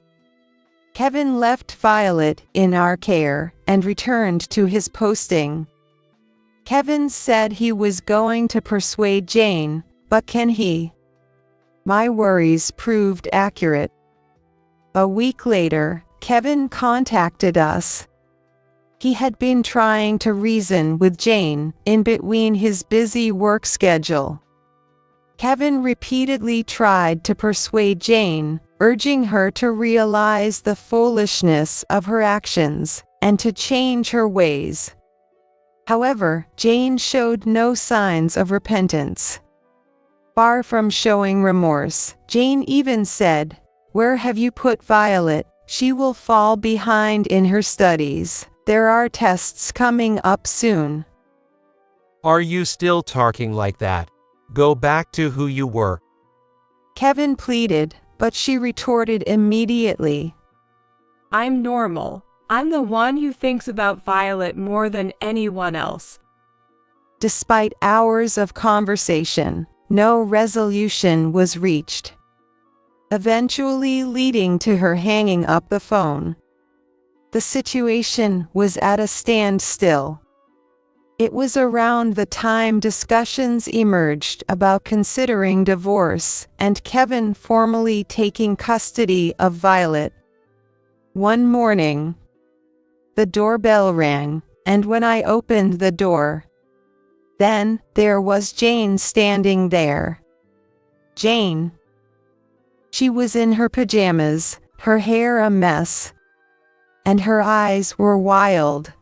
Kevin left Violet in our care and returned to his posting. Kevin said he was going to persuade Jane, but can he? My worries proved accurate. A week later, Kevin contacted us. He had been trying to reason with Jane in between his busy work schedule. Kevin repeatedly tried to persuade Jane, urging her to realize the foolishness of her actions and to change her ways. However, Jane showed no signs of repentance. Far from showing remorse, Jane even said, "Where have you put Violet? She will fall behind in her studies. There are tests coming up soon." Are you still talking like that? Go back to who you were. Kevin pleaded, but she retorted immediately. I'm normal. I'm the one who thinks about Violet more than anyone else. Despite hours of conversation, no resolution was reached, eventually leading to her hanging up the phone. The situation was at a standstill. It was around the time discussions emerged about considering divorce and Kevin formally taking custody of Violet. One morning, the doorbell rang, and when I opened the door, then there was Jane standing there. Jane. She was in her pajamas, her hair a mess, and her eyes were wild.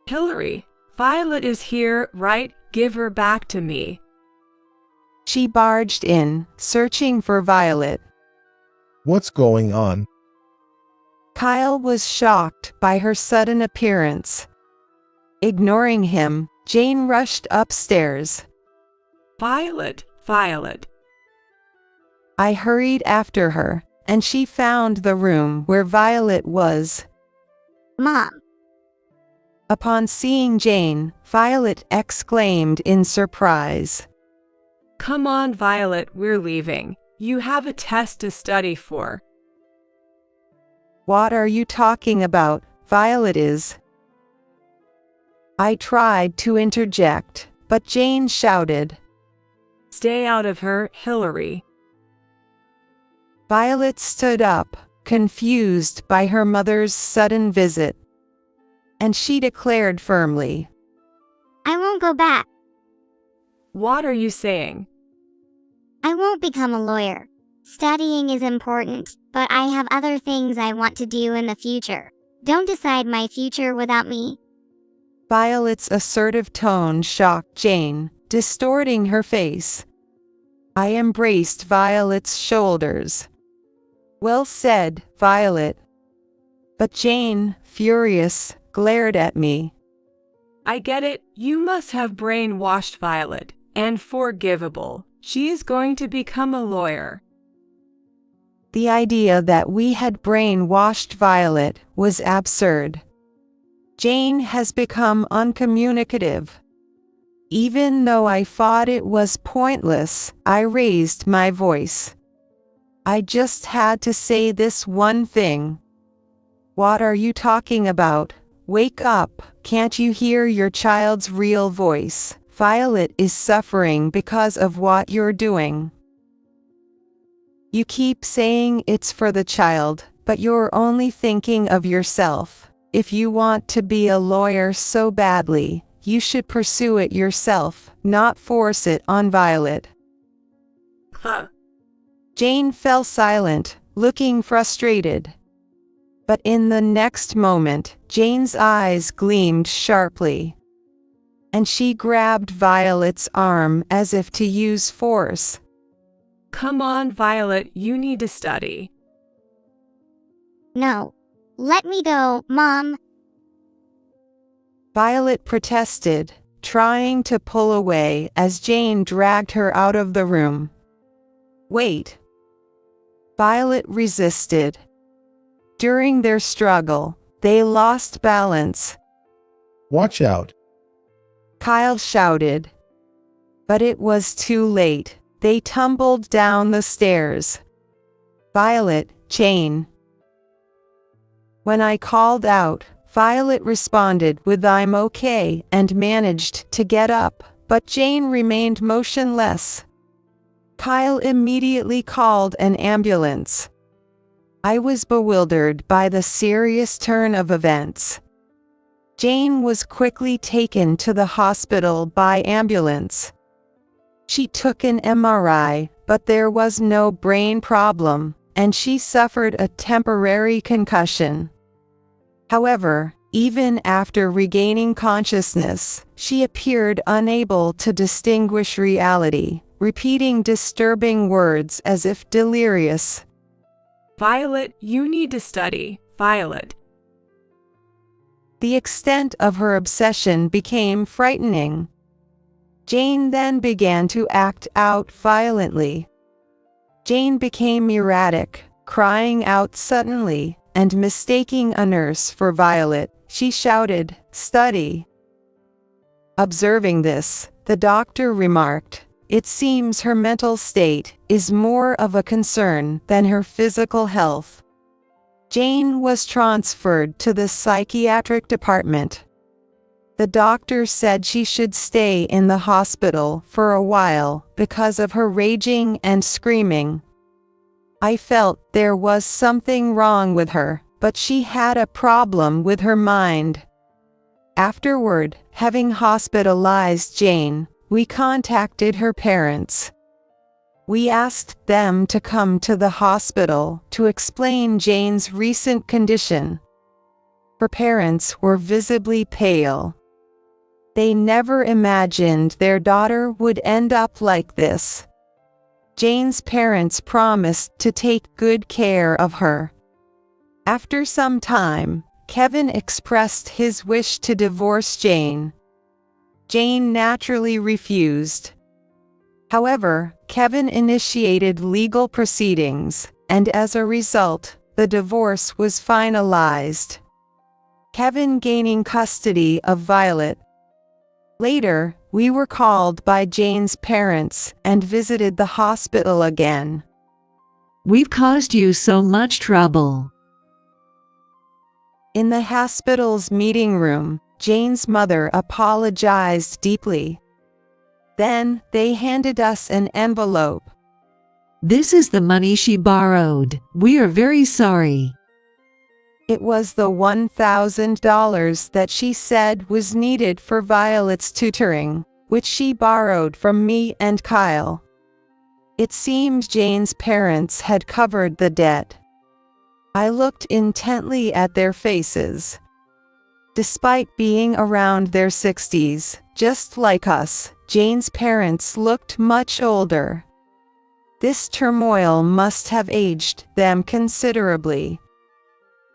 Hillary, Violet is here, right? Give her back to me. She barged in, searching for Violet. What's going on? Kyle was shocked by her sudden appearance. Ignoring him, Jane rushed upstairs. Violet, Violet. I hurried after her, and she found the room where Violet was. Mom. Upon seeing Jane, Violet exclaimed in surprise. Come on, Violet, we're leaving. You have a test to study for. What are you talking about? Violet is. I tried to interject, but Jane shouted. Stay out of her, Hillary. Violet stood up, confused by her mother's sudden visit. And she declared firmly, I won't go back. What are you saying? I won't become a lawyer. Studying is important, but I have other things I want to do in the future. Don't decide my future without me. Violet's assertive tone shocked Jane, distorting her face. I embraced Violet's shoulders. Well said, Violet. But Jane, furious, glared at me. I get it, you must have brainwashed Violet, and forgivable. She is going to become a lawyer. The idea that we had brainwashed Violet was absurd. Jane has become uncommunicative. Even though I thought it was pointless, I raised my voice. I just had to say this one thing. What are you talking about? Wake up, can't you hear your child's real voice? Violet is suffering because of what you're doing. You keep saying it's for the child, but you're only thinking of yourself. If you want to be a lawyer so badly, you should pursue it yourself, not force it on Violet. Huh. Jane fell silent, looking frustrated. But in the next moment, Jane's eyes gleamed sharply. And she grabbed Violet's arm as if to use force. Come on, Violet, you need to study. No. Let me go, Mom. Violet protested, trying to pull away as Jane dragged her out of the room. Wait. Violet resisted. During their struggle, they lost balance. Watch out. Kyle shouted. But it was too late. They tumbled down the stairs. Violet, Jane. When I called out, Violet responded with I'm okay and managed to get up, but Jane remained motionless. Kyle immediately called an ambulance. I was bewildered by the serious turn of events. Jane was quickly taken to the hospital by ambulance. She took an MRI, but there was no brain problem, and she suffered a temporary concussion. However, even after regaining consciousness, she appeared unable to distinguish reality, repeating disturbing words as if delirious. Violet, you need to study, Violet. The extent of her obsession became frightening. Jane then began to act out violently. Jane became erratic, crying out suddenly, and mistaking a nurse for Violet. She shouted, "Study!" Observing this, the doctor remarked, "It seems her mental state is more of a concern than her physical health." Jane was transferred to the psychiatric department. The doctor said she should stay in the hospital for a while because of her raging and screaming. I felt there was something wrong with her, but she had a problem with her mind. Afterward, having hospitalized Jane, we contacted her parents. We asked them to come to the hospital to explain Jane's recent condition. Her parents were visibly pale. They never imagined their daughter would end up like this. Jane's parents promised to take good care of her. After some time, Kevin expressed his wish to divorce Jane. Jane naturally refused. However, Kevin initiated legal proceedings, and as a result, the divorce was finalized. Kevin gaining custody of Violet. Later, we were called by Jane's parents and visited the hospital again. We've caused you so much trouble. In the hospital's meeting room, Jane's mother apologized deeply. Then, they handed us an envelope. This is the money she borrowed. We are very sorry. It was the $1,000 that she said was needed for Violet's tutoring, which she borrowed from me and Kyle. It seemed Jane's parents had covered the debt. I looked intently at their faces. Despite being around their 60s, just like us, Jane's parents looked much older. This turmoil must have aged them considerably.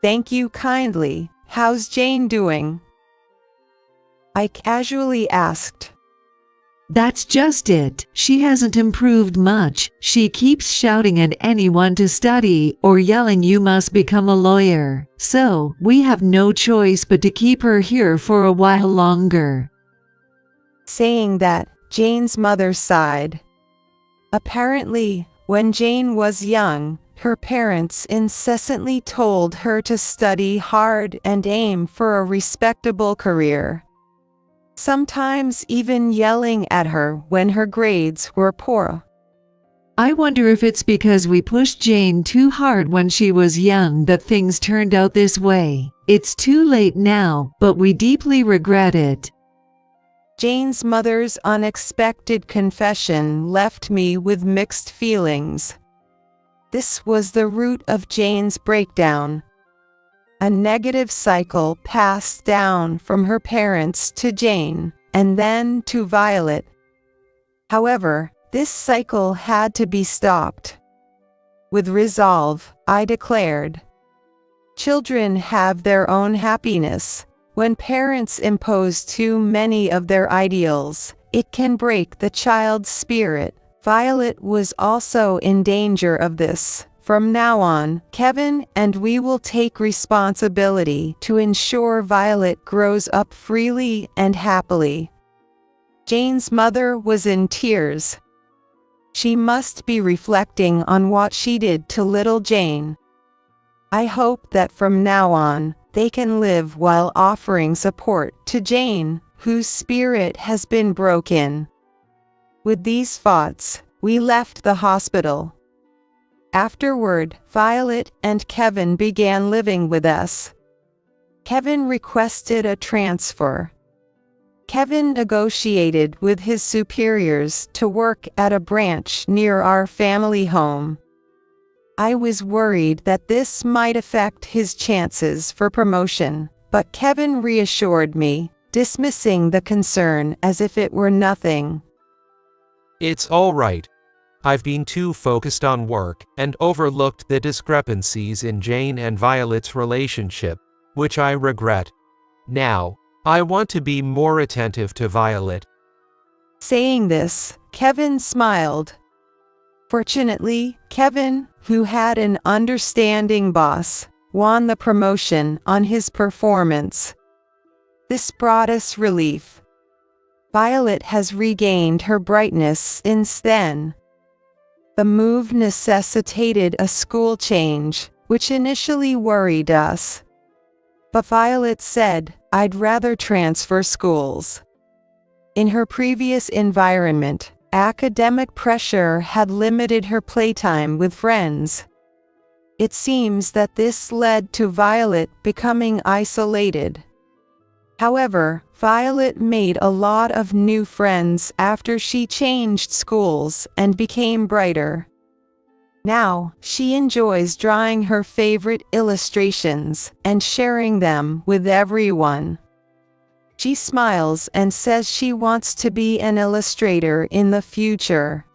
Thank you kindly. How's Jane doing? I casually asked. That's just it. She hasn't improved much. She keeps shouting at anyone to study or yelling you must become a lawyer. So, we have no choice but to keep her here for a while longer. Saying that, Jane's mother sighed. Apparently, when Jane was young, her parents incessantly told her to study hard and aim for a respectable career. Sometimes even yelling at her when her grades were poor. I wonder if it's because we pushed Jane too hard when she was young that things turned out this way. It's too late now, but we deeply regret it. Jane's mother's unexpected confession left me with mixed feelings. This was the root of Jane's breakdown. A negative cycle passed down from her parents to Jane, and then to Violet. However, this cycle had to be stopped. With resolve, I declared, children have their own happiness. When parents impose too many of their ideals, it can break the child's spirit. Violet was also in danger of this. From now on, Kevin and we will take responsibility to ensure Violet grows up freely and happily. Jane's mother was in tears. She must be reflecting on what she did to little Jane. I hope that from now on, they can live while offering support to Jane, whose spirit has been broken. With these thoughts, we left the hospital. Afterward, Violet and Kevin began living with us. Kevin requested a transfer. Kevin negotiated with his superiors to work at a branch near our family home. I was worried that this might affect his chances for promotion, but Kevin reassured me, dismissing the concern as if it were nothing. It's all right. I've been too focused on work and overlooked the discrepancies in Jane and Violet's relationship, which I regret. Now, I want to be more attentive to Violet. Saying this, Kevin smiled. Fortunately, Kevin, who had an understanding boss, won the promotion on his performance. This brought us relief. Violet has regained her brightness since then. The move necessitated a school change, which initially worried us. But Violet said, I'd rather transfer schools. In her previous environment, academic pressure had limited her playtime with friends. It seems that this led to Violet becoming isolated. However, Violet made a lot of new friends after she changed schools and became brighter. Now, she enjoys drawing her favorite illustrations and sharing them with everyone. She smiles and says she wants to be an illustrator in the future.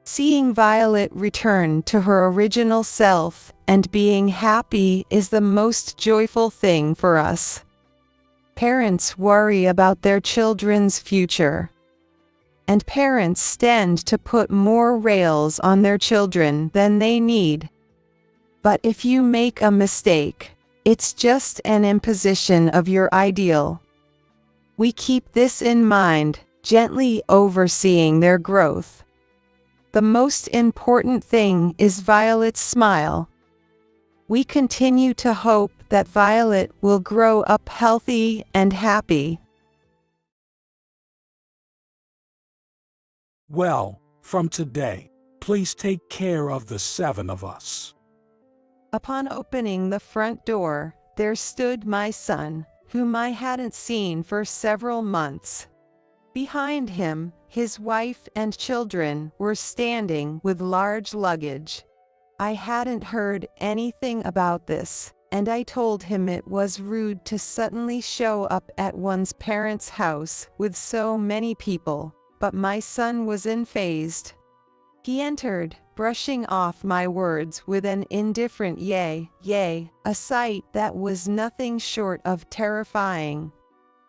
Seeing Violet return to her original self and being happy is the most joyful thing for us. Parents worry about their children's future, and parents tend to put more rails on their children than they need. But if you make a mistake, it's just an imposition of your ideal. We keep this in mind, gently overseeing their growth. The most important thing is Violet's smile. We continue to hope that Violet will grow up healthy and happy. Well, from today, please take care of the 7 of us. Upon opening the front door, there stood my son, whom I hadn't seen for several months. Behind him, his wife and children were standing with large luggage. I hadn't heard anything about this, and I told him it was rude to suddenly show up at one's parents' house with so many people, but my son was unfazed. He entered, brushing off my words with an indifferent yay, a sight that was nothing short of terrifying.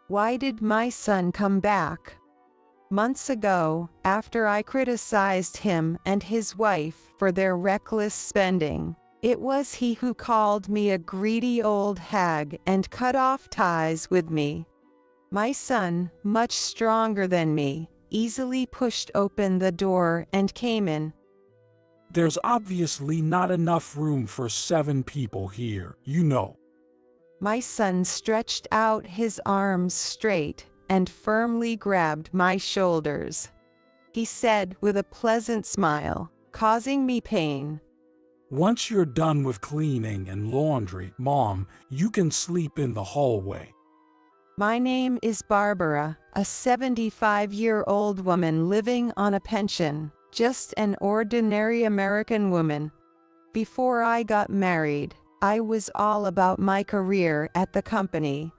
Why did my son come back? Months ago, after I criticized him and his wife for their reckless spending, it was he who called me a greedy old hag and cut off ties with me. My son, much stronger than me, easily pushed open the door and came in. There's obviously not enough room for 7 people here, you know. My son stretched out his arms straight and firmly grabbed my shoulders. He said with a pleasant smile, causing me pain, Once you're done with cleaning and laundry, Mom, you can sleep in the hallway. My name is Barbara, a 75-year-old woman living on a pension, just an ordinary American woman. Before I got married, I was all about my career at the company.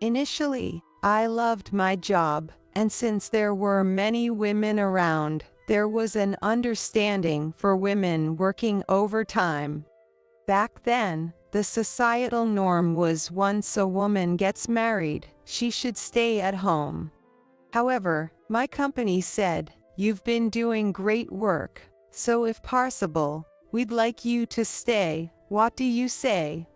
Initially, I loved my job, and since there were many women around, there was an understanding for women working overtime. Back then, the societal norm was once a woman gets married, she should stay at home. However, my company said, "You've been doing great work, so if possible, we'd like you to stay. What do you say?"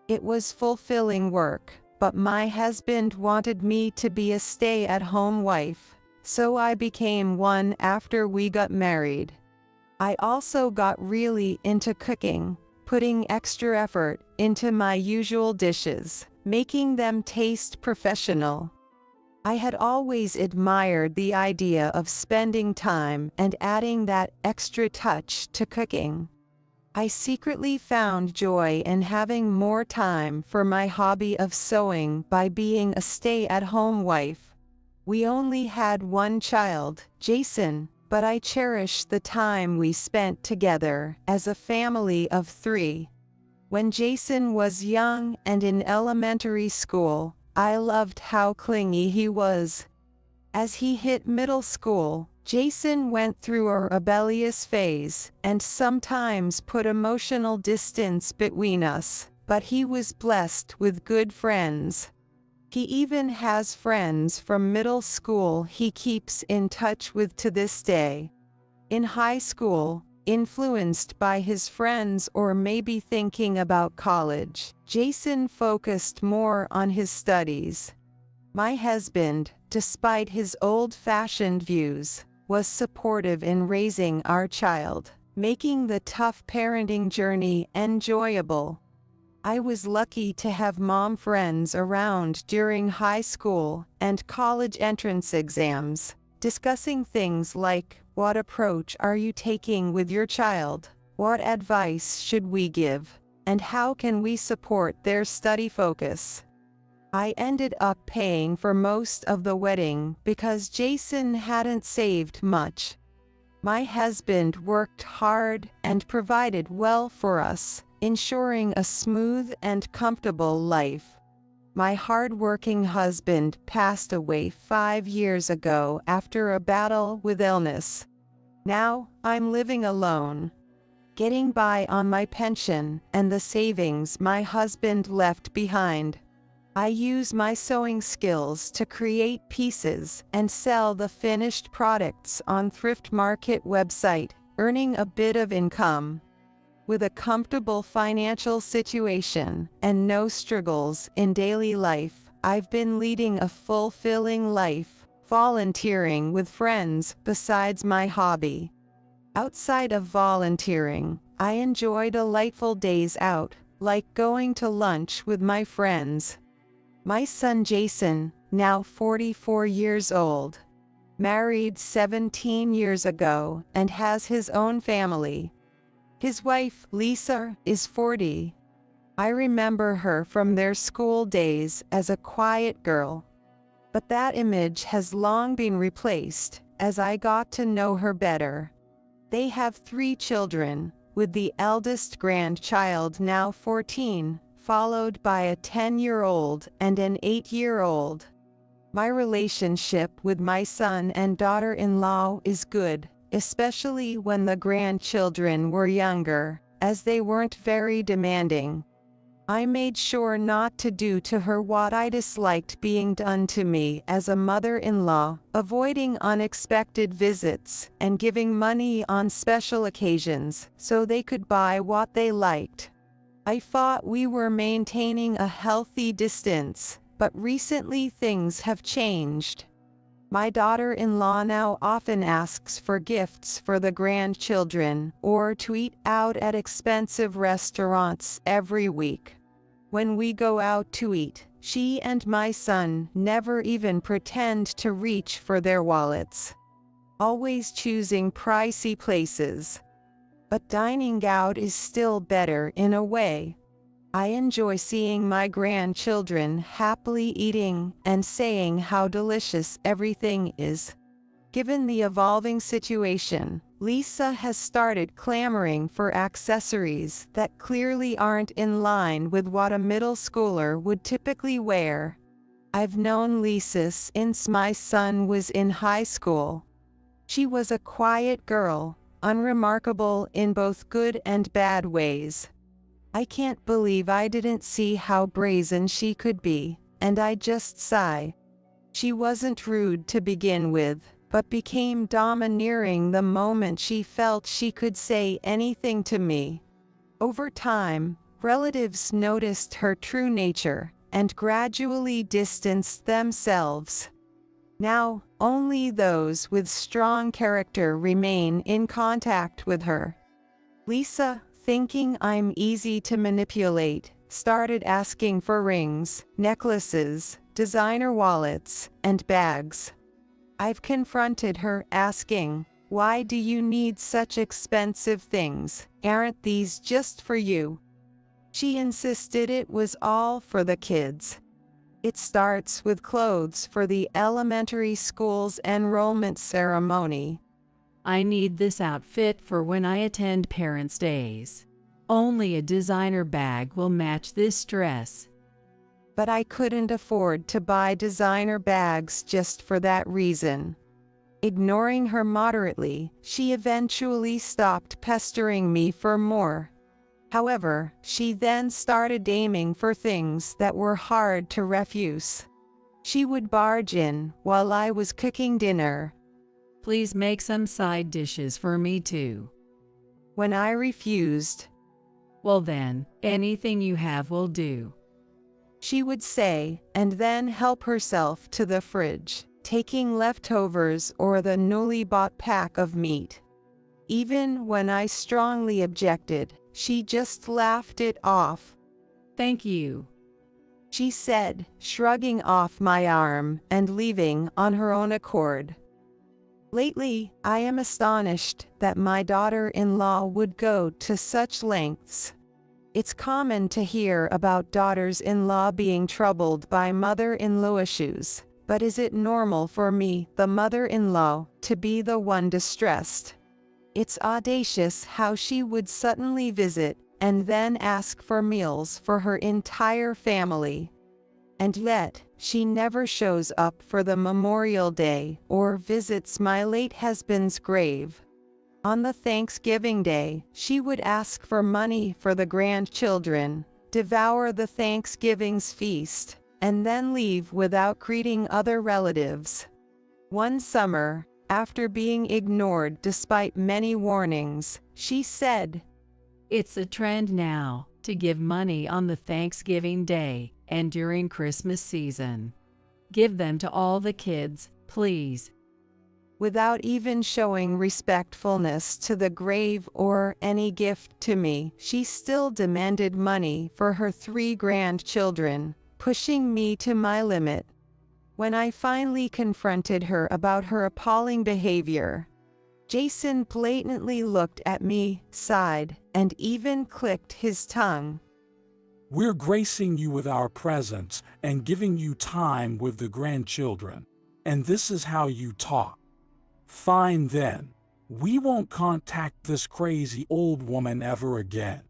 It was fulfilling work, but my husband wanted me to be a stay-at-home wife, so I became one after we got married. I also got really into cooking, putting extra effort into my usual dishes, making them taste professional. I had always admired the idea of spending time and adding that extra touch to cooking. I secretly found joy in having more time for my hobby of sewing by being a stay-at-home wife. We only had one child, Jason, but I cherish the time we spent together as a family of 3. When Jason was young and in elementary school, I loved how clingy he was. As he hit middle school, Jason went through a rebellious phase and sometimes put emotional distance between us, but he was blessed with good friends. He even has friends from middle school he keeps in touch with to this day. In high school, influenced by his friends or maybe thinking about college, Jason focused more on his studies. My husband, despite his old-fashioned views, was supportive in raising our child, making the tough parenting journey enjoyable. I was lucky to have mom friends around during high school and college entrance exams, discussing things like, what approach are you taking with your child? What advice should we give? And how can we support their study focus? I ended up paying for most of the wedding because Jason hadn't saved much. My husband worked hard and provided well for us, ensuring a smooth and comfortable life. My hard-working husband passed away 5 years ago after a battle with illness. Now, I'm living alone, getting by on my pension and the savings my husband left behind. I use my sewing skills to create pieces and sell the finished products on thrift market website, earning a bit of income. With a comfortable financial situation and no struggles in daily life, I've been leading a fulfilling life, volunteering with friends besides my hobby. Outside of volunteering, I enjoy delightful days out, like going to lunch with my friends. My son Jason, now 44 years old, married 17 years ago and has his own family. His wife, Lisa, is 40. I remember her from their school days as a quiet girl. But that image has long been replaced as I got to know her better. They have 3 children, with the eldest grandchild now 14, followed by a 10-year-old and an 8-year-old. My relationship with my son and daughter-in-law is good, especially when the grandchildren were younger, as they weren't very demanding. I made sure not to do to her what I disliked being done to me as a mother-in-law, avoiding unexpected visits and giving money on special occasions so they could buy what they liked. I thought we were maintaining a healthy distance, but recently things have changed. My daughter-in-law now often asks for gifts for the grandchildren or to eat out at expensive restaurants every week. When we go out to eat, she and my son never even pretend to reach for their wallets, always choosing pricey places. But dining out is still better in a way. I enjoy seeing my grandchildren happily eating and saying how delicious everything is. Given the evolving situation, Lisa has started clamoring for accessories that clearly aren't in line with what a middle schooler would typically wear. I've known Lisa since my son was in high school. She was a quiet girl, unremarkable in both good and bad ways. I can't believe I didn't see how brazen she could be, and I just sigh. She wasn't rude to begin with, but became domineering the moment she felt she could say anything to me. Over time, relatives noticed her true nature and gradually distanced themselves. Now, only those with strong character remain in contact with her. Lisa, thinking I'm easy to manipulate, started asking for rings, necklaces, designer wallets, and bags. I've confronted her, asking, "Why do you need such expensive things? Aren't these just for you?" She insisted it was all for the kids. It starts with clothes for the elementary school's enrollment ceremony. I need this outfit for when I attend parents' days. Only a designer bag will match this dress. But I couldn't afford to buy designer bags just for that reason. Ignoring her moderately, she eventually stopped pestering me for more. However, she then started aiming for things that were hard to refuse. She would barge in while I was cooking dinner. Please make some side dishes for me too. When I refused, well then, anything you have will do, she would say, and then help herself to the fridge, taking leftovers or the newly bought pack of meat. Even when I strongly objected, she just laughed it off. "Thank you," she said, shrugging off my arm and leaving on her own accord. Lately, I am astonished that my daughter-in-law would go to such lengths. It's common to hear about daughters-in-law being troubled by mother-in-law issues, but is it normal for me, the mother-in-law, to be the one distressed? It's audacious how she would suddenly visit and then ask for meals for her entire family. And yet, she never shows up for the Memorial Day or visits my late husband's grave. On the Thanksgiving day, she would ask for money for the grandchildren, devour the Thanksgiving's feast, and then leave without greeting other relatives. One summer, after being ignored despite many warnings, she said, "It's a trend now to give money on the Thanksgiving day and during Christmas season. Give them to all the kids, please." Without even showing respectfulness to the grave or any gift to me, she still demanded money for her 3 grandchildren, pushing me to my limit. When I finally confronted her about her appalling behavior, Jason blatantly looked at me, sighed, and even clicked his tongue. We're gracing you with our presence and giving you time with the grandchildren. And this is how you talk. Fine then. We won't contact this crazy old woman ever again.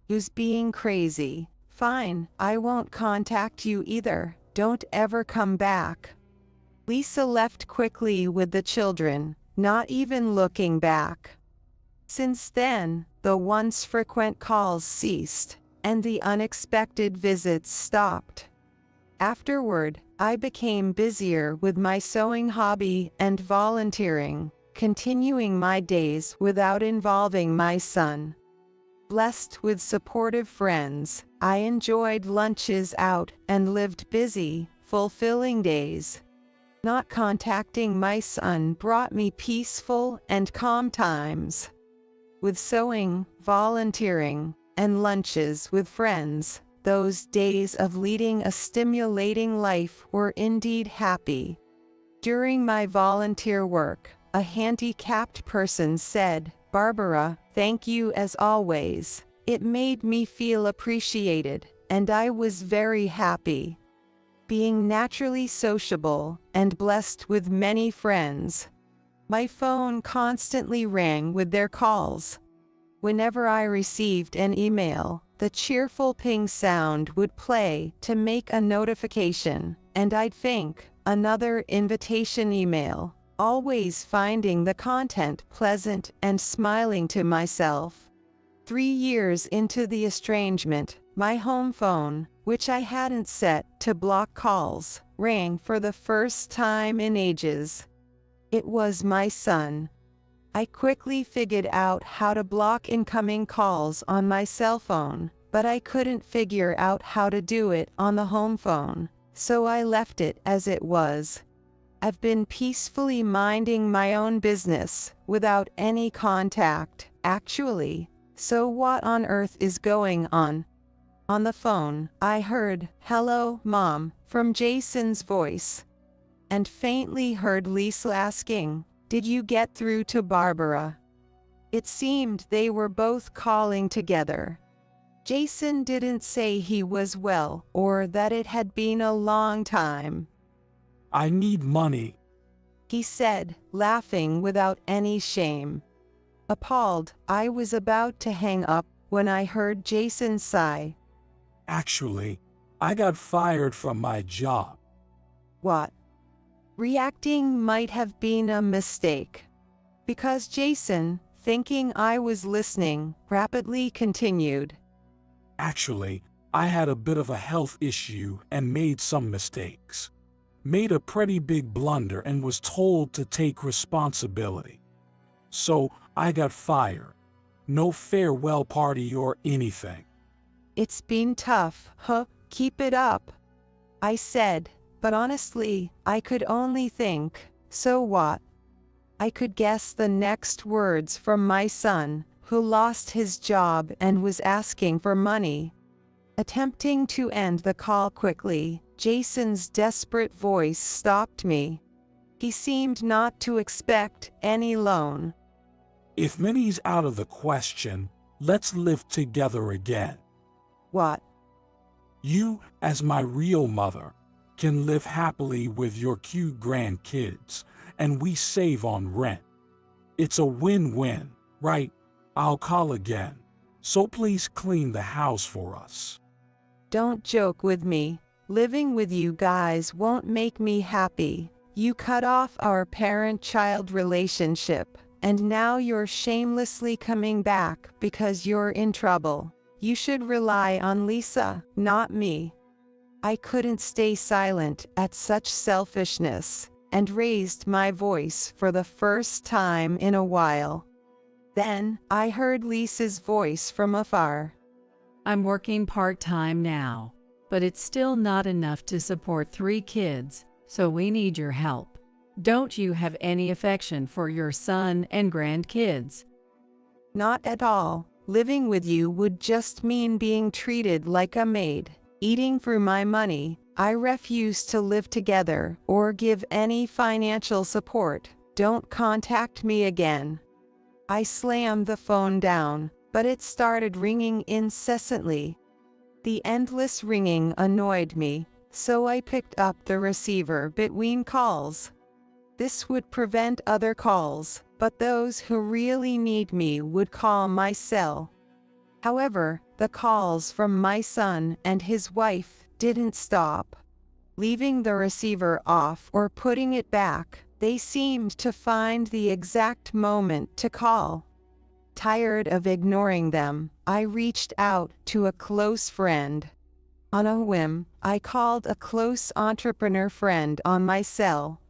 Who's being crazy? Fine, I won't contact you either. Don't ever come back. Lisa left quickly with the children, not even looking back. Since then, the once frequent calls ceased, and the unexpected visits stopped. Afterward, I became busier with my sewing hobby and volunteering, continuing my days without involving my son. Blessed with supportive friends, I enjoyed lunches out and lived busy, fulfilling days. Not contacting my son brought me peaceful and calm times. With sewing, volunteering, and lunches with friends, those days of leading a stimulating life were indeed happy. During my volunteer work, a handicapped person said, "Barbara, thank you as always. It made me feel appreciated, and I was very happy." Being naturally sociable and blessed with many friends, my phone constantly rang with their calls. Whenever I received an email, the cheerful ping sound would play to make a notification, and I'd think, another invitation email, always finding the content pleasant and smiling to myself. 3 years into the estrangement, my home phone, which I hadn't set to block calls, rang for the first time in ages. It was my son. I quickly figured out how to block incoming calls on my cell phone, but I couldn't figure out how to do it on the home phone, so I left it as it was. I've been peacefully minding my own business, without any contact, actually. So what on earth is going on? On the phone, I heard, "Hello, Mom," from Jason's voice, and faintly heard Lisa asking, "Did you get through to Barbara?" It seemed they were both calling together. Jason didn't say he was well, or that it had been a long time. I need money, he said, laughing without any shame. Appalled, I was about to hang up when I heard Jason sigh. Actually, I got fired from my job. What? Reacting might have been a mistake, because Jason, thinking I was listening, rapidly continued. Actually, I had a bit of a health issue and made some mistakes. Made a pretty big blunder and was told to take responsibility. So, I got fired. No farewell party or anything. It's been tough, huh? Keep it up, I said, but honestly, I could only think, so what? I could guess the next words from my son, who lost his job and was asking for money. Attempting to end the call quickly, Jason's desperate voice stopped me. He seemed not to expect any loan. If money's out of the question, let's live together again. What? You, as my real mother, can live happily with your cute grandkids, and we save on rent. It's a win-win, right? I'll call again. So please clean the house for us. Don't joke with me. Living with you guys won't make me happy. You cut off our parent-child relationship, and now you're shamelessly coming back because you're in trouble. You should rely on Lisa, not me." I couldn't stay silent at such selfishness, and raised my voice for the first time in a while. Then, I heard Lisa's voice from afar. "I'm working part-time now, but it's still not enough to support 3 kids, so we need your help. Don't you have any affection for your son and grandkids?" "Not at all. Living with you would just mean being treated like a maid, eating through my money. I refuse to live together or give any financial support. Don't contact me again." I slammed the phone down, but it started ringing incessantly. The endless ringing annoyed me, so I picked up the receiver between calls. This would prevent other calls, but those who really need me would call my cell. However, the calls from my son and his wife didn't stop. Leaving the receiver off or putting it back, they seemed to find the exact moment to call. Tired of ignoring them, I reached out to a close friend. On a whim, I called a close entrepreneur friend on my cell.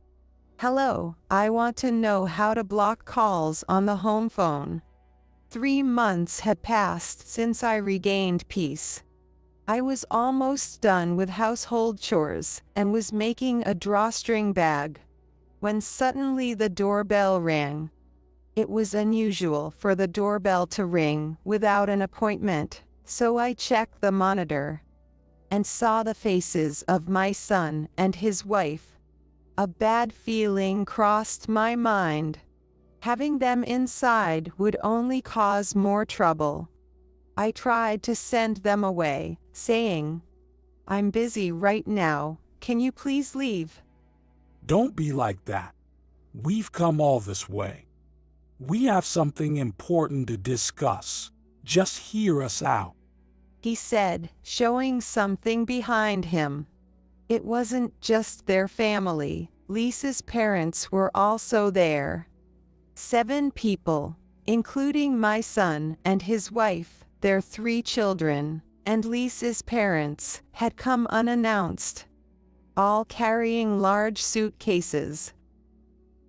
"Hello, I want to know how to block calls on the home phone." 3 months had passed since I regained peace. I was almost done with household chores and was making a drawstring bag when suddenly the doorbell rang. It was unusual for the doorbell to ring without an appointment, so I checked the monitor and saw the faces of my son and his wife. A bad feeling crossed my mind. Having them inside would only cause more trouble. I tried to send them away, saying, "I'm busy right now. Can you please leave?" Don't be like that. We've come all this way. We have something important to discuss. Just hear us out," he said, showing something behind him. It wasn't just their family. Lisa's parents were also there. 7 people, including my son and his wife, their 3 children, and Lisa's parents, had come unannounced, all carrying large suitcases.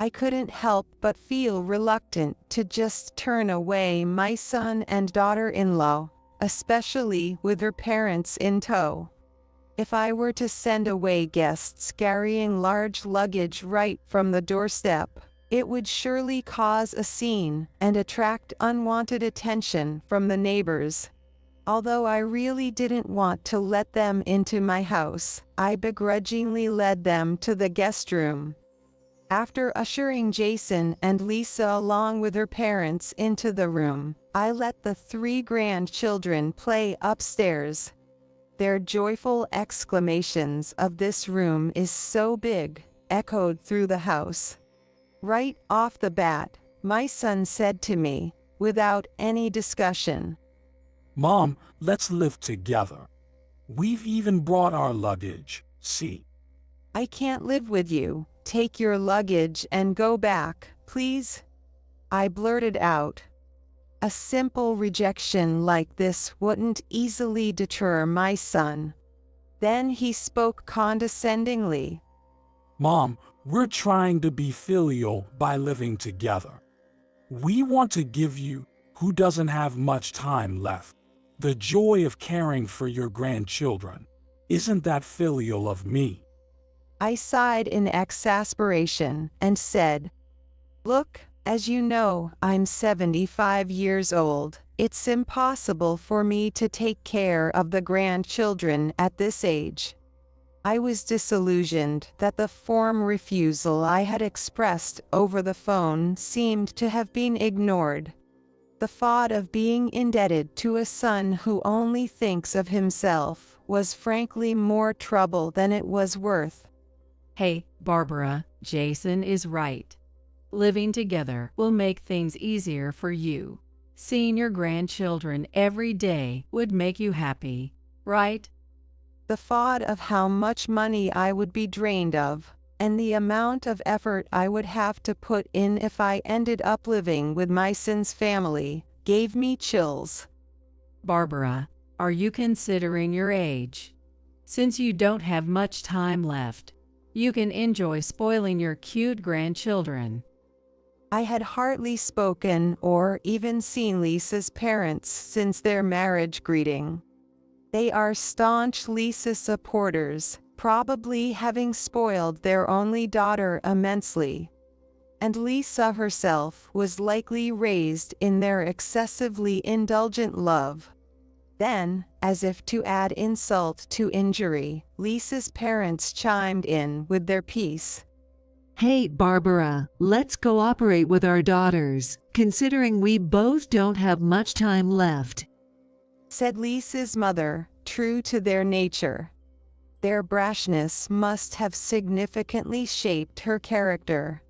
I couldn't help but feel reluctant to just turn away my son and daughter-in-law, especially with their parents in tow. If I were to send away guests carrying large luggage right from the doorstep, it would surely cause a scene and attract unwanted attention from the neighbors. Although I really didn't want to let them into my house, I begrudgingly led them to the guest room. After ushering Jason and Lisa along with their parents into the room, I let the 3 grandchildren play upstairs. Their joyful exclamations of "This room is so big" echoed through the house. Right off the bat, my son said to me, without any discussion, "Mom, let's live together. We've even brought our luggage, see?" "I can't live with you. Take your luggage and go back, please," I blurted out. A simple rejection like this wouldn't easily deter my son. Then he spoke condescendingly. "Mom, we're trying to be filial by living together. We want to give you, who doesn't have much time left, the joy of caring for your grandchildren. Isn't that filial of me?" I sighed in exasperation and said, "Look, as you know, I'm 75 years old. It's impossible for me to take care of the grandchildren at this age." I was disillusioned that the form refusal I had expressed over the phone seemed to have been ignored. The thought of being indebted to a son who only thinks of himself was frankly more trouble than it was worth. "Hey, Barbara, Jason is right. Living together will make things easier for you. Seeing your grandchildren every day would make you happy, right?" The thought of how much money I would be drained of, and the amount of effort I would have to put in if I ended up living with my son's family gave me chills. Barbara, are you considering your age? Since you don't have much time left, you can enjoy spoiling your cute grandchildren. I had hardly spoken or even seen Lisa's parents since their marriage greeting. They are staunch Lisa supporters, probably having spoiled their only daughter immensely. And Lisa herself was likely raised in their excessively indulgent love. Then, as if to add insult to injury, Lisa's parents chimed in with their piece. Hey, Barbara, let's cooperate with our daughters, considering we both don't have much time left, said Lisa's mother, true to their nature. Their brashness must have significantly shaped her character.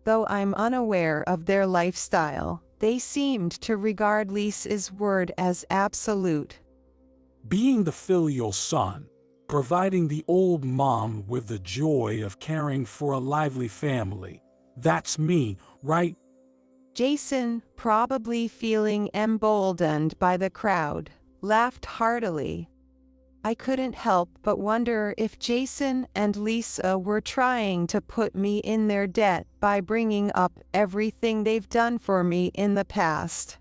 Though I'm unaware of their lifestyle, they seemed to regard Lisa's word as absolute. Being the filial son, providing the old mom with the joy of caring for a lively family, that's me, right? Jason, probably feeling emboldened by the crowd, laughed heartily. I couldn't help but wonder if Jason and Lisa were trying to put me in their debt by bringing up everything they've done for me in the past.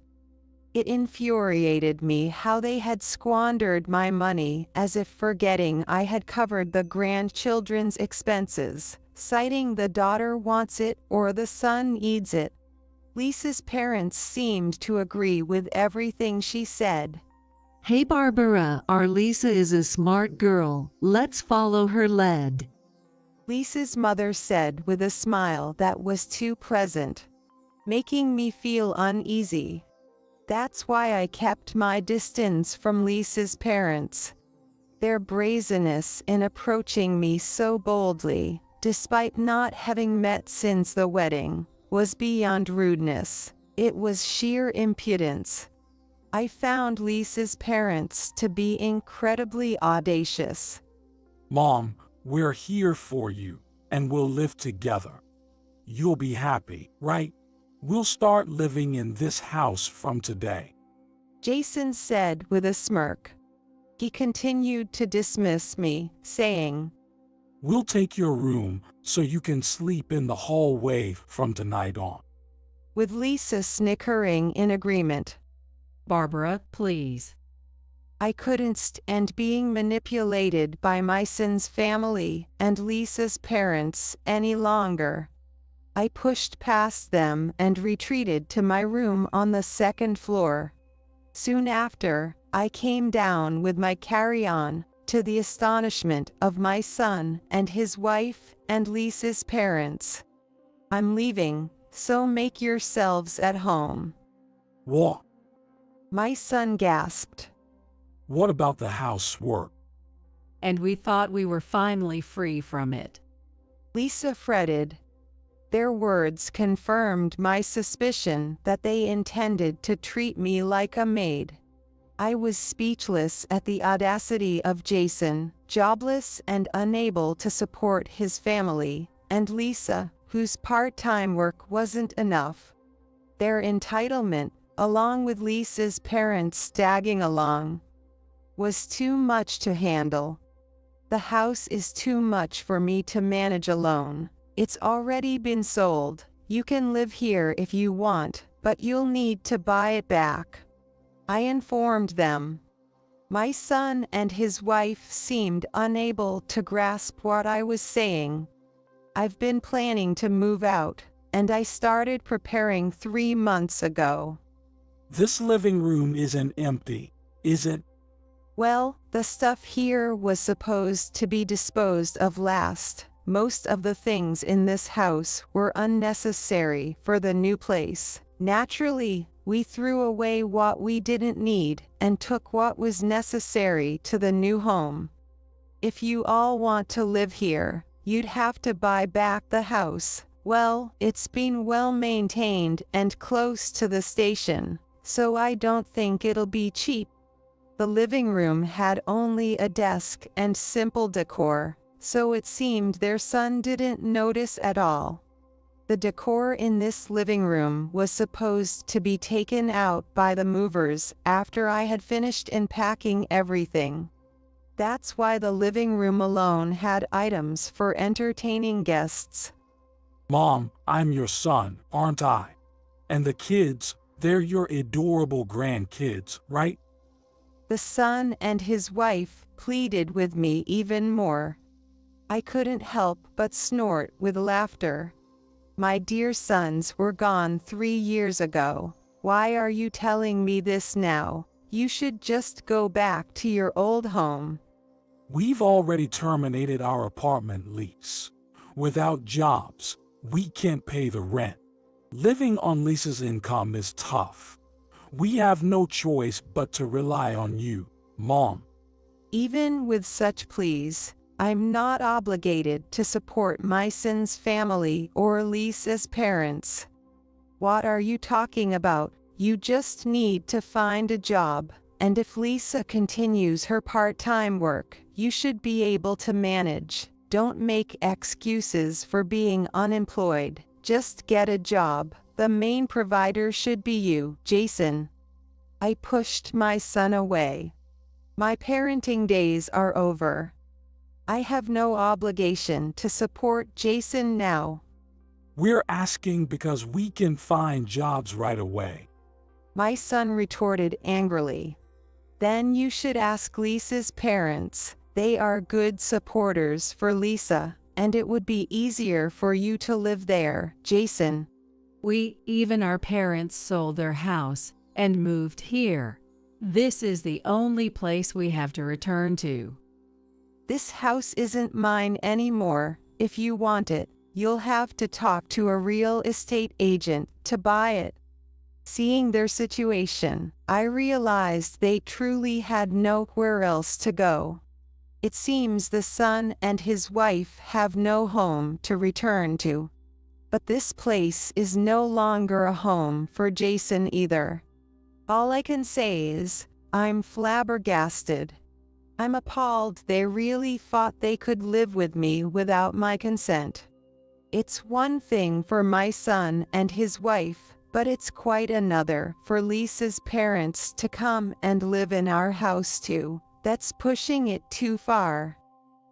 It infuriated me how they had squandered my money as if forgetting I had covered the grandchildren's expenses, citing the daughter wants it or the son needs it. Lisa's parents seemed to agree with everything she said. Hey Barbara, our Lisa is a smart girl. Let's follow her lead, Lisa's mother said with a smile that was too present, making me feel uneasy. That's why I kept my distance from Lisa's parents. Their brazenness in approaching me so boldly, despite not having met since the wedding, was beyond rudeness. It was sheer impudence. I found Lisa's parents to be incredibly audacious. Mom, we're here for you, and we'll live together. You'll be happy, right? We'll start living in this house from today, Jason said with a smirk. He continued to dismiss me, saying, We'll take your room so you can sleep in the hallway from tonight on, with Lisa snickering in agreement. Barbara, please. I couldn't stand being manipulated by my son's family and Lisa's parents any longer. I pushed past them and retreated to my room on the second floor. Soon after, I came down with my carry-on, to the astonishment of my son and his wife and Lisa's parents. I'm leaving, so make yourselves at home. What? My son gasped. What about the housework? And we thought we were finally free from it, Lisa fretted. Their words confirmed my suspicion that they intended to treat me like a maid. I was speechless at the audacity of Jason, jobless and unable to support his family, and Lisa, whose part-time work wasn't enough. Their entitlement, along with Lisa's parents tagging along, was too much to handle. The house is too much for me to manage alone. It's already been sold. You can live here if you want, but you'll need to buy it back, I informed them. My son and his wife seemed unable to grasp what I was saying. I've been planning to move out, and I started preparing 3 months ago. This living room isn't empty, is it? Well, the stuff here was supposed to be disposed of last. Most of the things in this house were unnecessary for the new place. Naturally, we threw away what we didn't need and took what was necessary to the new home. If you all want to live here, you'd have to buy back the house. Well, it's been well maintained and close to the station, so I don't think it'll be cheap. The living room had only a desk and simple decor, so it seemed their son didn't notice at all. The decor in this living room was supposed to be taken out by the movers after I had finished unpacking everything. That's why the living room alone had items for entertaining guests. Mom, I'm your son, aren't I? And the kids, they're your adorable grandkids, right? The son and his wife pleaded with me even more. I couldn't help but snort with laughter. My dear sons were gone 3 years ago. Why are you telling me this now? You should just go back to your old home. We've already terminated our apartment lease. Without jobs, we can't pay the rent. Living on Lisa's income is tough. We have no choice but to rely on you, Mom. Even with such pleas, I'm not obligated to support my son's family or Lisa's parents. What are you talking about? You just need to find a job, and if Lisa continues her part-time work, you should be able to manage. Don't make excuses for being unemployed. Just get a job. The main provider should be you, Jason. I pushed my son away. My parenting days are over. I have no obligation to support Jason now. We're asking because we can find jobs right away. My son retorted angrily. Then you should ask Lisa's parents. They are good supporters for Lisa, and it would be easier for you to live there, Jason. Even our parents sold their house and moved here. This is the only place we have to return to. This house isn't mine anymore. If you want it, you'll have to talk to a real estate agent to buy it. Seeing their situation, I realized they truly had nowhere else to go. It seems the son and his wife have no home to return to. But this place is no longer a home for Jason either. All I can say is, I'm flabbergasted. I'm appalled they really thought they could live with me without my consent. It's one thing for my son and his wife, but it's quite another for Lisa's parents to come and live in our house too. That's pushing it too far.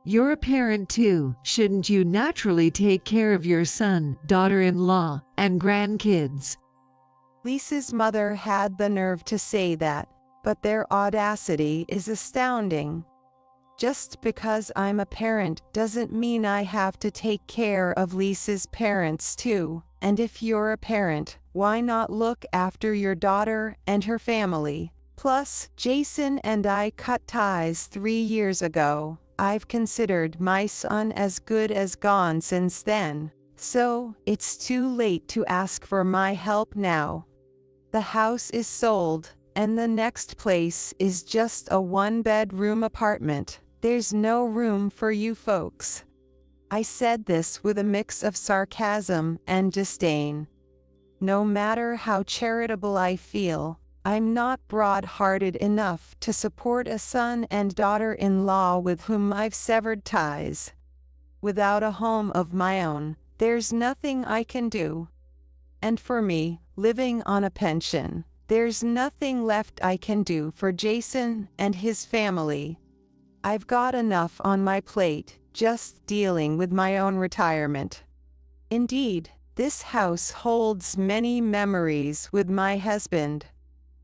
You're a parent too. Shouldn't you naturally take care of your son, daughter-in-law, and grandkids? Lisa's mother had the nerve to say that, but their audacity is astounding. Just because I'm a parent doesn't mean I have to take care of Lisa's parents too. And if you're a parent, why not look after your daughter and her family? Plus, Jason and I cut ties 3 years ago. I've considered my son as good as gone since then. So, it's too late to ask for my help now. The house is sold, and the next place is just a 1-bedroom apartment. There's no room for you folks. I said this with a mix of sarcasm and disdain. No matter how charitable I feel, I'm not broad-hearted enough to support a son and daughter-in-law with whom I've severed ties. Without a home of my own, there's nothing I can do. And for me, living on a pension, there's nothing left I can do for Jason and his family. I've got enough on my plate, just dealing with my own retirement. Indeed, this house holds many memories with my husband.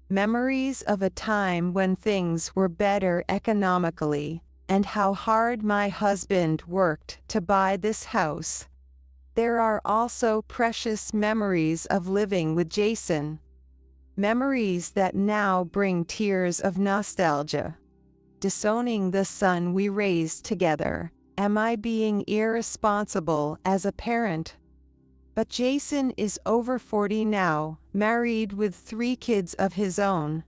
Memories of a time when things were better economically, and how hard my husband worked to buy this house. There are also precious memories of living with Jason. Memories that now bring tears of nostalgia. Disowning the son we raised together. Am I being irresponsible as a parent? But Jason is over 40 now, married with 3 kids of his own.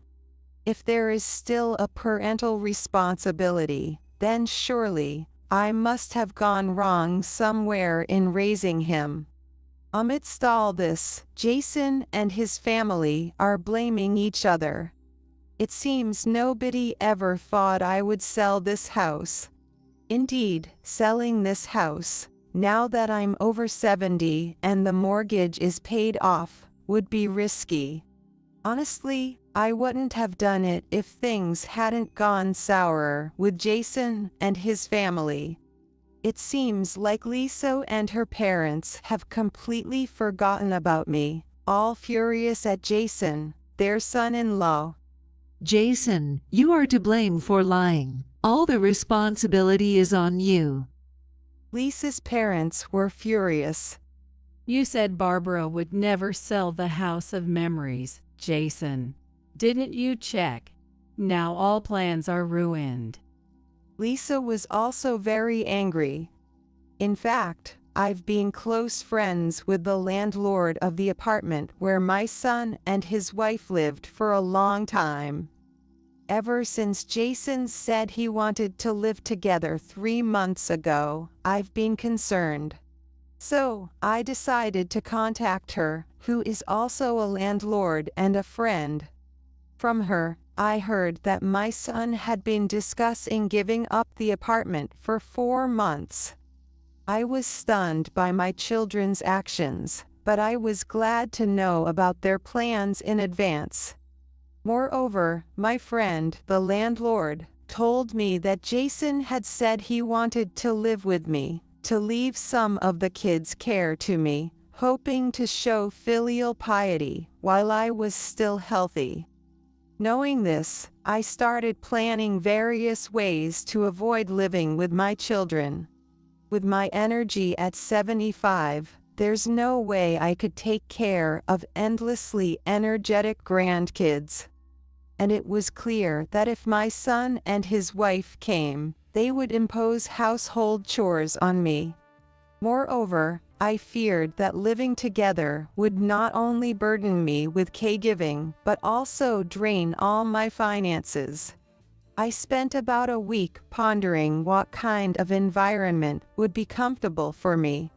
If there is still a parental responsibility, then surely I must have gone wrong somewhere in raising him. Amidst all this, Jason and his family are blaming each other. It seems nobody ever thought I would sell this house. Indeed, selling this house, now that I'm over 70 and the mortgage is paid off, would be risky. Honestly, I wouldn't have done it if things hadn't gone sour with Jason and his family. It seems like Lisa and her parents have completely forgotten about me, all furious at Jason, their son-in-law. Jason, you are to blame for lying. All the responsibility is on you. Lisa's parents were furious. You said Barbara would never sell the house of memories, Jason. Didn't you check? Now all plans are ruined. Lisa was also very angry. In fact, I've been close friends with the landlord of the apartment where my son and his wife lived for a long time. Ever since Jason said he wanted to live together 3 months ago, I've been concerned. So, I decided to contact her, who is also a landlord and a friend. From her, I heard that my son had been discussing giving up the apartment for 4 months. I was stunned by my children's actions, but I was glad to know about their plans in advance. Moreover, my friend, the landlord, told me that Jason had said he wanted to live with me, to leave some of the kids' care to me, hoping to show filial piety while I was still healthy. Knowing this, I started planning various ways to avoid living with my children. With my energy at 75, there's no way I could take care of endlessly energetic grandkids. And it was clear that if my son and his wife came, they would impose household chores on me. Moreover, I feared that living together would not only burden me with caregiving, but also drain all my finances. I spent about a week pondering what kind of environment would be comfortable for me.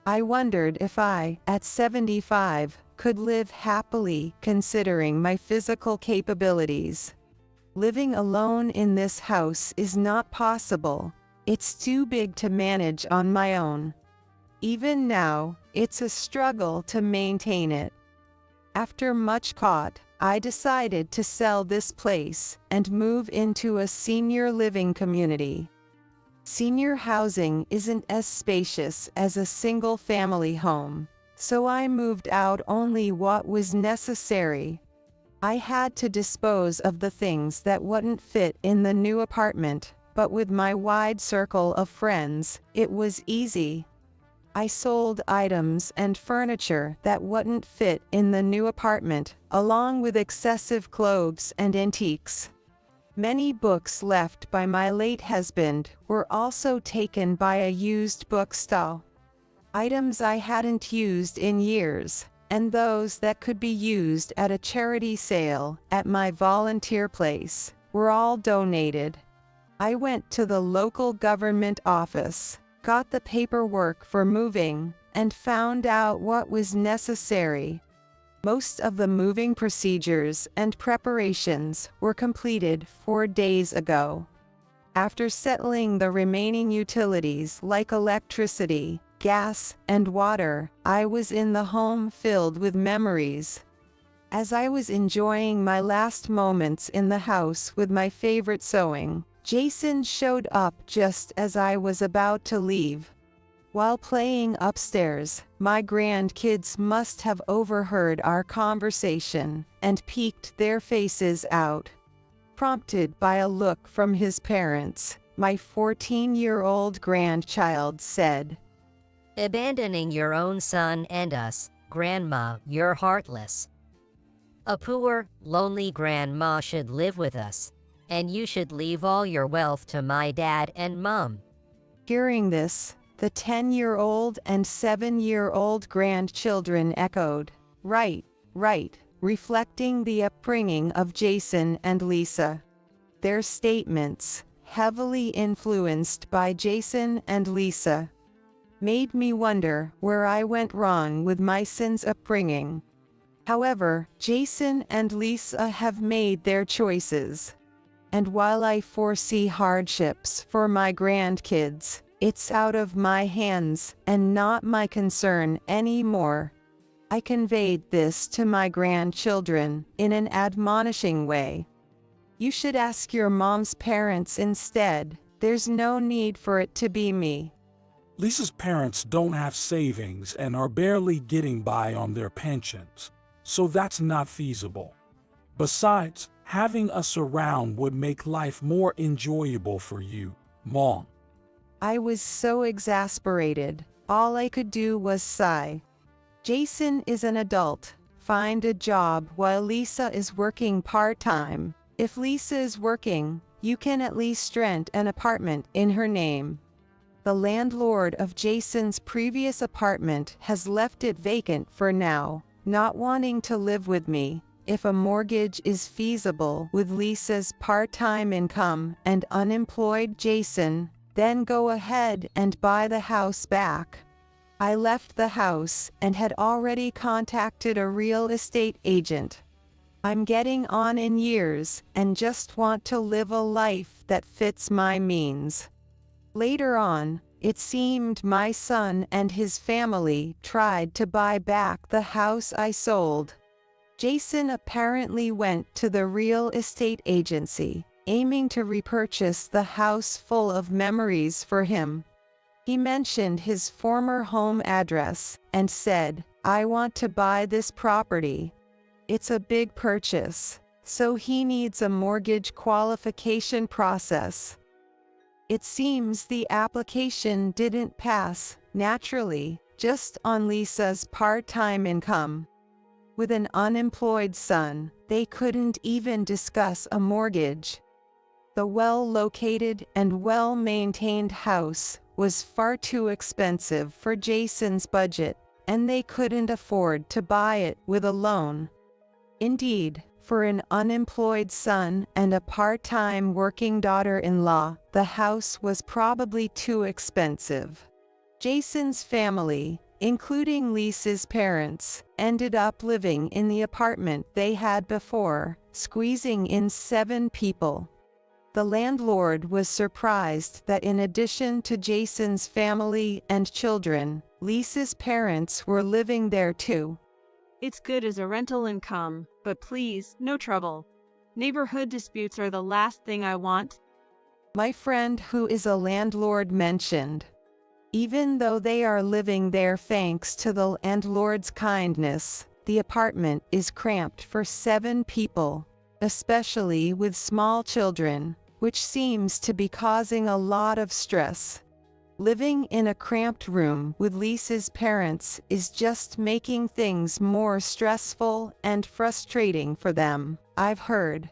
I wondered if I, at 75, could live happily considering my physical capabilities. Living alone in this house is not possible. It's too big to manage on my own. Even now, it's a struggle to maintain it. After much thought, I decided to sell this place and move into a senior living community. Senior housing isn't as spacious as a single-family home, so I moved out only what was necessary. I had to dispose of the things that wouldn't fit in the new apartment, but with my wide circle of friends, it was easy. I sold items and furniture that wouldn't fit in the new apartment, along with excessive clothes and antiques. Many books left by my late husband were also taken by a used bookstall. Items I hadn't used in years, and those that could be used at a charity sale at my volunteer place, were all donated. I went to the local government office, got the paperwork for moving, and found out what was necessary. Most of the moving procedures and preparations were completed 4 days ago. After settling the remaining utilities like electricity, gas, and water, I was in the home filled with memories. As I was enjoying my last moments in the house with my favorite sewing, Jason showed up just as I was about to leave. While playing upstairs, my grandkids must have overheard our conversation and peeked their faces out. Prompted by a look from his parents, my 14-year-old grandchild said, "Abandoning your own son and us, Grandma, you're heartless. A poor, lonely grandma should live with us, and you should leave all your wealth to my dad and mom." Hearing this, the 10-year-old and 7-year-old grandchildren echoed, "Right, right," reflecting the upbringing of Jason and Lisa. Their statements, heavily influenced by Jason and Lisa, made me wonder where I went wrong with my son's upbringing. However, Jason and Lisa have made their choices. And while I foresee hardships for my grandkids, it's out of my hands and not my concern anymore. I conveyed this to my grandchildren in an admonishing way. You should ask your mom's parents instead. There's no need for it to be me. Lisa's parents don't have savings and are barely getting by on their pensions, so that's not feasible. Besides, having us around would make life more enjoyable for you, Mom. I was so exasperated. All I could do was sigh. Jason is an adult. Find a job while Lisa is working part-time. If Lisa is working, you can at least rent an apartment in her name. The landlord of Jason's previous apartment has left it vacant for now, not wanting to live with me. If a mortgage is feasible with Lisa's part-time income and unemployed Jason, then go ahead and buy the house back. I left the house and had already contacted a real estate agent. I'm getting on in years and just want to live a life that fits my means. Later on, it seemed my son and his family tried to buy back the house I sold. Jason apparently went to the real estate agency, aiming to repurchase the house full of memories for him. He mentioned his former home address and said, "I want to buy this property." It's a big purchase, so he needs a mortgage qualification process. It seems the application didn't pass, naturally, just on Lisa's part-time income. With an unemployed son, they couldn't even discuss a mortgage. The well-located and well-maintained house was far too expensive for Jason's budget, and they couldn't afford to buy it with a loan. Indeed, for an unemployed son and a part-time working daughter-in-law, the house was probably too expensive. Jason's family, including Lisa's parents, ended up living in the apartment they had before, squeezing in 7 people. The landlord was surprised that in addition to Jason's family and children, Lisa's parents were living there too. It's good as a rental income, but please, no trouble. Neighborhood disputes are the last thing I want. My friend who is a landlord mentioned. Even though they are living there thanks to the landlord's kindness, the apartment is cramped for 7 people, especially with small children, which seems to be causing a lot of stress. Living in a cramped room with Lisa's parents is just making things more stressful and frustrating for them, I've heard.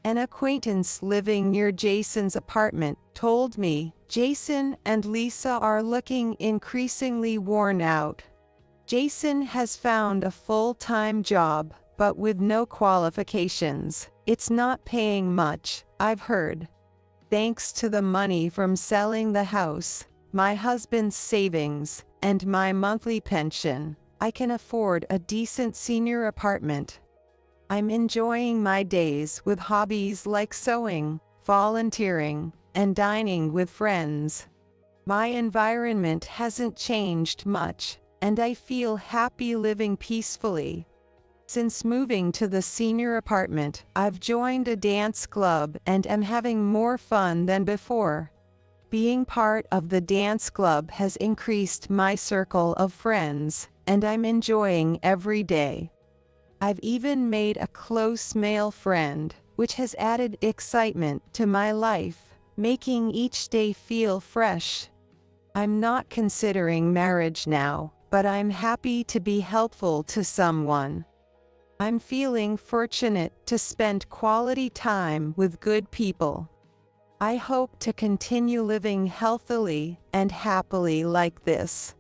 An acquaintance living near Jason's apartment told me Jason and Lisa are looking increasingly worn out. Jason has found a full-time job, but with no qualifications. It's not paying much, I've heard. Thanks to the money from selling the house, my husband's savings, and my monthly pension, I can afford a decent senior apartment. I'm enjoying my days with hobbies like sewing, volunteering, and dining with friends. My environment hasn't changed much, and I feel happy living peacefully. Since moving to the senior apartment, I've joined a dance club and am having more fun than before. Being part of the dance club has increased my circle of friends, and I'm enjoying every day. I've even made a close male friend, which has added excitement to my life, making each day feel fresh. I'm not considering marriage now, but I'm happy to be helpful to someone. I'm feeling fortunate to spend quality time with good people. I hope to continue living healthily and happily like this.